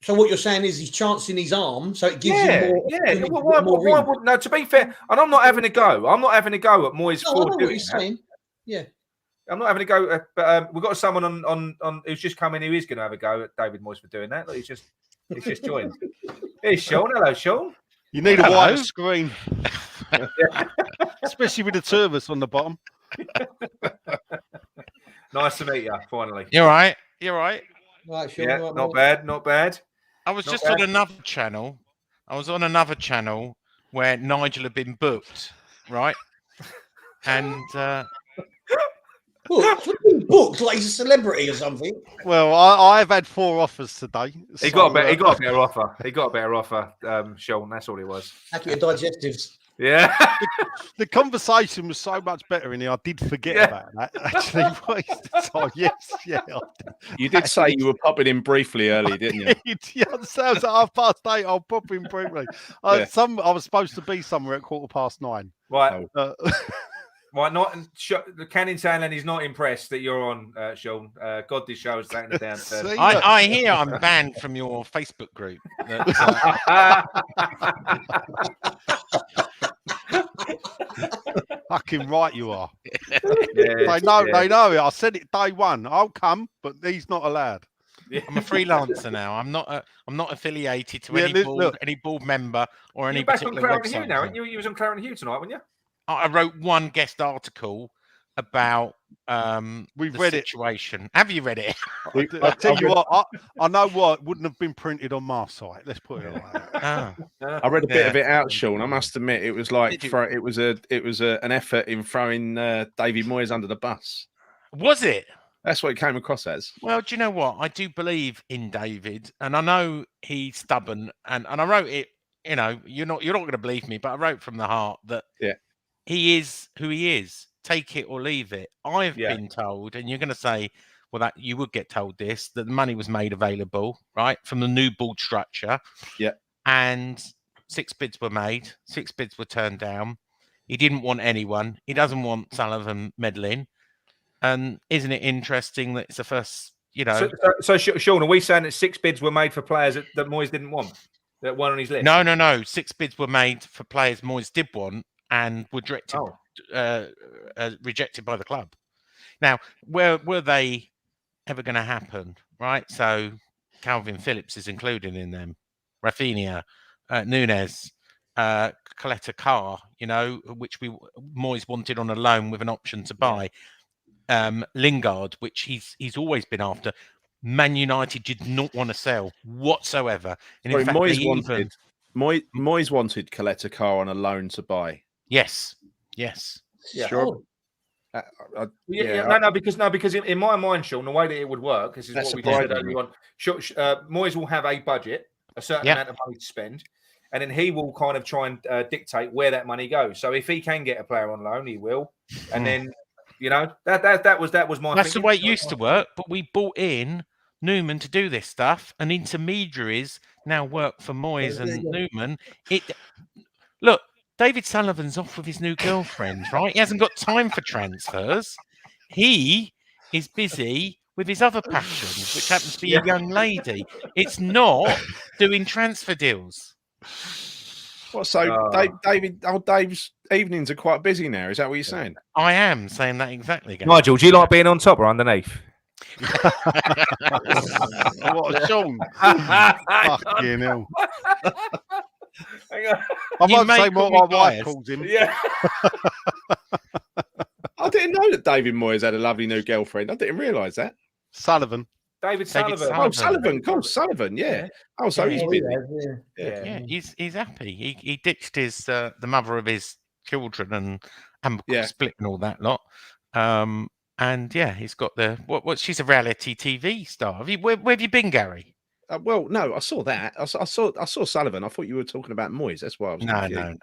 So what you're saying is he's chancing his arm, so it gives him more. Yeah. Why wouldn't? No, to be fair, and I'm not having a go. I'm not having a go at Moyes for doing that. Saying. Yeah. I'm not having a go at, but we've got someone on who's just come in who is going to have a go at David Moyes for doing that. Look, he's just joined. Here's Sean. Hello, Sean. You need a wider screen, especially with the two of us on the bottom. Nice to meet you. Finally. You're right. Right, Sean, yeah, not bad. I was just on another channel. I was on another channel where Nigel had been booked, right? And booked like he's a celebrity or something. Well, I've had 4 offers today. He got a better offer. He got a better offer, Sean. That's all it was. Accurate digestives. Yeah. The conversation was so much better in here. I did forget about that. Actually, so yes, You did say you were popping in briefly early, didn't you? Yeah, so it was at 8:30. I'll pop in briefly. I was supposed to be somewhere at 9:15. Right. Right, the Canning Sandland is not impressed that you're on, Sean. God, this show is taking it down. I hear I'm banned from your Facebook group. Fucking right you are. They know it. I said it day one. I'll come, but he's not allowed. I'm a freelancer now. I'm not affiliated to any board member or any particular website. Now, you was on Claret and Hugh tonight, weren't you? I wrote one guest article about we've read situation. Have you read it? I tell you what, I know what wouldn't have been printed on my site. Let's put it like that. I read a bit of it out, Sean. I must admit, it was like it was an effort in throwing David Moyes under the bus. Was it? That's what it came across as. Well, do you know what? I do believe in David, and I know he's stubborn. And I wrote it. You know, you're not going to believe me, but I wrote from the heart that he is who he is. Take it or leave it. I've been told, and you're going to say, well, that you would get told this, that the money was made available, right, from the new board structure. Yeah. And 6 bids were made. 6 bids were turned down. He didn't want anyone. He doesn't want Sullivan meddling. And isn't it interesting that it's the first, So Sean, are we saying that 6 bids were made for players that Moyes didn't want, that weren't on his list? No. 6 bids were made for players Moyes did want and were rejected by the club. Now, were they ever going to happen? Right. So Calvin Phillips is included in them. Rafinha, Núñez, Coletta Carr, which Moyes wanted on a loan with an option to buy. Lingard, which he's always been after. Man United did not want to sell whatsoever. And in fact, Moyes wanted Coletta Carr on a loan to buy. Yes. Yeah. Sure. Because in my mind, Sean, the way that it would work, this is what we said earlier on. Moyes will have a budget, a certain amount of money to spend, and then he will kind of try and dictate where that money goes. So if he can get a player on loan, he will, and then that was my. That's the way it used to work. But we bought in Newman to do this stuff, and intermediaries now work for Moyes and Newman. Look, David Sullivan's off with his new girlfriend, right? He hasn't got time for transfers. He is busy with his other passion, which happens to be a young lady. It's not doing transfer deals. What? So Dave's evenings are quite busy now. Is that what you're saying? I am saying that exactly. Gary. Nigel, do you like being on top or underneath? What a Sean. Fucking hell. I You might may say call what me my wife biased. calls him. Yeah. I didn't know that David Moyes had a lovely new girlfriend. I didn't realise that. Sullivan. David Sullivan. Oh, Sullivan, of course, Sullivan. Yeah. Oh, so he's busy. Yeah, he's happy. He ditched his the mother of his children and split and all that lot. And yeah, he's got the what? She's a reality TV star. Where have you been, Gary? Well, no, I saw that. I saw Sullivan. I thought you were talking about Moyes. That's why I was confused.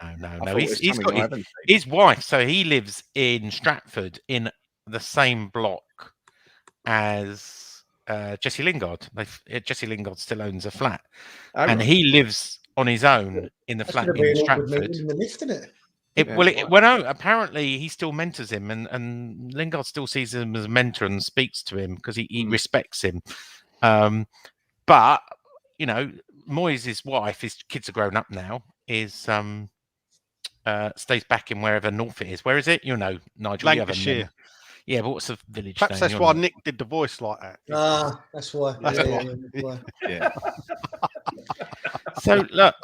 No. He's got his wife. So he lives in Stratford in the same block as Jesse Lingard. Jesse Lingard still owns a flat, and he lives on his own in the flat in Stratford. In the lift, isn't it? No, apparently he still mentors him, and Lingard still sees him as a mentor and speaks to him because he respects him. But Moyes' wife, his kids are grown up now, stays back in wherever north it is. Where is it? Nigel. Lancashire. Yeah, but what's the village? Perhaps that's why Nick did the voice like that. That's why. Yeah. So look,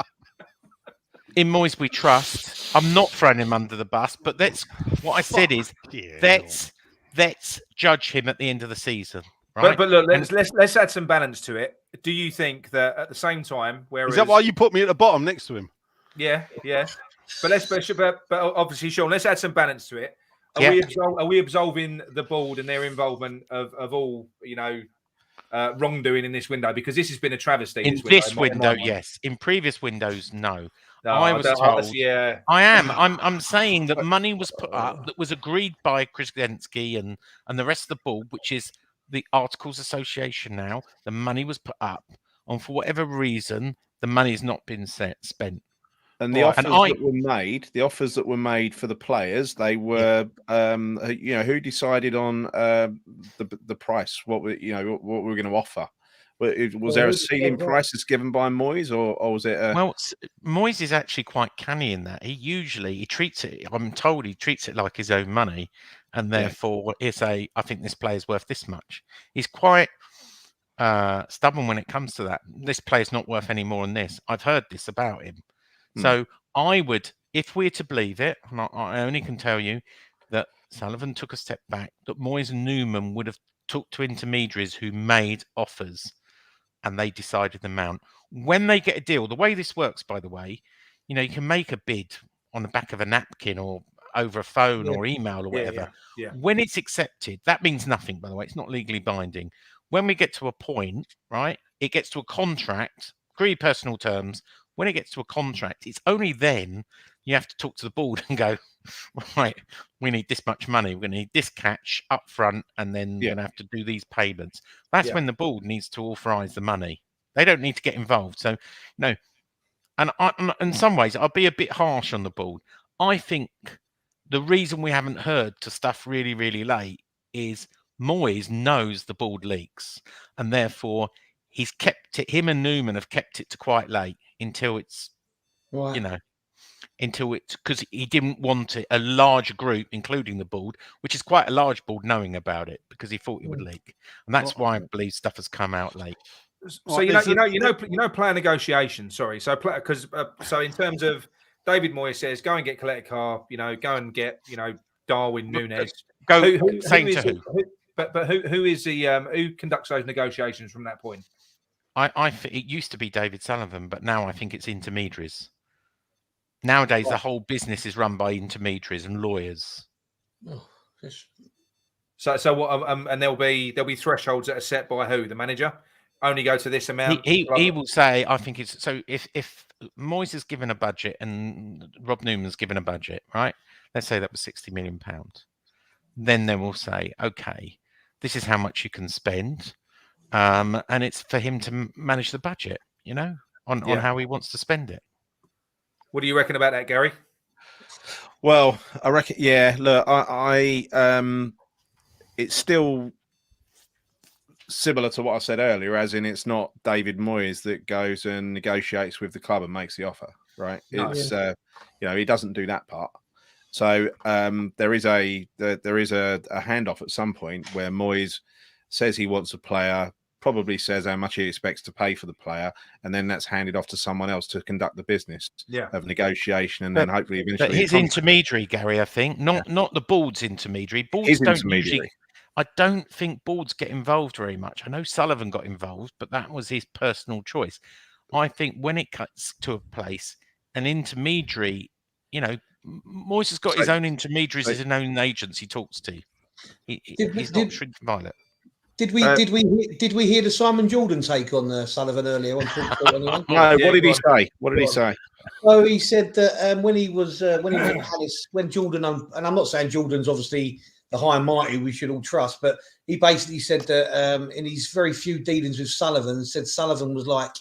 in Moyes we trust. I'm not throwing him under the bus, but what I said is let's judge him at the end of the season. Right? But look, let's add some balance to it. Do you think that at the same time, is that why you put me at the bottom next to him? Yeah. But obviously, Sean, let's add some balance to it. Are we absolving the board and their involvement of all wrongdoing in this window? Because this has been a travesty. In this window, yes. In previous windows, no. I was told. Yeah. I am. I'm saying that money was put up that was agreed by Krzyzewski and the rest of the board, which is the Articles Association now. The money was put up, and for whatever reason, the money's not been spent. And the offers that were made for the players, they were, who decided on the price? What we were going to offer? Was there a ceiling price that's given by Moyes, or was it? Well, Moyes is actually quite canny in that he treats it. I'm told he treats it like his own money, and therefore he'll say, "I think this player's worth this much." He's quite stubborn when it comes to that. This player's not worth any more than this. I've heard this about him. So I would, if we're to believe it, and I only can tell you that Sullivan took a step back, that Moyes and Newman would have talked to intermediaries who made offers, and they decided the amount. When they get a deal, the way this works, by the way, you can make a bid on the back of a napkin or over a phone or email or whatever. Yeah. When it's accepted, that means nothing, by the way. It's not legally binding. When we get to a point, right, it gets to a contract, agree personal terms. When it gets to a contract, it's only then you have to talk to the board and go, right, we need this much money. We're going to need this cash up front, and then we're going to have to do these payments. That's when the board needs to authorise the money. They don't need to get involved. So, no. And in some ways, I'll be a bit harsh on the board. I think the reason we haven't heard to stuff really, really late is Moyes knows the board leaks, and therefore he's kept it. Him and Newman have kept it to quite late until it's, until it's, because he didn't want it, a large group, including the board, which is quite a large board, knowing about it because he thought it would leak, and that's why I believe stuff has come out late. So player negotiations. Sorry, so so in terms of David Moyes says, go and get Coletta Carr, go and get Darwin Núñez. Who is the who conducts those negotiations from that point? I think it used to be David Sullivan, but now I think it's intermediaries. Nowadays, the whole business is run by intermediaries and lawyers. So what? And there'll be thresholds that are set by who? The manager only go to this amount. He will say, I think it's so. If Moyes has given a budget and Rob Newman's given a budget, right? Let's say that was £60 million. Then they will say, okay, this is how much you can spend. And it's for him to manage the budget, on how he wants to spend it. What do you reckon about that, Gary? Well, I reckon, yeah. Look, it's still similar to what I said earlier, as in it's not David Moyes that goes and negotiates with the club and makes the offer, right? No. It's he doesn't do that part. So there is a handoff at some point where Moyes says he wants a player, probably says how much he expects to pay for the player, and then that's handed off to someone else to conduct the business of negotiation, and then hopefully eventually. But his intermediary, Gary, I think, not the board's intermediary. Boards don't usually. I don't think boards get involved very much. I know Sullivan got involved, but that was his personal choice. I think when it cuts to a place, an intermediary, Moyes has got his own intermediaries, his own agents he talks to. He's not shrink violet. Did we hear the Simon Jordan take on Sullivan earlier? No. What did he say? What did he say? Well, he said that when he went to Palace, when Jordan, and I'm not saying Jordan's obviously the high and mighty we should all trust, but he basically said that in his very few dealings with Sullivan, said Sullivan was like,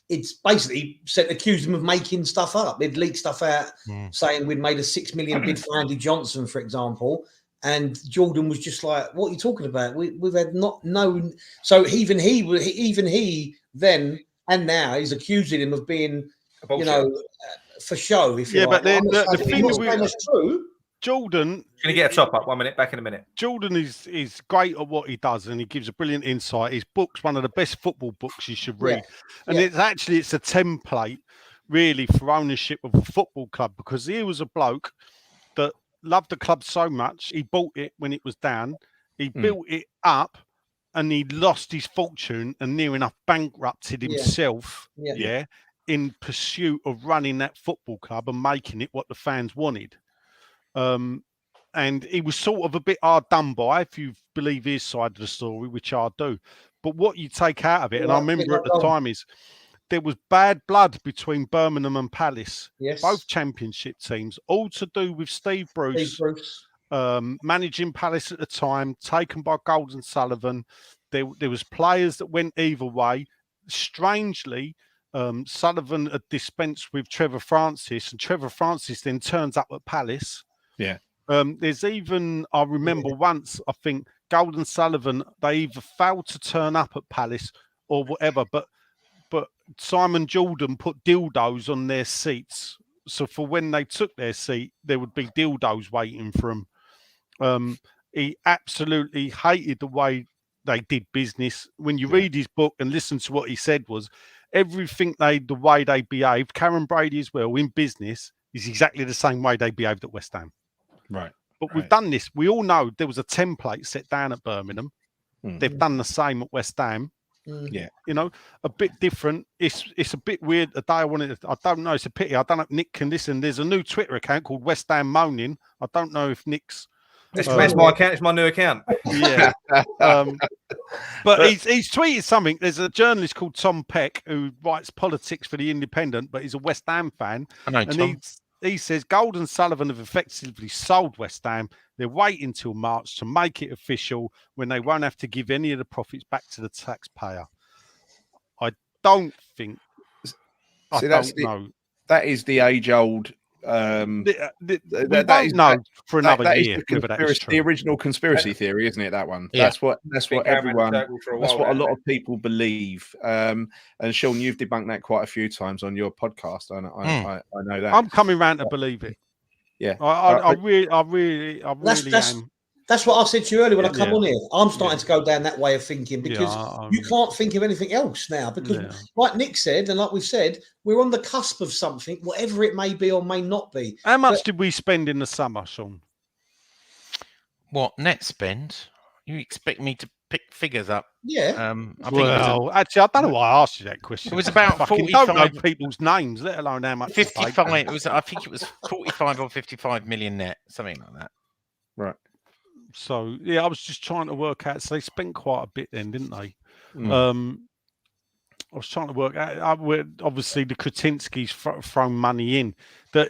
it's basically accused him of making stuff up. They'd leaked stuff out saying we'd made a $6 million bid for Andy Johnson, for example. And Jordan was just like, "What are you talking about? We've had not known." So even he then and now is accusing him of being, for show. If you like. But the thing is true. Jordan, going to get a top up. 1 minute, back in a minute. Jordan is great at what he does, and he gives a brilliant insight. His book's one of the best football books you should read, and it's a template really for ownership of a football club, because he was a bloke that loved the club so much. He bought it when it was down. He built it up, and he lost his fortune and near enough bankrupted himself. In pursuit of running that football club and making it what the fans wanted. And he was sort of a bit hard done by, if you believe his side of the story, which I do. But what you take out of it, and I remember at the time, is there was bad blood between Birmingham and Palace, both championship teams, all to do with Steve Bruce. Managing Palace at the time, taken by Golden Sullivan. There was players that went either way. Strangely, Sullivan had dispensed with Trevor Francis, and Trevor Francis then turns up at Palace. Yeah. There's even, I remember once, I think Golden Sullivan, they either failed to turn up at Palace or whatever, but Simon Jordan put dildos on their seats. So for when they took their seat, there would be dildos waiting for them. He absolutely hated the way they did business. When you read his book and listen to what he said, was everything the way they behaved, Karen Brady as well, in business, is exactly the same way they behaved at West Ham. Right. But we've done this. We all know there was a template set down at Birmingham. They've done the same at West Ham. Yeah. A bit different. It's a bit weird. The day I don't know. It's a pity. I don't know if Nick can listen. There's a new Twitter account called West Ham Moaning. I don't know if Nick's. That's my account. It's my new account. Yeah. But he's tweeted something. There's a journalist called Tom Peck who writes politics for The Independent, but he's a West Ham fan. I know, and Tom. He says Golden Sullivan have effectively sold West Ham. They're waiting till March to make it official, when they won't have to give any of the profits back to the taxpayer. I don't think. I don't know. That is the age-old. We don't know for another year. The original conspiracy theory, isn't it? That one. Yeah. That's what everyone. That's what a lot of people believe. And Sean, you've debunked that quite a few times on your podcast. I know that. I'm coming round to believe it. Yeah, I really am. That's what I said to you earlier when I come on here. I'm starting to go down that way of thinking, because you can't think of anything else now. Because, like Nick said, and like we've said, we're on the cusp of something, whatever it may be or may not be. How much did we spend in the summer, Sean? What net spend? You expect me to pick figures up? Yeah. Actually, I don't know why I asked you that question. It was about 45. Don't know people's names, let alone how much. 55. I think it was 45 or 55 million net, something like that. Right. So I was just trying to work out. So they spent quite a bit then, didn't they? I was trying to work out. Obviously, the Kratinskis thrown money in. That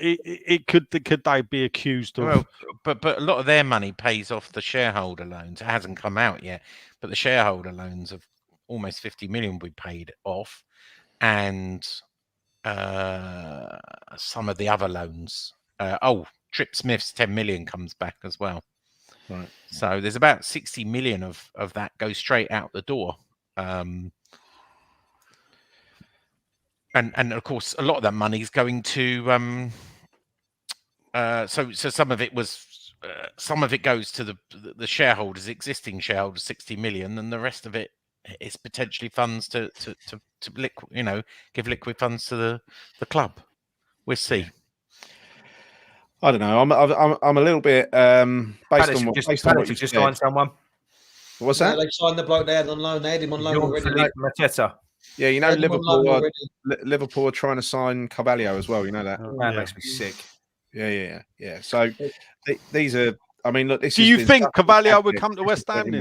could they be accused of? Well, but a lot of their money pays off the shareholder loans. It hasn't come out yet, but the shareholder loans of almost 50 million we paid off, and some of the other loans. Trip Smith's 10 million comes back as well. Right. So there's about 60 million of that goes straight out the door. And of course, a lot of that money is going to. So some of it was, some of it goes to the shareholders, existing shareholders, 60 million, and the rest of it is potentially funds to give liquid funds to the club. We'll see. I don't know. I'm a little bit based on what you just said. signed someone. What's that? They signed the bloke they had on loan. They had him on loan already. Mateta. Yeah, you know, They had him on loan already. Liverpool are trying to sign Carvalho as well. You know that. That makes me sick. Yeah. So these are. I mean, look. Do you think Carvalho would come to West Ham?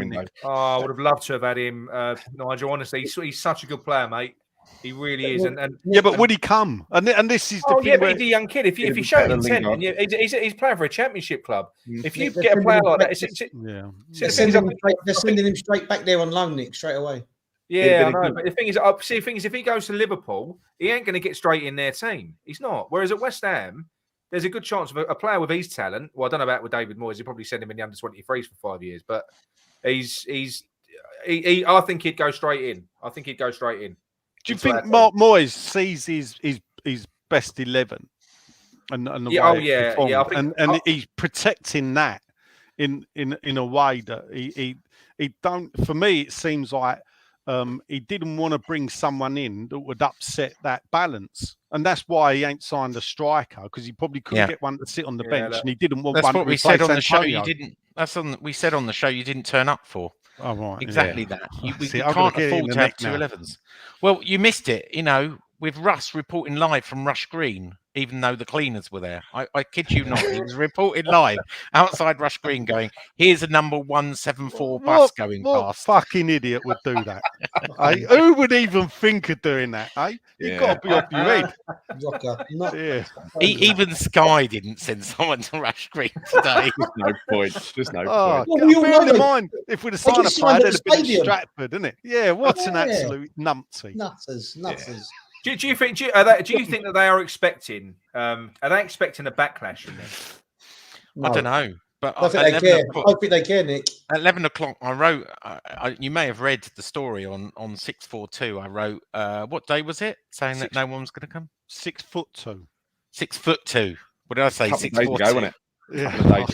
I would have loved to have had him, Nigel. Honestly, he's such a good player, mate. He really is. And but would he come? And this is the thing. Yeah, but he's a young kid. If you show him intent, and he's playing for a championship club. If you get a player like that, they're sending him straight back there on loan, Nick, straight away. Yeah, I know. But the thing is, if he goes to Liverpool, he ain't going to get straight in their team. He's not. Whereas at West Ham, there's a good chance of a player with his talent. Well, I don't know about with David Moyes. He'd probably send him in the under-23s for 5 years. But I think he'd go straight in. Do you think Mark Moyes sees his best 11 and the way performed, and he's protecting that in a way that he don't? For me, it seems like he didn't want to bring someone in that would upset that balance, and that's why he ain't signed a striker, because he probably couldn't get one to sit on the bench, and he didn't want. That's one what we said on the show. You didn't. We said on the show you didn't turn up for. Oh, right. Exactly that. We can't afford to have two 11s. Well, you missed it, with Russ reporting live from Rush Green, even though the cleaners were there. I kid you not. He was reporting live outside Rush Green going, here's a number 174 bus going past. What fucking idiot would do that? Who would even think of doing that? You've got to be off your head. Even Sky didn't send someone to Rush Green today. There's no point. Well, bear in mind, if we'd have signed a player, it'd have been Stratford, isn't it? Yeah, what's an absolute numpty. Nutters. Yeah. Do you think that they are expecting? Are they expecting a backlash from this? No. I don't know, but I think they care. I think they care, Nick. At 11 o'clock, I wrote. You may have read the story on 642. I wrote. What day was it? Saying that no one was going to come. 6'2". 6'2". What did I say? 6'4". Wasn't it? Yeah.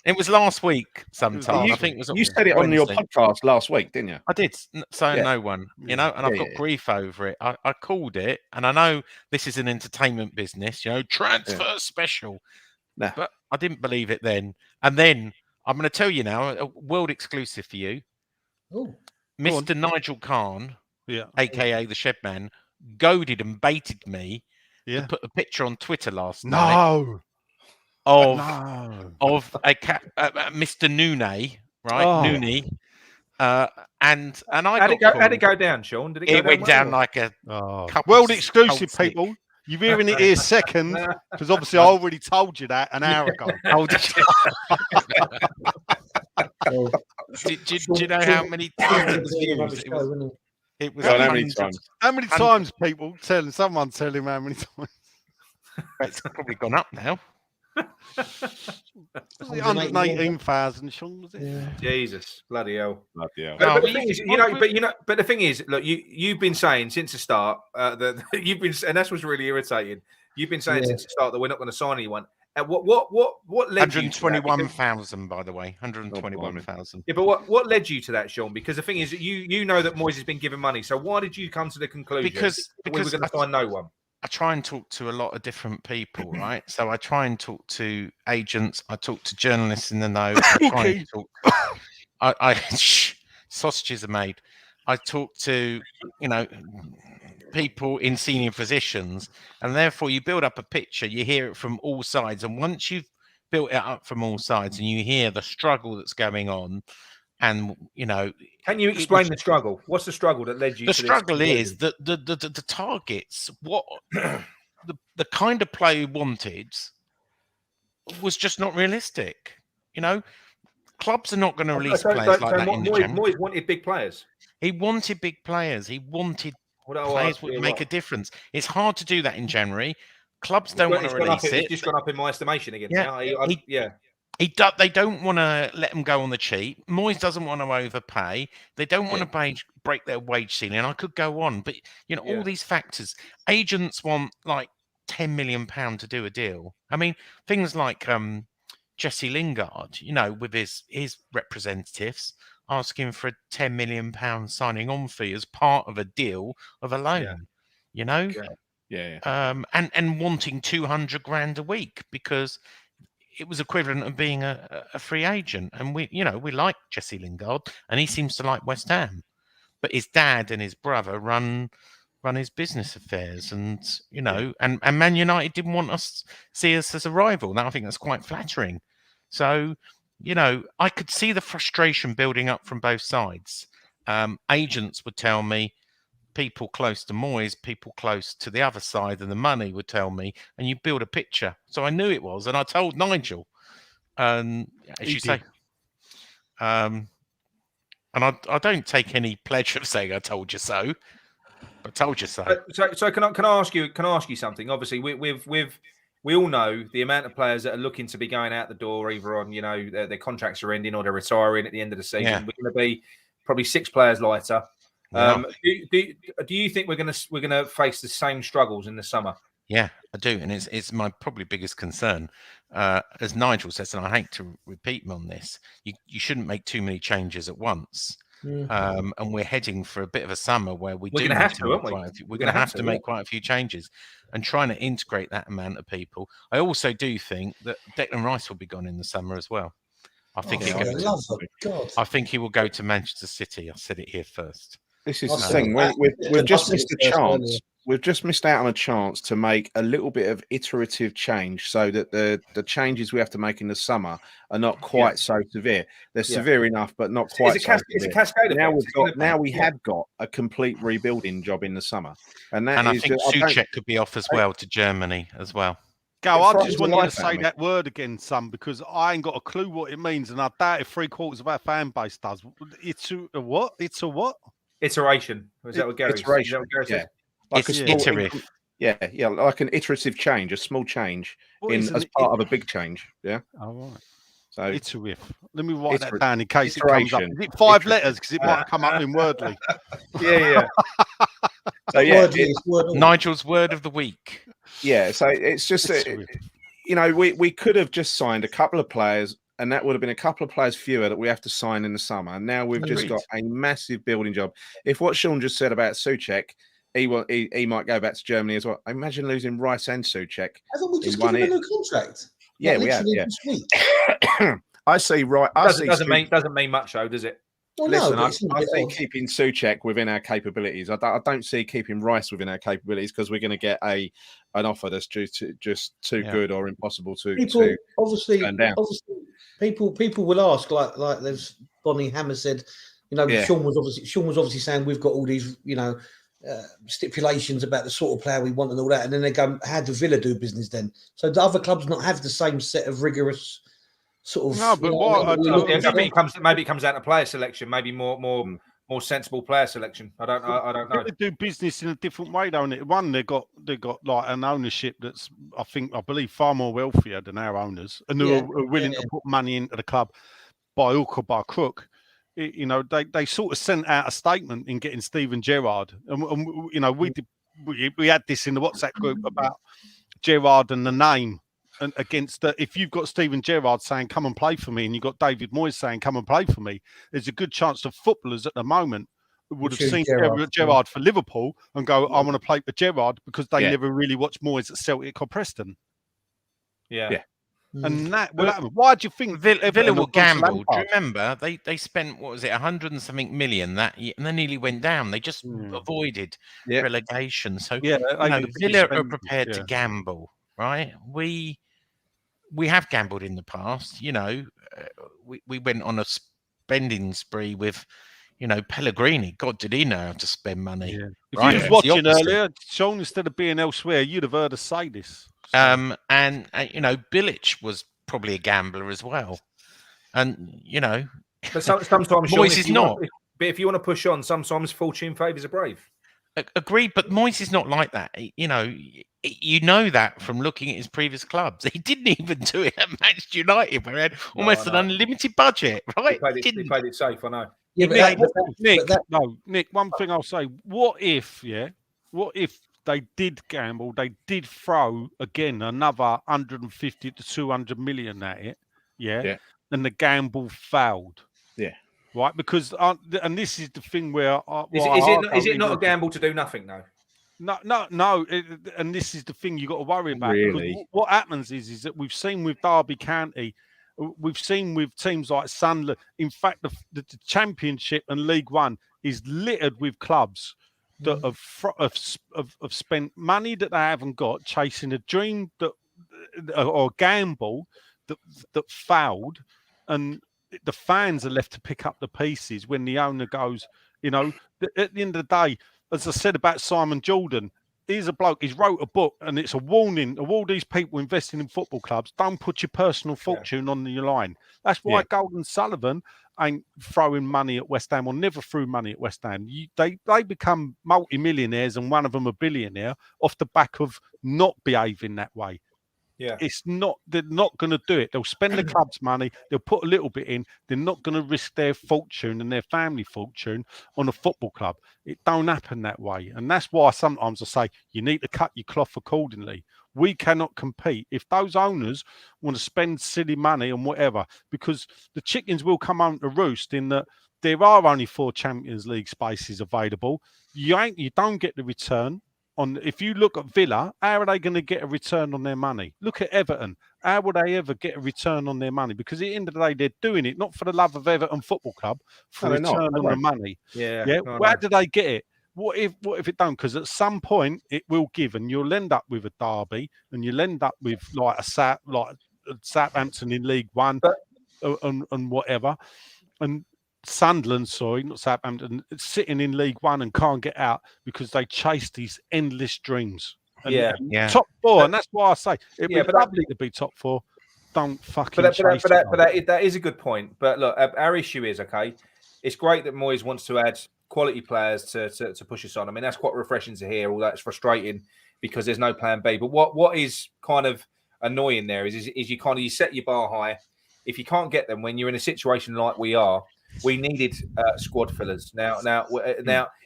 It was last week sometime. I think it was. You said it on your podcast last week, didn't you? I did. No one, and I've got grief over it. I called it, and I know this is an entertainment business, transfer special. Nah. But I didn't believe it then. And then I'm going to tell you now, a world exclusive for you. Ooh. Mr. Nigel Khan, aka the Shedman, goaded and baited me to put a picture on Twitter last night. Of a Mr. Nune, right? Nune, and I how'd it go down, Sean? Did it went down like a world exclusive, people. You're hearing it here second, because obviously I already told you that an hour ago. Do you know how many times it was? How many times, people? Someone tell him how many times. It's probably gone up now. 118,000, Sean, was it? Yeah. Jesus, bloody hell. Bloody hell. But the thing is, look, you've been saying since the start that you've been, and that's what's really irritating. You've been saying since the start that we're not going to sign anyone. What led 121,000, by the way, 121,000. Yeah, but what led you to that, Sean? Because the thing is, you know that Moyes has been given money. So why did you come to the conclusion because we were going to sign no one? I try and talk to a lot of different people, right? So I try and talk to agents. I talk to journalists in the know. I try and talk. Sausages are made. I talk to, people in senior positions, and therefore you build up a picture. You hear it from all sides, and once you've built it up from all sides, and you hear the struggle that's going on, and you know, Can you explain the struggle? What's the struggle that led you the to struggle this? is that the targets, what the kind of play he wanted was just not realistic. You know, clubs are not going to release players like that in the January. Moyes wanted big players. He wanted big players. He wanted Well, players would make a difference. It's hard to do that in January. Clubs don't want to release it. It's just gone up in my estimation again. Yeah, they don't want to let them go on the cheap. Moyes doesn't want to overpay. They don't want to break their wage ceiling. I could go on, but you know, all these factors. Agents want like £10 million to do a deal. I mean, things like Jesse Lingard, you know, with his representatives asking for a £10 million signing on fee as part of a deal of a loan. You know, and wanting 200 grand a week because it was equivalent of being a free agent. And we like Jesse Lingard, and he seems to like West Ham, but his dad and his brother run his business affairs, and you know, and Man United didn't want us see us as a rival. Now I think that's quite flattering. So, you know, I could see the frustration building up from both sides. Agents would tell me, people close to Moyes, people close to the other side of the money would tell me, and you build a picture. So I knew it was, and I told Nigel, as you say, and I don't take any pleasure of saying I told you so, but told you so. So can I ask you something? Obviously, we all know the amount of players that are looking to be going out the door, either on, you know, their contracts are ending or they're retiring at the end of the season. Yeah. We're going to be probably 6 players lighter. Yeah. Do you think we're gonna face the same struggles in the summer? Yeah, I do, and it's my probably biggest concern. As Nigel says, and I hate to repeat him on this, you shouldn't make too many changes at once. And we're heading for a bit of a summer where we're going to have to make quite a few changes and trying to integrate that amount of people. I also do think that Declan Rice will be gone in the summer as well. I think I think he will go to Manchester City. I said it here first. This is the thing. We've just missed a chance. We've just missed out on a chance to make a little bit of iterative change so that the changes we have to make in the summer are not quite so severe. They're severe enough, but not quite so severe. It's a cascade effect. Now we have got a complete rebuilding job in the summer. And I think Souček could be off as well to Germany as well. Go, I just want you to say that word again, son, because I ain't got a clue what it means, and I doubt if 3/4 of our fan base does. It's a what? It's a what? Iteration. Is that what Gary said? Like it's iterative. Yeah, like an iterative change, a small change as part of a big change. Yeah. All right. So iterative. Let me write that down in case it comes up. Is it 5 letters? Because it might come up in Wordly. Yeah. So Nigel's word of the week. Yeah. So it's just you know, we could have just signed a couple of players, and that would have been a couple of players fewer that we have to sign in the summer. And now we've just got a massive building job. If what Sean just said about Souček, he might go back to Germany as well. Imagine losing Rice and Souček. I thought we just give him a new contract. Yeah, we have. Yeah. I see. Right. Doesn't mean much, though, does it? Well, listen, no, I see keeping Souček within our capabilities. I don't see keeping Rice within our capabilities because we're going to get an offer that's just too good or impossible to turn down. Obviously, people will ask like there's Bonnie Hammer said. You know, Sean was obviously saying we've got all these stipulations about the sort of player we want and all that, and then they go, how do Villa do business then? So the other clubs not have the same set of rigorous sort of. No, but maybe it comes out of player selection, maybe more sensible player selection. I don't know. They do business in a different way, don't it? One, they got like an ownership that's I believe far more wealthier than our owners, and who are willing to put money into the club by hook or by crook. You know, they sort of sent out a statement in getting Steven Gerrard, and you know, we had this in the WhatsApp group about Gerrard and the name, and against if you've got Steven Gerrard saying come and play for me, and you've got David Moyes saying come and play for me, there's a good chance that footballers at the moment would have seen Gerrard for Liverpool and go, I want to play for Gerrard, because they never really watched Moyes at Celtic or Preston. Yeah. And that will happen. Why do you think Villa will gamble? Do you remember they spent, what was it, 100 and something million that year, and they nearly went down. They just avoided relegation. So Villa are prepared to gamble, right? We have gambled in the past. You know, we went on a spending spree with, Pellegrini. God, did he know how to spend money? Yeah. If Right? you was It's the watching opposite. earlier, Sean, instead of being elsewhere, you'd have heard us say this. So, And Bilic was probably a gambler as well, and But sometimes, Sean, Moyes is not. But if you want to push on, sometimes fortune favours a brave. Agreed, but Moyes is not like that. You know that from looking at his previous clubs. He didn't even do it at Manchester United, where he had almost an unlimited budget, right? He played it safe, I know. Yeah, Nick, one thing I'll say, what if they did gamble, they did throw, again, another 150 to 200 million at it, and the gamble failed? Yeah. Right, because and this is the thing where is it not a gamble to do nothing though? No. And this is the thing you got to worry about. Really? Because what happens is that we've seen with Derby County, we've seen with teams like Sunderland. In fact, the Championship and League One is littered with clubs that have spent money that they haven't got, chasing a dream or gamble that failed, and the fans are left to pick up the pieces when the owner goes, at the end of the day, as I said about Simon Jordan, he's a bloke, he's wrote a book, and it's a warning of all these people investing in football clubs, don't put your personal fortune on your line. That's why Golden Sullivan ain't throwing money at West Ham, or never threw money at West Ham. They become multi-millionaires, and one of them a billionaire, off the back of not behaving that way. Yeah, they're not going to do it. They'll spend the club's money, they'll put a little bit in, they're not going to risk their fortune and their family fortune on a football club. It don't happen that way. And that's why sometimes I say you need to cut your cloth accordingly. We cannot compete if those owners want to spend silly money on whatever, because the chickens will come home to roost in that there are only 4 Champions League spaces available. You don't get the return. If you look at Villa, how are they going to get a return on their money? Look at Everton. How would they ever get a return on their money? Because at the end of the day, they're doing it not for the love of Everton Football Club, for return on the money. Yeah. Where do they get it? What if it don't? Because at some point it will give, and you'll end up with a Derby, and you'll end up with like Southampton in League One, and whatever, and Sunderland, not Southampton, sitting in League One and can't get out because they chase these endless dreams. And top 4, and that's why I say it'd be lovely to be top 4. Don't fucking chase it. That is a good point. But look, our issue is, okay, it's great that Moyes wants to add quality players to push us on. I mean, that's quite refreshing to hear. All that's frustrating because there's no plan B. But what is kind of annoying there is you set your bar high. If you can't get them when you're in a situation like we are, we needed squad fillers. Now,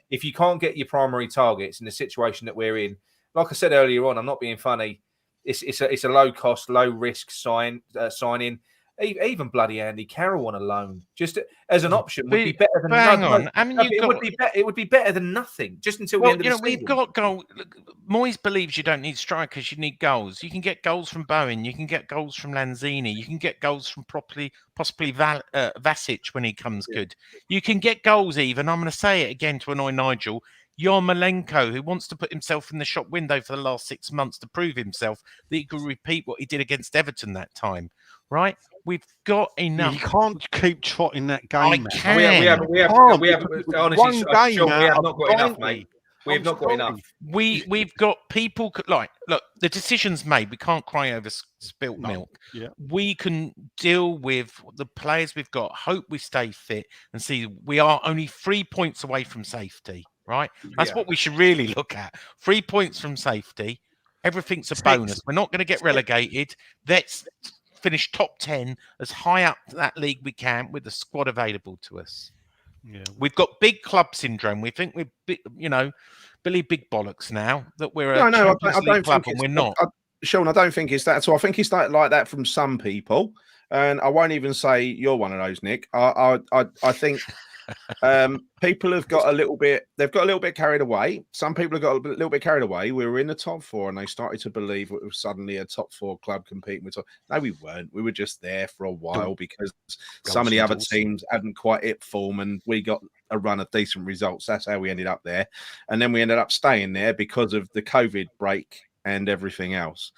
if you can't get your primary targets in the situation that we're in, like I said earlier on, I'm not being funny. It's a low cost, low risk signing. Even bloody Andy Carroll on a loan, just as an option, would be better than nothing. It would be better than nothing. Just until the end of the season. We've got goal. Moyes believes you don't need strikers; you need goals. You can get goals from Bowen. You can get goals from Lanzini. You can get goals from possibly Vasic when he comes good. You can get goals even. I'm going to say it again to annoy Nigel. Yarmolenko, who wants to put himself in the shop window for the last 6 months to prove himself that he could repeat what he did against Everton that time. Right? We've got enough. You can't keep trotting that game. I can. We have honestly, Sean, we have not got enough, mate. We have not got enough. We've got people look, the decision's made. We can't cry over spilt milk. Yeah. We can deal with the players we've got. Hope we stay fit and see we are only 3 points away from safety. Right? That's what we should really look at. 3 points from safety. Everything's a bonus. We're not going to get relegated. Let's finish top 10 as high up that league we can with the squad available to us. Yeah. We've got big club syndrome. We think we're, Billy Big Bollocks now that we're a I don't club think and we're not. Sean, I don't think it's that. So I think it's like that from some people, and I won't even say you're one of those, Nick. I think people have got a little bit. They've got a little bit carried away. Some people have got a little bit carried away. We were in the top 4, and they started to believe it was suddenly a top 4 club competing with. No, we weren't. We were just there for a while because some of the other teams hadn't quite hit form, and we got a run of decent results. That's how we ended up there, and then we ended up staying there because of the COVID break and everything else.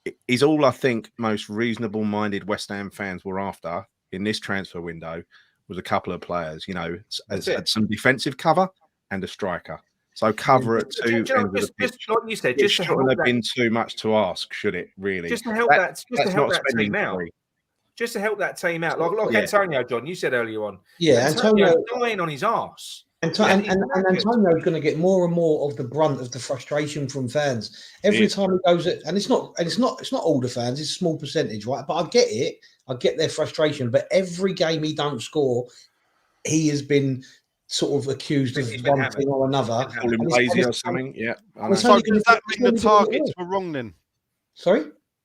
It is all I think most reasonable-minded West Ham fans were after in this transfer window was a couple of players, you know, That's had it. some defensive cover and a striker. So cover at two ends of the pitch. Just like you said, It just to help shouldn't have that, been too much to ask, should it? Really? just to help That's help not that spending team out. free. Just to help that team out, like Yeah. Antonio, John, you said earlier on. Yeah, Antonio's Antonio. dying on his arse. And He's knackered. Antonio's going to get more and more of the brunt of the frustration from fans every Yeah. time he goes. And it's not all the fans; it's a small percentage, right? But I get it. I get their frustration. But every game he don't score, he has been sort of accused of He's been one hammered. thing or another. Call him And lazy it's- or something. Yeah. I and it's know. So only does that it's mean the only gonna get targets worse. were wrong then? Sorry.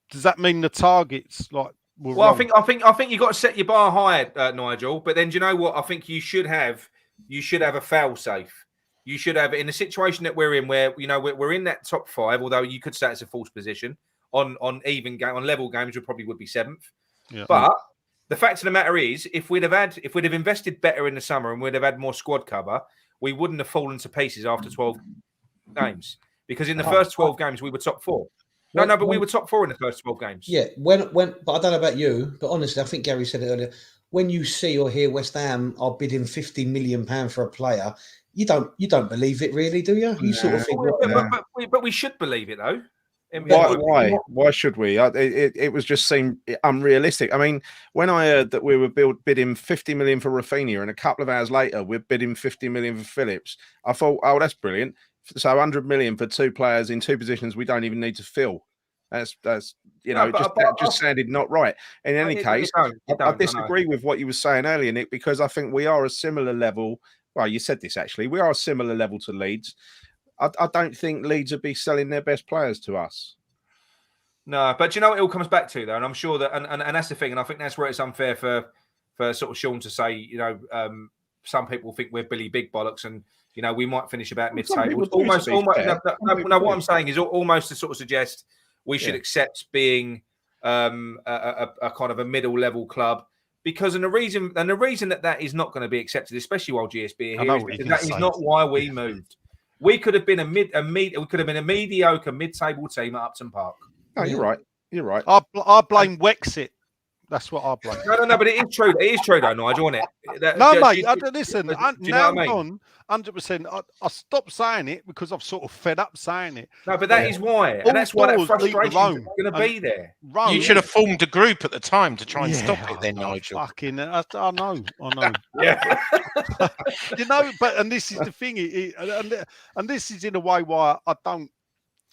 Does that mean the targets were Well, wrong? I think you got to set your bar high, Nigel. But then, do you know what? I think you should have a fail safe. You should have, in the situation that we're in, where we're in that top 5. Although you could say it's a false position on level games, we probably would be 7th. Yeah. But the fact of the matter is, if we'd have invested better in the summer and we'd have had more squad cover, we wouldn't have fallen to pieces after 12 games. Because in the first 12 games, we were top 4. But we were top 4 in the first 12 games. Yeah, when, but I don't know about you, but honestly, I think Gary said it earlier. When you see or hear West Ham are bidding £50 million for a player, you don't believe it, really, do you? You sort of think, But we should believe it, though. Why should we? It was just seemed unrealistic. I mean, when I heard that we were bidding 50 million for Rafinha, and a couple of hours later we're bidding 50 million for Phillips, I thought, oh, that's brilliant. So 100 million for 2 players in 2 positions we don't even need to fill. That's that just sounded not right. In any case, I disagree with what you were saying earlier, Nick, because I think we are a similar level. Well, you said this actually. We are a similar level to Leeds. I don't think Leeds would be selling their best players to us. No, but you know what it all comes back to, though, and I'm sure that, and that's the thing, and I think that's where it's unfair for sort of Sean to say, some people think we're Billy Big Bollocks, and we might finish about mid-table. Almost. No, what I'm saying is almost to sort of suggest we should accept being a kind of a middle-level club. Because the reason that is not going to be accepted, especially while GSB are here, is that is not why we moved. We could have been a mediocre mid-table team at Upton Park. No, you're right. You're right. I blame Wexit. That's what I blame. No, but it is true. It is true, though, Nigel, isn't it? Mate. Listen, do you now know what I mean? 100%. I stopped saying it because I've sort of fed up saying it. No, but that is why, and that's why that frustration is going to be there. You should have formed a group at the time to try and stop it, then, Nigel. I know. Yeah. But this is the thing, and this is in a way why I don't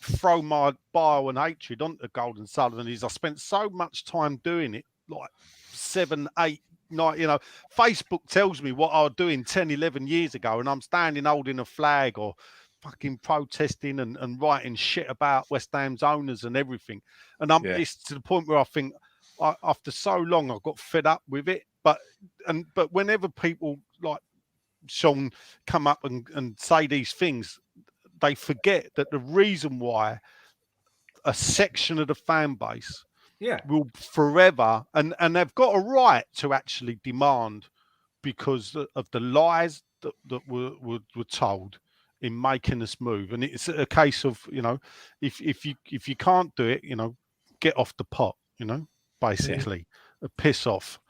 throw my bile and hatred onto Golden Sullivan. Is I spent so much time doing it, like 7, 8, 9. Facebook tells me what I was doing 10, 11 years ago, and I'm standing holding a flag or fucking protesting and writing shit about West Ham's owners and everything. And it's to the point where I think after so long I got fed up with it. But whenever people like Sean come up and say these things, they forget that the reason why a section of the fan base will forever, and they've got a right to actually demand, because of the lies that were told in making this move. And it's a case of, if you can't do it, get off the pot, basically, piss off.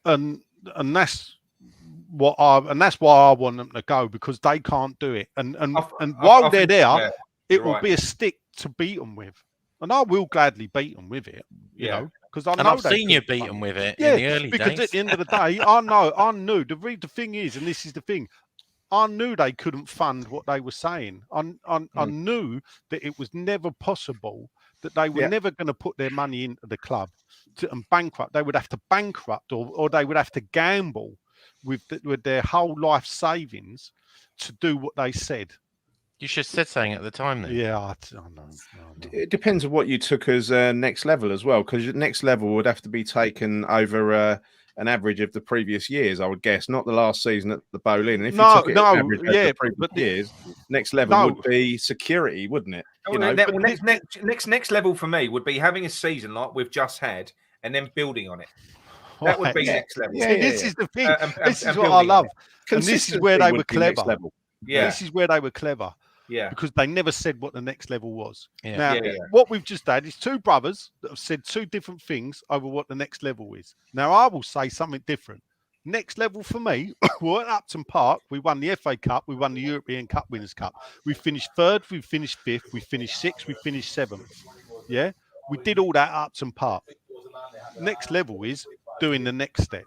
And that's why I want them to go, because they can't do it. And while they're there, it will be a stick to beat them with. And I will gladly beat them with it, you know, because I know I've seen you beat them with it in the early because days. at the end of the day, I knew the thing is, and this is the thing, I knew they couldn't fund what they were saying. I knew that it was never possible, that they were never going to put their money into the club and bankrupt. They would have to bankrupt, or they would have to gamble with their whole life savings to do what they said. You should have said something at the time, then. Yeah, I know. It depends on what you took as next level as well, because next level would have to be taken over an average of the previous years, I would guess, not the last season at the Boleyn. And if you took it as average of the previous years, next level would be security, wouldn't it? Next level for me would be having a season like we've just had, and then building on it. That would be next level. This is the thing. This is what I love. And this is where they were clever. This is where they were clever. Yeah. Because they never said what the next level was. Yeah. Now, what we've just had is 2 brothers that have said 2 different things over what the next level is. Now, I will say something different. Next level for me, we're at Upton Park. We won the FA Cup. We won the European Cup Winners' Cup. We finished third. We finished fifth. We finished sixth. We finished seventh. Yeah, we did all that at Upton Park. Next level is doing the next step.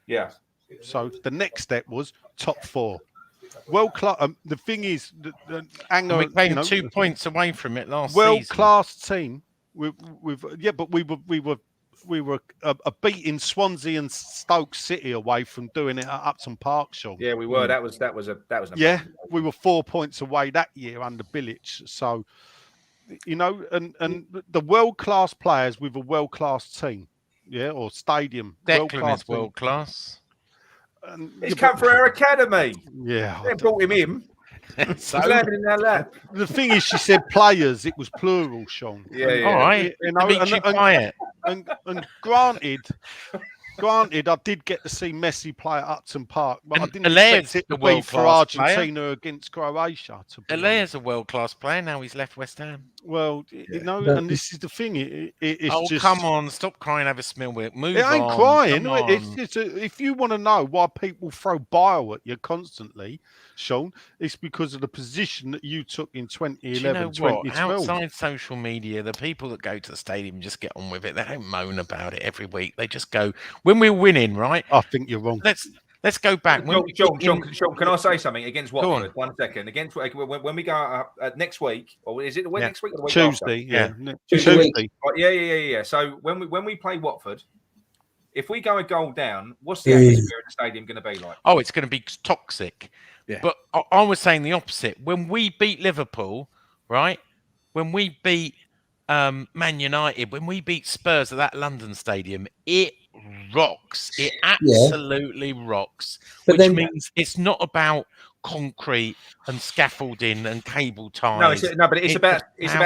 Yeah. So the next step was top 4. World class. The thing is, And we came 2 points away from it last world season. class team. But we were a beating Swansea and Stoke City away from doing it at Upton Park, Sean. Yeah, we were. That was an Yeah, we were 4 points away that year under Bilic. So, and the world class players with a world class team, or stadium. Declan is world class. He's come for our academy. Yeah, They brought him in. So, He's landed in our lap. the thing is, she said players. It was plural, Sean. Yeah. all right. And granted, I did get to see Messi play at Upton Park, but I didn't Alai's expect it the to be for world-class player. Argentina against Croatia. Alai's a world class player. Now he's left West Ham. Well, and this is the thing. It's just. Come on, stop crying over Smilwick. Move It ain't on. crying. Come on. It's if you want to know why people throw bile at you constantly, Sean, it's because of the position that you took in 2011, Do you know what? 2012. Outside social media, the people that go to the stadium just get on with it. They don't moan about it every week. They just go, when we're winning, right? I think you're wrong. Let's go back. Sean, can I say something against Watford? 1 second. Against when we go up next week, or is it the week next week or the week Tuesday? after? Tuesday. Yeah. So when we play Watford, if we go a goal down, what's the atmosphere in the stadium going to be like? Oh, it's going to be toxic. Yeah. But I was saying the opposite. When we beat Liverpool, right? When we beat Man United, when we beat Spurs at that London stadium, it rocks. It absolutely rocks. But Which then- means it's not about concrete and scaffolding and cable ties. But it's about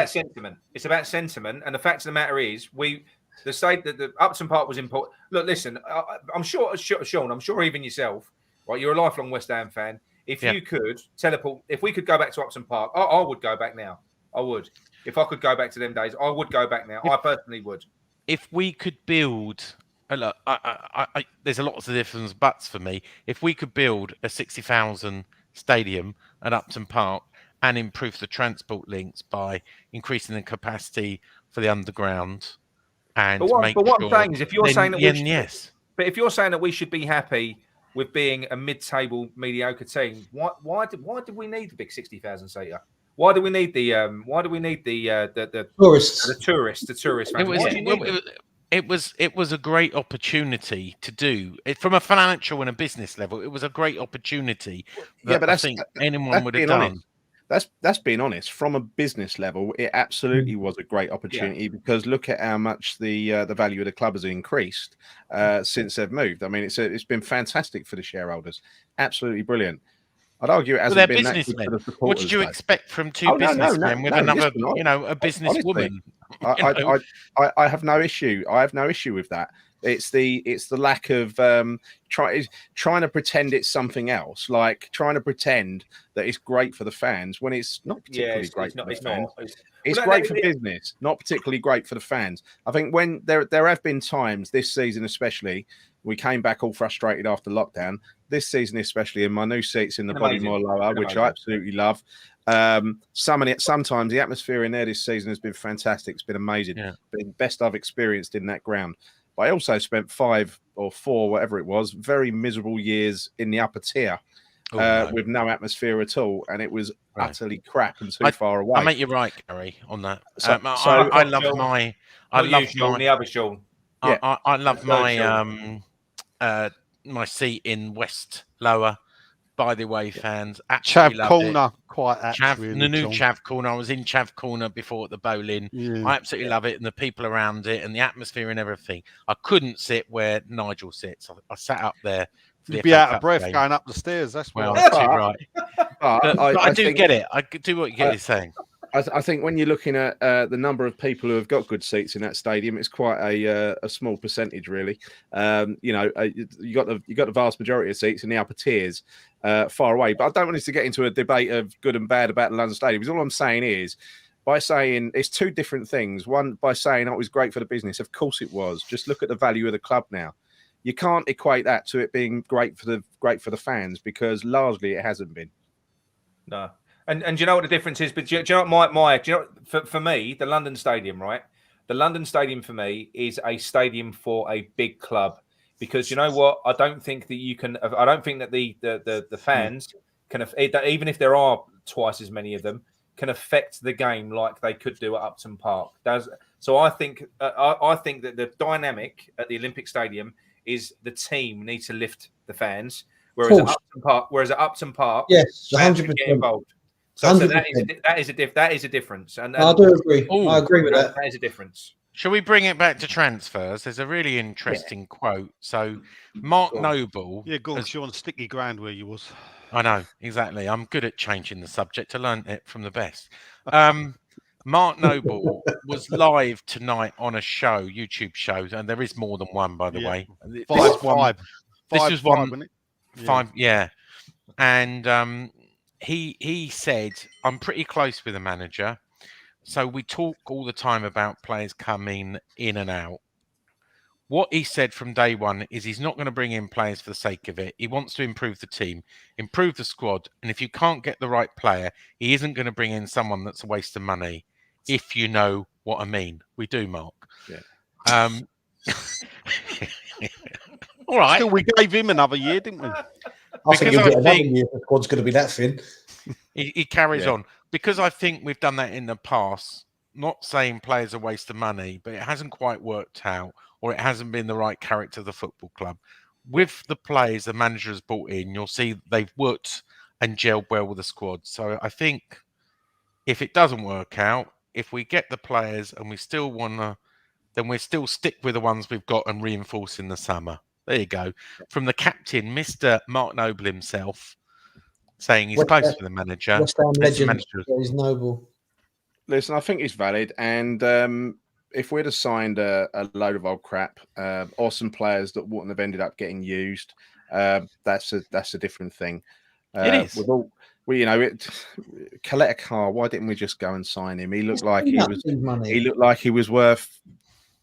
sentiment. It's about sentiment, and the fact of the matter is, the Upton Park was important. Look, listen, I'm sure, Sean, I'm sure even yourself, right? You're a lifelong West Ham fan. If you could teleport, if we could go back to Upton Park, I would go back now. I would. If I could go back to them days, I would go back now. I personally would. If we could build, look, there's a lot of different buts for me. If we could build a 60,000 stadium at Upton Park and improve the transport links by increasing the capacity for the underground, and but what I'm saying is, if you're saying that but if you're saying that we should be happy with being a mid-table mediocre team, why do we need the big 60,000 seater? Why do we need the Tourists. The tourist fans? It was a great opportunity to do it from a financial and a business level. It was a great opportunity. But I think anyone would have done. That's being honest. From a business level, it absolutely was a great opportunity because look at how much the value of the club has increased since they've moved. I mean, it's been fantastic for the shareholders. Absolutely brilliant. I'd argue it hasn't been that good for the supporters. What did you expect from two businessmen with another, a businesswoman? I have no issue. I have no issue with that. It's the lack of trying to pretend it's something else, like trying to pretend that it's great for the fans when it's not particularly great for the fans. It's great for business, not particularly great for the fans. I think when there have been times this season, especially, we came back all frustrated after lockdown. This season, especially, in my new seats in the Bodymore Lower, which I absolutely love. Sometimes the atmosphere in there this season has been fantastic. It's been amazing. Been the best I've experienced in that ground. But I also spent 5 or 4, whatever it was, very miserable years in the upper tier with no atmosphere at all, and it was utterly crap and too far away. I make you right, Gary, on that. I love my my seat in West Lower. By the way, fans, Chav Corner, quite actually. The new Chav Corner. I was in Chav Corner before at the bowling. Yeah. I absolutely love it, and the people around it, and the atmosphere and everything. I couldn't sit where Nigel sits. I sat up there. You'd be out of breath going up the stairs. That's well, too right. But I do get it. I do what Gary's saying. I think when you're looking at the number of people who have got good seats in that stadium, it's quite a small percentage, really. You got the vast majority of seats in the upper tiers, far away. But I don't want us to get into a debate of good and bad about the London Stadium. Because all I'm saying is, by saying it's two different things. One, by saying it was great for the business. Of course it was. Just look at the value of the club now. You can't equate that to it being great for the fans, because largely it hasn't been. No. And do you know what the difference is? But do you know what do you know, for me, the London Stadium, right? The London Stadium for me is a stadium for a big club, because you know what? I don't think that you can. I don't think that the fans can, even if there are twice as many of them, can affect the game like they could do at Upton Park. So I think that the dynamic at the Olympic Stadium is the team needs to lift the fans, whereas at Upton Park, yes, fans 100%. can get involved. So that is a difference. And I do agree. Ooh, I agree with that. That is a difference. Shall we bring it back to transfers? There's a really interesting quote. So, Mark Noble. Yeah, go on, Sean, sticky ground where you was. I know, exactly. I'm good at changing the subject. I learned it from the best. Mark Noble was live tonight on a show, YouTube show, and there is more than one, by the way. This was one. Wasn't it? Five, yeah. And he said, I'm pretty close with the manager. So we talk all the time about players coming in and out. What he said from day one is he's not going to bring in players for the sake of it. He wants to improve the team, improve the squad. And if you can't get the right player, he isn't going to bring in someone that's a waste of money, if you know what I mean. We do, Mark. Yeah. All right. Still, we gave him another year, didn't we? I think you'll get another year. The squad's going to be that thin. He carries on. Because I think we've done that in the past, not saying players are a waste of money, but it hasn't quite worked out, or it hasn't been the right character of the football club. With the players the manager has brought in, you'll see they've worked and gelled well with the squad. So I think if it doesn't work out, if we get the players and we still want to, then we'll still stick with the ones we've got and reinforce in the summer. There you go. From the captain, Mr. Mark Noble himself, saying he's close to the manager. West Ham legend is Noble. Listen, I think it's valid, and if we'd have signed a load of old crap or some players that wouldn't have ended up getting used, that's a different thing. It is. Coletta Carr. Why didn't we just go and sign him? He looked like he was. He looked like he was worth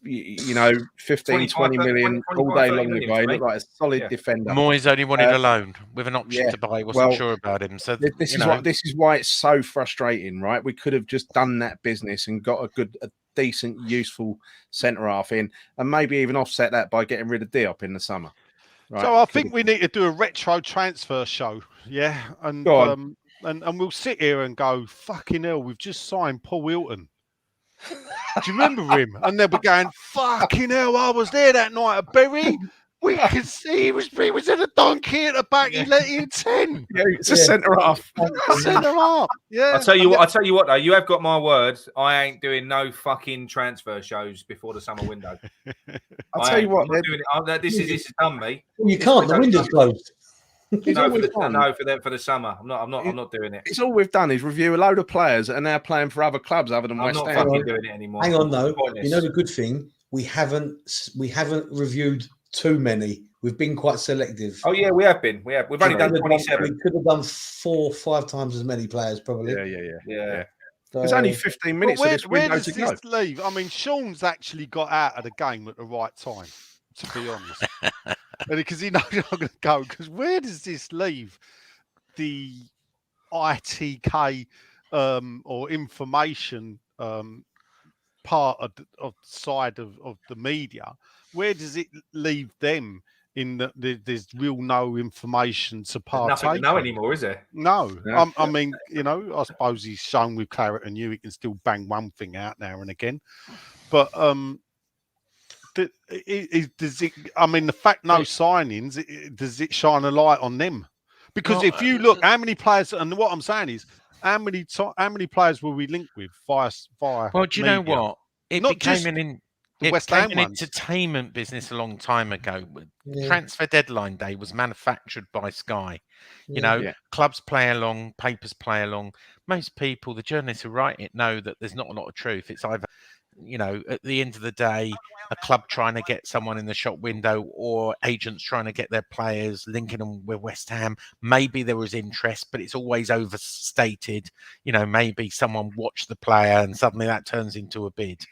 15, 20 million all day long ago. He looked like a solid defender. Moyes only wanted a loan with an option to buy. He wasn't sure about him. So this is why it's so frustrating, right? We could have just done that business and got a decent, useful centre half in, and maybe even offset that by getting rid of Diop in the summer. Right? So I think we need to do a retro transfer show, and we'll sit here and go, fucking hell, we've just signed Paul Hilton. Do you remember him? And they'll be going, fucking hell, I was there that night at Bury. We could see he was in a donkey at the back. He let in 10. Yeah, it's a centre half. Centre half. Yeah. I'll tell you what though, you have got my word. I ain't doing no fucking transfer shows before the summer window. I'll tell you what, this is done, me. You can't. The window's closed. For the summer. I'm not doing it. It's all we've done is review a load of players and now playing for other clubs other than West Ham. I'm not fucking doing it anymore. Hang on, though. You know the good thing? We haven't reviewed too many. We've been quite selective. Oh yeah, we have been. We've only done 27. We could have done 4 or 5 times as many players, probably. Yeah. There's only 15 minutes of this window to go. Leave? I mean, Sean's actually got out of the game at the right time, to be honest. Because he knows I'm going to go. Because where does this leave the ITK or information part of the side of the media? Where does it leave them in that there's no information to partake? Nothing to know anymore, is there? No. Yeah. I mean, I suppose he's shown with Claret and you, he can still bang one thing out now and again. But does it? I mean, the fact no signings, does it shine a light on them? Because if you look, how many players? And what I'm saying is, how many players were we linked with via? Well, do you know what? It became an entertainment business a long time ago. Yeah. Transfer deadline day was manufactured by Sky. Clubs play along, papers play along. Most people, the journalists who write it, know that there's not a lot of truth. It's either, at the end of the day, a club trying to get someone in the shop window or agents trying to get their players, linking them with West Ham. Maybe there was interest, but it's always overstated. Maybe someone watched the player and suddenly that turns into a bid.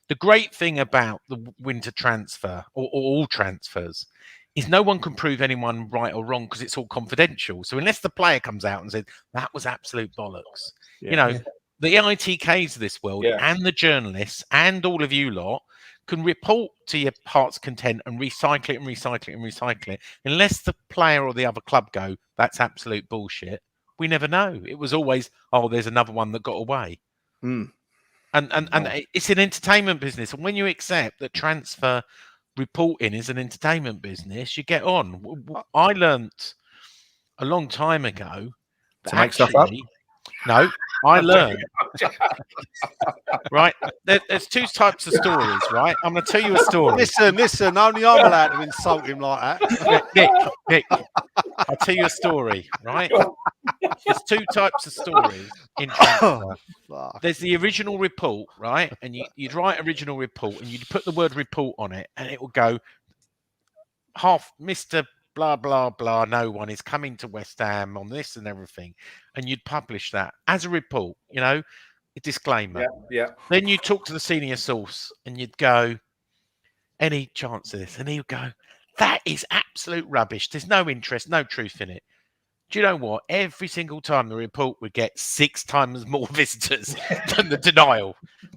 the great thing about the winter transfer or all transfers is no one can prove anyone right or wrong because it's all confidential. So unless the player comes out and says that was absolute bollocks, you know, the ITKs of this world and the journalists and all of you lot can report to your heart's content and recycle it and recycle it and recycle it. Unless the player or the other club go, that's absolute bullshit. We never know. It was always, oh, there's another one that got away. And it's an entertainment business. And when you accept that transfer reporting is an entertainment business, you get on. I learnt a long time ago to make stuff up. No, I learned. Right, there's two types of stories. Right, I'm going to tell you a story. Listen. Only I'm allowed to insult him like that. Nick, I'll tell you a story. Right, there's two types of stories in transfer. There's the original report, right, and you'd write original report and you'd put the word report on it, and it will go half Mr. blah blah blah, no one is coming to West Ham on this and everything, and you'd publish that as a report, you know, a disclaimer. Then you talk to the senior source and you'd go, any chance of this? And he would go, that is absolute rubbish, there's no interest, no truth in it. Do you know what? Every single time the report would get 6 times more visitors than the denial.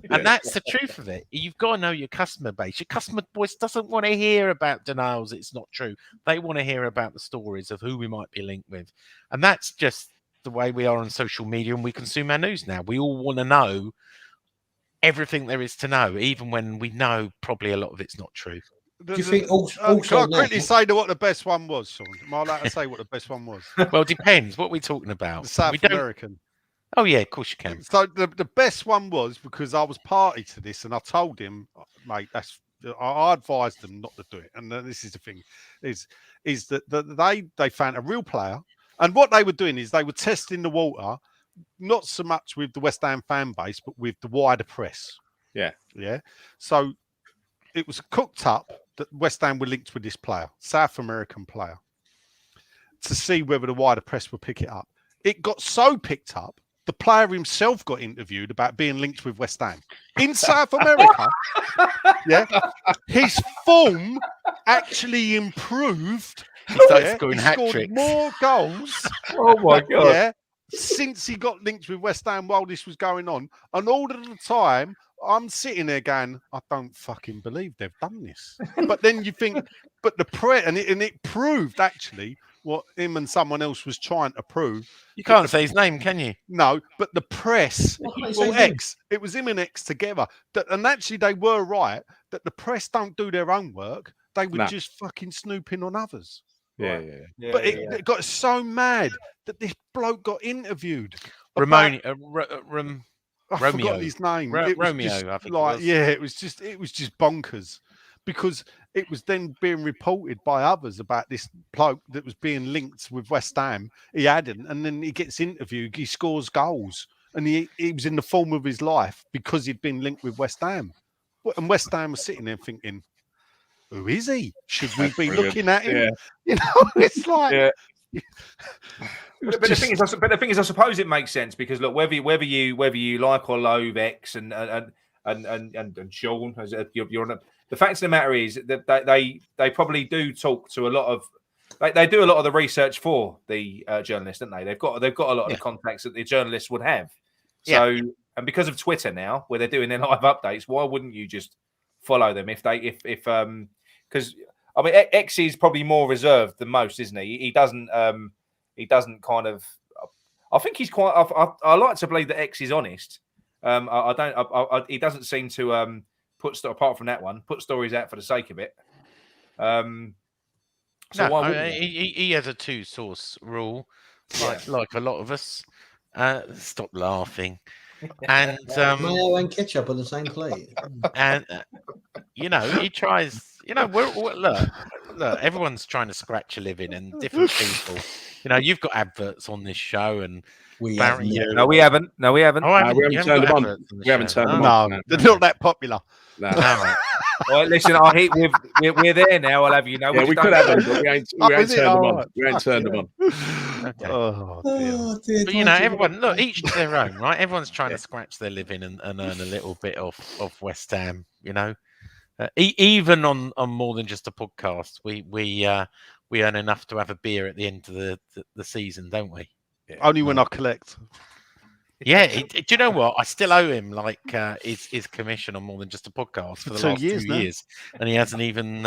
And that's the truth of it. You've got to know your customer base. Your customer base doesn't want to hear about denials. It's not true. They want to hear about the stories of who we might be linked with. And that's just the way we are on social media and we consume our news now. We all want to know everything there is to know, even when we know probably a lot of it's not true. Do you think also can I quickly say what the best one was, Sean? Am I allowed to say what the best one was? Well, it depends. What are we talking about? The South American. Oh, yeah, of course you can. So the best one was because I was party to this and I told him, mate, I advised them not to do it. And this is the thing, is that they found a real player. And what they were doing is they were testing the water, not so much with the West Ham fan base, but with the wider press. Yeah. So it was cooked up that West Ham were linked with this player, South American player, to see whether the wider press would pick it up. It got so picked up, the player himself got interviewed about being linked with West Ham in South America. His form actually improved. He started scoring hat scored tricks. More goals. Oh my God! Since he got linked with West Ham while this was going on, and all of the time I'm sitting there going, I don't fucking believe they've done this. But then you think, but the press, and it proved actually what him and someone else was trying to prove. You can't say his name, can you? No, but the press, it was him and X together. And actually they were right that the press don't do their own work. They were just fucking snooping on others. Yeah. But it got so mad that this bloke got interviewed. I forgot his name. Romeo, I think. It was just bonkers, because it was then being reported by others about this bloke that was being linked with West Ham. He hadn't, and then he gets interviewed. He scores goals, and he was in the form of his life because he'd been linked with West Ham. And West Ham was sitting there thinking, "Who is he? Should we be looking at him?" Yeah. You know, it's like. Yeah. But the thing is, I suppose it makes sense because look, whether you like or loathe X and Sean, as you're on the fact of the matter is that they probably do talk to a lot of they do a lot of the research for the journalists, don't they? They've got a lot of the contacts that the journalists would have. So and because of Twitter now, where they're doing their live updates, why wouldn't you just follow them if because I mean X is probably more reserved than most, isn't he? He doesn't kind of. I think he's quite. I like to believe that X is honest. He doesn't seem to apart from that one, put stories out for the sake of it. He has a 2-source rule, like a lot of us. Stop laughing. And mayo and ketchup on the same plate. And he tries. Look, everyone's trying to scratch a living, and different people. You've got adverts on this show, and Barry. No, we haven't. We haven't turned them on. We haven't turned them on. No, they're not that popular. No. Well, listen, we're there now. I'll have you know. Yeah, we could have them, but we ain't turned them on. We ain't turned them on. Okay. Oh, dear. But everyone, look, each to their own, right? Everyone's trying to scratch their living and earn a little bit off West Ham. You know, even on more than just a podcast, we earn enough to have a beer at the end of the season, don't we? Only when I collect. Yeah, do you know what? I still owe him like his commission on more than just a podcast for the last 2 years, and he hasn't even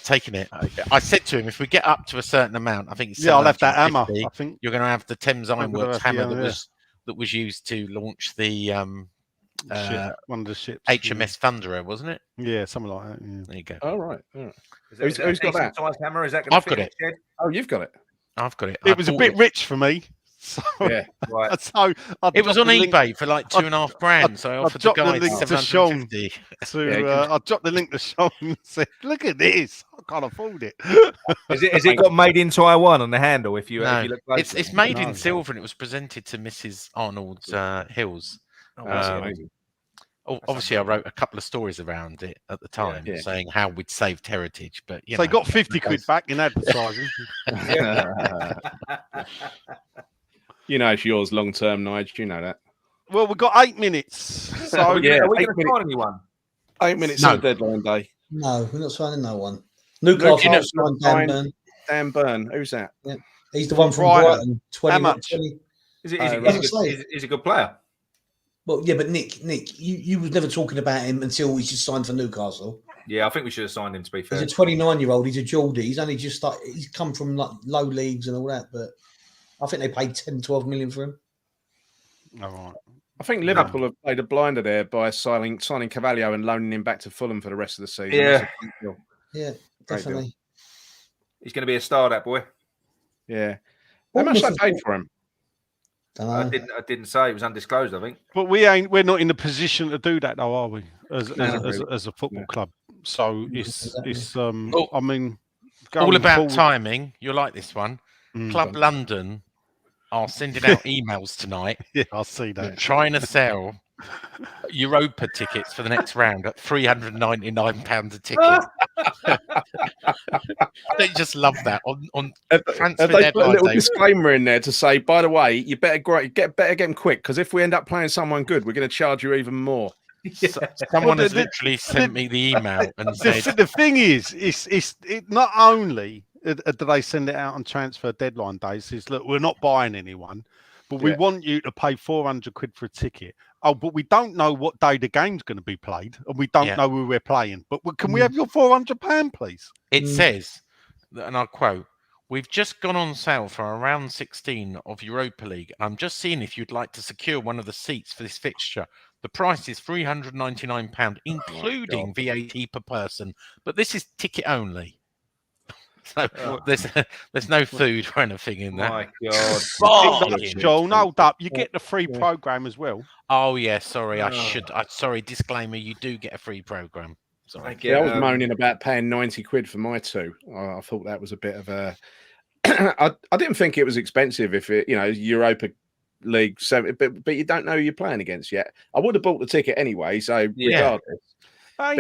taken it. I said to him, if we get up to a certain amount, I think it's I'll have that hammer. I think you're going to have the Thames Ironworks hammer that was used to launch the one of the ships, HMS Thunderer, wasn't it? Yeah, something like that. Yeah. There you go. Oh, right. Who's got that? Hammer? Is that I've got it. Oh, you've got it. I've got it. It was a bit rich for me. So, yeah, right. So it was on eBay for like $2.5 so I offered the guy $750. I dropped the link to Sean and said, "Look at this! I can't afford it." Is it got made in Taiwan on the handle? If you look closely? It's made in silver, and it was presented to Mrs. Arnold's Hills. Oh, that's amazing. Obviously, I wrote a couple of stories around it at the time, saying how we'd saved heritage. But so they got 50 quid back in advertising. You know, it's yours long term, Nigel. You know that. Well, we've got 8 minutes. So are we going to sign anyone? 8 minutes on deadline day. No, we're not signing no one. Newcastle signed Dan Burn. Who's that? Yeah. He's the one from Brighton. 20, How much? 20. He's a good player. Well, yeah, but Nick, you was never talking about him until he just signed for Newcastle. Yeah, I think we should have signed him, to be fair. He's a 29-year-old. He's a Geordie. He's only just he's come from like low leagues and all that, but I think they paid 10, 12 million for him. All right. I think Liverpool have played a blinder there by signing Cavallio and loaning him back to Fulham for the rest of the season. Yeah, definitely. He's going to be a star, that boy. Yeah. How much they paid for him? I didn't say. It was undisclosed, I think. But we're not in the position to do that, though, are we? As a football club. So it's I mean, all about timing. You'll like this one. Club London are sending out emails tonight. Yeah, I'll see that. Trying to sell Europa tickets for the next round at £399 a ticket. They just love that on transfer they put a little day. disclaimer in there to say, by the way, you better get them quick, because if we end up playing someone good, we're going to charge you even more. Someone has literally sent me the email and said, the thing is, it's not only do they send it out on transfer deadline days, is look, we're not buying anyone, but we want you to pay 400 quid for a ticket. Oh, but we don't know what day the game's going to be played, and we don't know who we're playing. But can we have your £400, please? It says, and I'll quote, "We've just gone on sale for round 16 of Europa League. I'm just seeing if you'd like to secure one of the seats for this fixture. The price is £399, including VAT per person. But this is ticket only. So there's no food or anything in there." My God. John, hold up. You get the free program as well. Oh, yeah. Sorry, sorry, disclaimer. You do get a free program. Sorry. I was moaning about paying 90 quid for my two. I thought that was a bit of a... I didn't think it was expensive if it, Europa League, but you don't know who you're playing against yet. I would have bought the ticket anyway, so regardless. So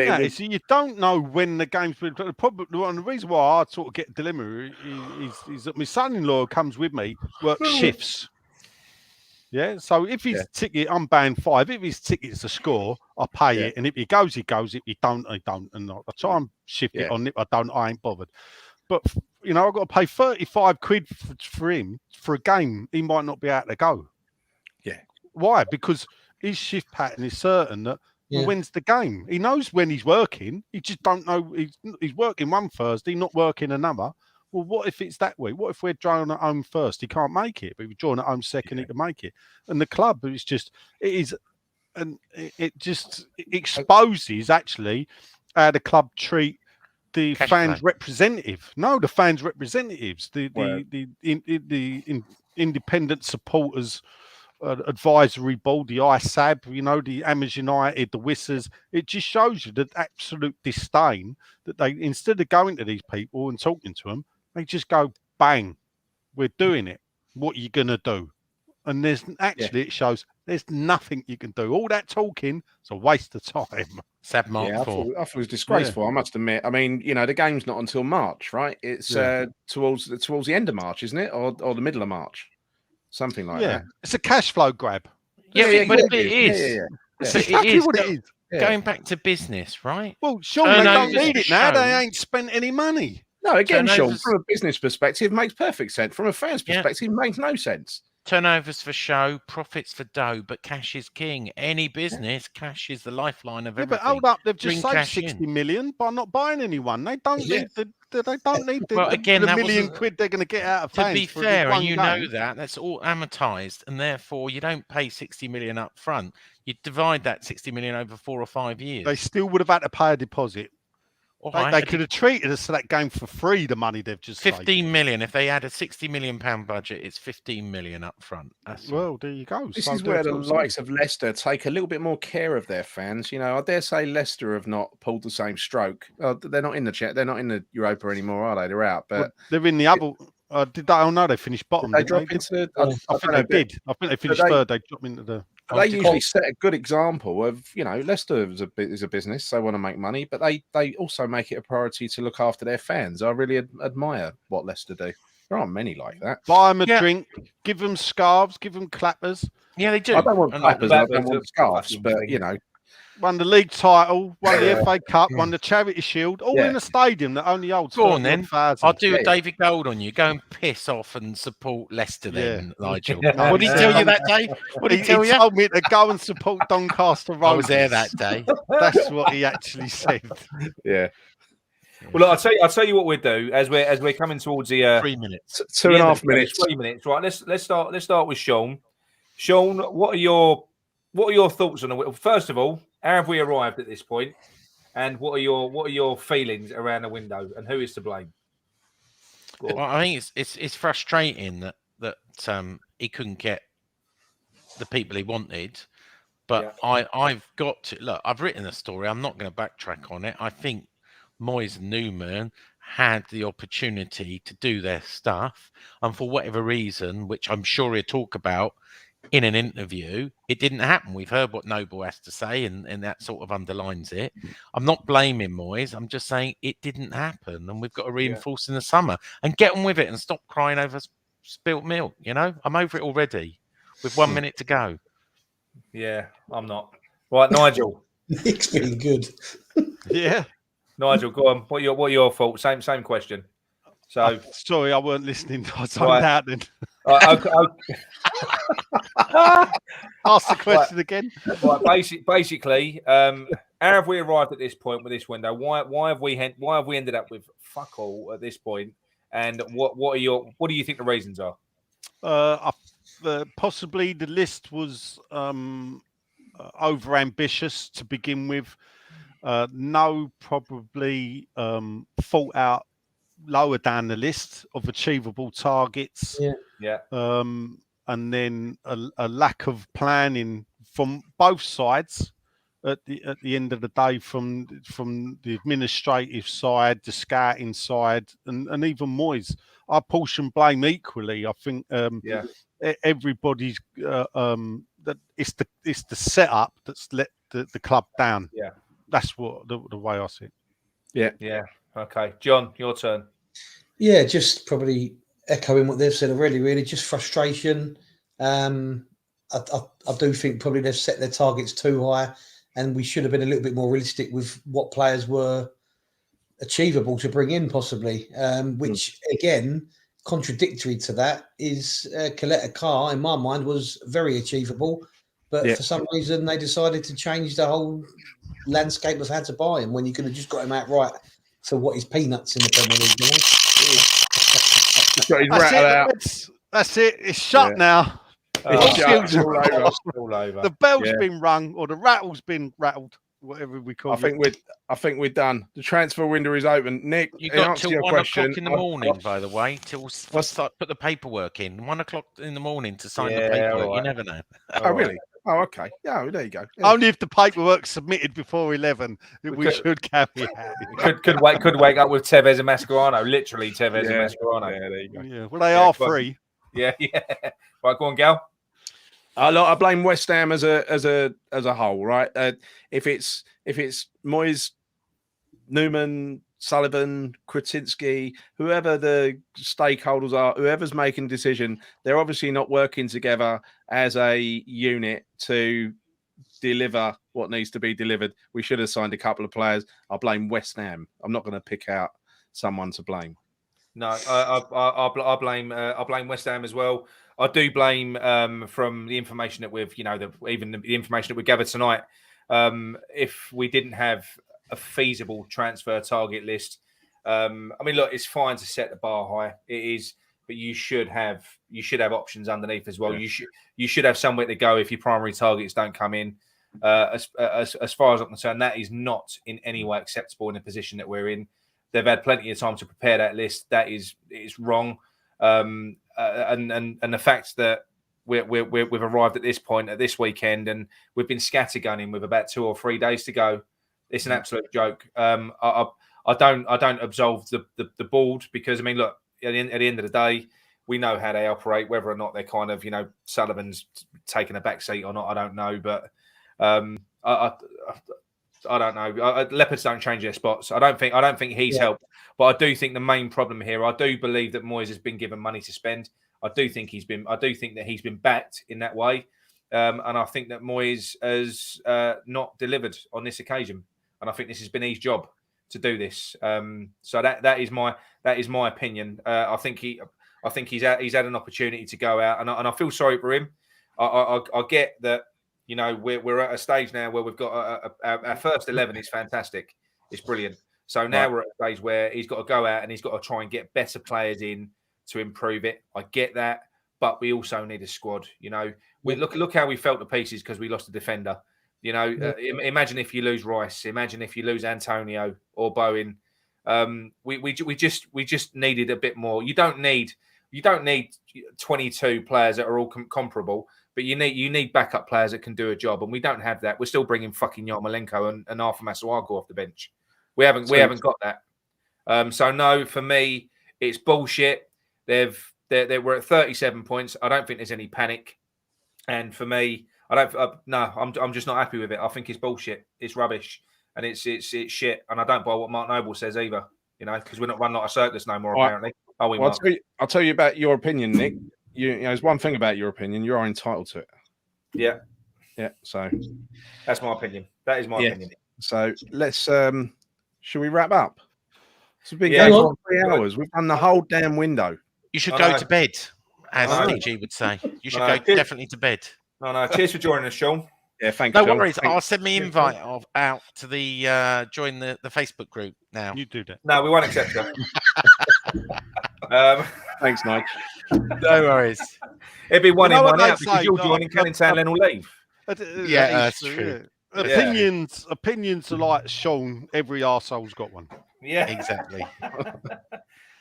you don't know when the game's been. The reason why I sort of get a dilemma is that my son-in-law comes with me, works shifts. Yeah, so if his ticket, I'm paying 5. If his ticket's a score, I pay it, and if he goes, he goes. If he don't, I don't. And I try and shift it on. If I don't, I ain't bothered. But I've got to pay 35 quid for him for a game. He might not be able to go. Yeah. Why? Because his shift pattern is certain that. Well, when's the game? He knows when he's working. He just don't know. He's working one Thursday, not working another. Well, what if it's that way? What if we're drawing at home first? He can't make it, but we're drawing at home second, he can make it. And the club it just exposes actually how the club treat the fans' representative. No, the fans' representatives, the independent supporters. Advisory board, the ISAB, the Amers United, the Whisters. It just shows you the absolute disdain that they, instead of going to these people and talking to them, they just go, bang, we're doing it. What are you going to do? And there's actually, it shows there's nothing you can do. All that talking is a waste of time. I thought it was disgraceful, I must admit. I mean, the game's not until March, right? It's towards the end of March, isn't it? Or the middle of March. Something like that. It's a cash flow grab. Yeah, but it is. That's But it exactly is what it is. Yeah. going back to business, right? Well, Sean, they don't Turnovers need it now. They show- ain't spent any money. No, again, Sean, Turnovers- from a business perspective, makes perfect sense. From a fan's Yeah. perspective, makes no sense. Turnovers for show, profits for dough, but cash is king. Any business, cash is the lifeline of Yeah, everything. but hold up, they've just Bring saved cash 60 in. million by not buying anyone. They don't Yeah. need they don't need the, Well, again, the that million wasn't- quid they're going to get out of To fans be for fair, one and you game. know that's all amortized, and therefore you don't pay 60 million up front. You divide that 60 million over 4 or 5 years. They still would have had to pay a deposit. All They, right, they a could have treated us to that game for free. The money they've just saved. 15 million. If they had a 60 million pound budget, it's 15 million up front. That's all. Well, there you go. This So is where that's the what I'm saying. likes of Leicester take a little bit more care of their fans. You know, I dare say Leicester have not pulled the same stroke. They're not in the chat. They're not in the Europa anymore, are they? They're out. But Well, they're in the other. Did they? Oh no, they finished bottom. they didn't drop into. I think they did. I think they finished third. They dropped into the. They usually set a good example of, you know, Leicester is a business. They want to make money, but they also make it a priority to look after their fans. I really admire what Leicester do. There aren't many like that. Buy them a Yeah. drink, give them scarves, give them clappers. Yeah, they do. I don't want And clappers, I that- don't want scarves, but, you know. Won the league title, won the Yeah. FA Cup, won the Charity Shield, all Yeah. in a stadium that only holds Go on then. 30,000. I'll do Yeah, a David Gold on you. Go and piss off and support Leicester then, Nigel. Yeah. What did he tell you that day? What did He he tell you? told me to go and support Doncaster Rovers. I was there that day. That's what he actually said. Yeah. Well, look, I'll tell you what we'll do as we're coming towards the 3 minutes. 2.5 minutes. 3 minutes. Right. Let's start with Sean. Sean, what are your thoughts on it? First of all, how have we arrived at this point? And what are your feelings around the window? And who is to blame? Go on. Well, I think it's frustrating that he couldn't get the people he wanted. But I've got to look. I've written a story. I'm not going to backtrack on it. I think Moyes and Newman had the opportunity to do their stuff, and for whatever reason, which I'm sure he'll talk about in an interview, it didn't happen. We've heard what Noble has to say, and that sort of underlines it. I'm not blaming Moyes. I'm just saying it didn't happen, and we've got to reinforce in the summer and get on with it and stop crying over spilt milk. You know, I'm over it already. With 1 minute to go. Yeah, I'm not. Right, Nigel. Nick's been good. Yeah. Nigel, go on. What are your thoughts? Same question. So, Sorry, I weren't listening. I was zoned Right. out then. okay, Ask the question again. right, basically, how have we arrived at this point with this window? Why have we ended up with fuck all at this point? And what do you think the reasons are? Possibly the list was over ambitious to begin with. No, probably thought out lower down the list of achievable targets. Yeah. And then a lack of planning from both sides at the end of the day, from the administrative side, the scouting side, and even Moyes. I portion blame equally. I think everybody's that it's the setup that's let the club down. Yeah. That's what the way I see it. Yeah. Okay. John, your turn. Yeah, just probably echoing what they've said already, really, just frustration. I do think probably they've set their targets too high, and we should have been a little bit more realistic with what players were achievable to bring in, possibly. Which, again, contradictory to that is Coletta Carr, in my mind, was very achievable. But for some reason, they decided to change the whole landscape of how to buy him when you could have just got him outright for what is peanuts in the Premier League. You know? That's it. It's shut now. It's all over. All over. The bell's been rung, or the rattle's been rattled, whatever we call I it. think we're done. The transfer window is open. Nick, You in got answer to till your 1 question, o'clock in the morning, by the way, start put the paperwork in. 1 o'clock in the morning to sign the paperwork. all right. You never know. Oh, really? Oh, okay. Yeah, there you go. Only if the paperwork's submitted before 11, we should carry it out. Could wake up with Tevez and Mascherano. Literally Tevez and Mascherano. Yeah, there you go. Yeah, well, they are go on. free. Yeah. Right, go on, Gal. I blame West Ham as a whole, right? If it's Moyes, Newman, Sullivan, Kretinsky, whoever the stakeholders are, whoever's making the decision, they're obviously not working together as a unit to deliver what needs to be delivered. We should have signed a couple of players. I blame West Ham. I'm not going to pick out someone to blame. No, I blame West Ham as well. I do blame from the information that we've, even the information that we gathered tonight. If we didn't have a feasible transfer target list, I mean, look, it's fine to set the bar high. It is, but you should have options underneath as well. Yeah. You should have somewhere to go if your primary targets don't come in. As far as I'm concerned, that is not in any way acceptable in the position that we're in. They've had plenty of time to prepare that list. That is wrong. And the fact that we've arrived at this point at this weekend and we've been scattergunning with about 2 or 3 days to go, it's an absolute joke. I don't absolve the board because, I mean, look, at the end of the day, we know how they operate. Whether or not they're kind of, Sullivan's taking a back seat or not, I don't know. But I don't know. Leopards don't change their spots. I don't think he's helped. But I do think the main problem here, I do believe that Moyes has been given money to spend. I do think that he's been backed in that way. And I think that Moyes has not delivered on this occasion. And I think this has been his job to do this. So that is my opinion. I think he's had an opportunity to go out, and I feel sorry for him. I get that. We're at a stage now where we've got our first 11 is fantastic. It's brilliant. So now we're at a stage where he's got to go out and he's got to try and get better players in to improve it. I get that, but we also need a squad. We look how we felt to pieces because we lost a defender. Imagine if you lose Rice. Imagine if you lose Antonio or Bowen. We just needed a bit more. You don't need 22 players that are all comparable. But you need backup players that can do a job, and we don't have that. We're still bringing fucking Yarmolenko and Arthur Masuaku off the bench. We haven't got that. So no, for me, it's bullshit. We're at 37 points. I don't think there's any panic, and for me, I'm just not happy with it. I think it's bullshit. It's rubbish, and it's shit. And I don't buy what Mark Noble says either. Because we're not run like a circus no more. Apparently, are we? Well, I'll tell you about your opinion, Nick. There's one thing about your opinion. You are entitled to it. Yeah. So that's my opinion. That is my opinion. So let's. Should we wrap up? It's been going for 3 hours. We've done the whole damn window. You should go to bed, as PG would say. You should go definitely to bed. No. Cheers for joining us, Sean. Yeah, thanks. No Sean. worries. I'll send me invite out to the join the Facebook group now. You do that. No, we won't accept that. Thanks, Nigel. No worries. It'd be one in, one out say, because you're joining Canning Town and will leave. Yeah, that's true. Yeah. Opinions are like Sean. Every arsehole's got one. Yeah, exactly.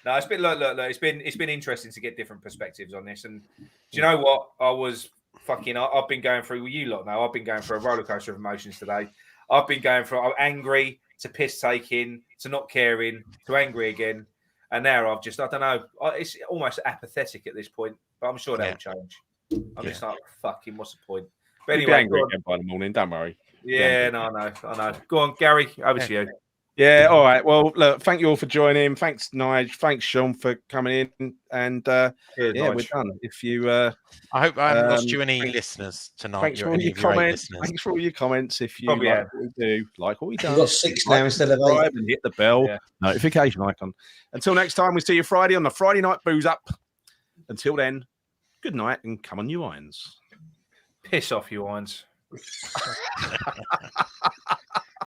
No, it's been look. It's been interesting to get different perspectives on this. And do you know what? I've been going through with you lot now. I've been going through a roller coaster of emotions today. I've been going through. I'm angry to piss taking to not caring to angry again. And now I don't know. It's almost apathetic at this point, but I'm sure that will change. I'm just like, fucking, what's the point? But anyway, angry again by the morning. Don't worry. Yeah, no, I know. Go on, Gary. Over to you. Yeah, all right. Well, look, thank you all for joining. Thanks, Nigel. Thanks, Sean, for coming in. And we're done. If you, I hope I haven't lost you any listeners tonight. Thanks for all your comments. Thanks for all your comments. If you like what we do, like what we done, You've got 6 now instead of 8. And hit the bell notification icon. Until next time, we see you Friday on the Friday Night Booze Up. Until then, good night and come on, you irons. Piss off, you irons.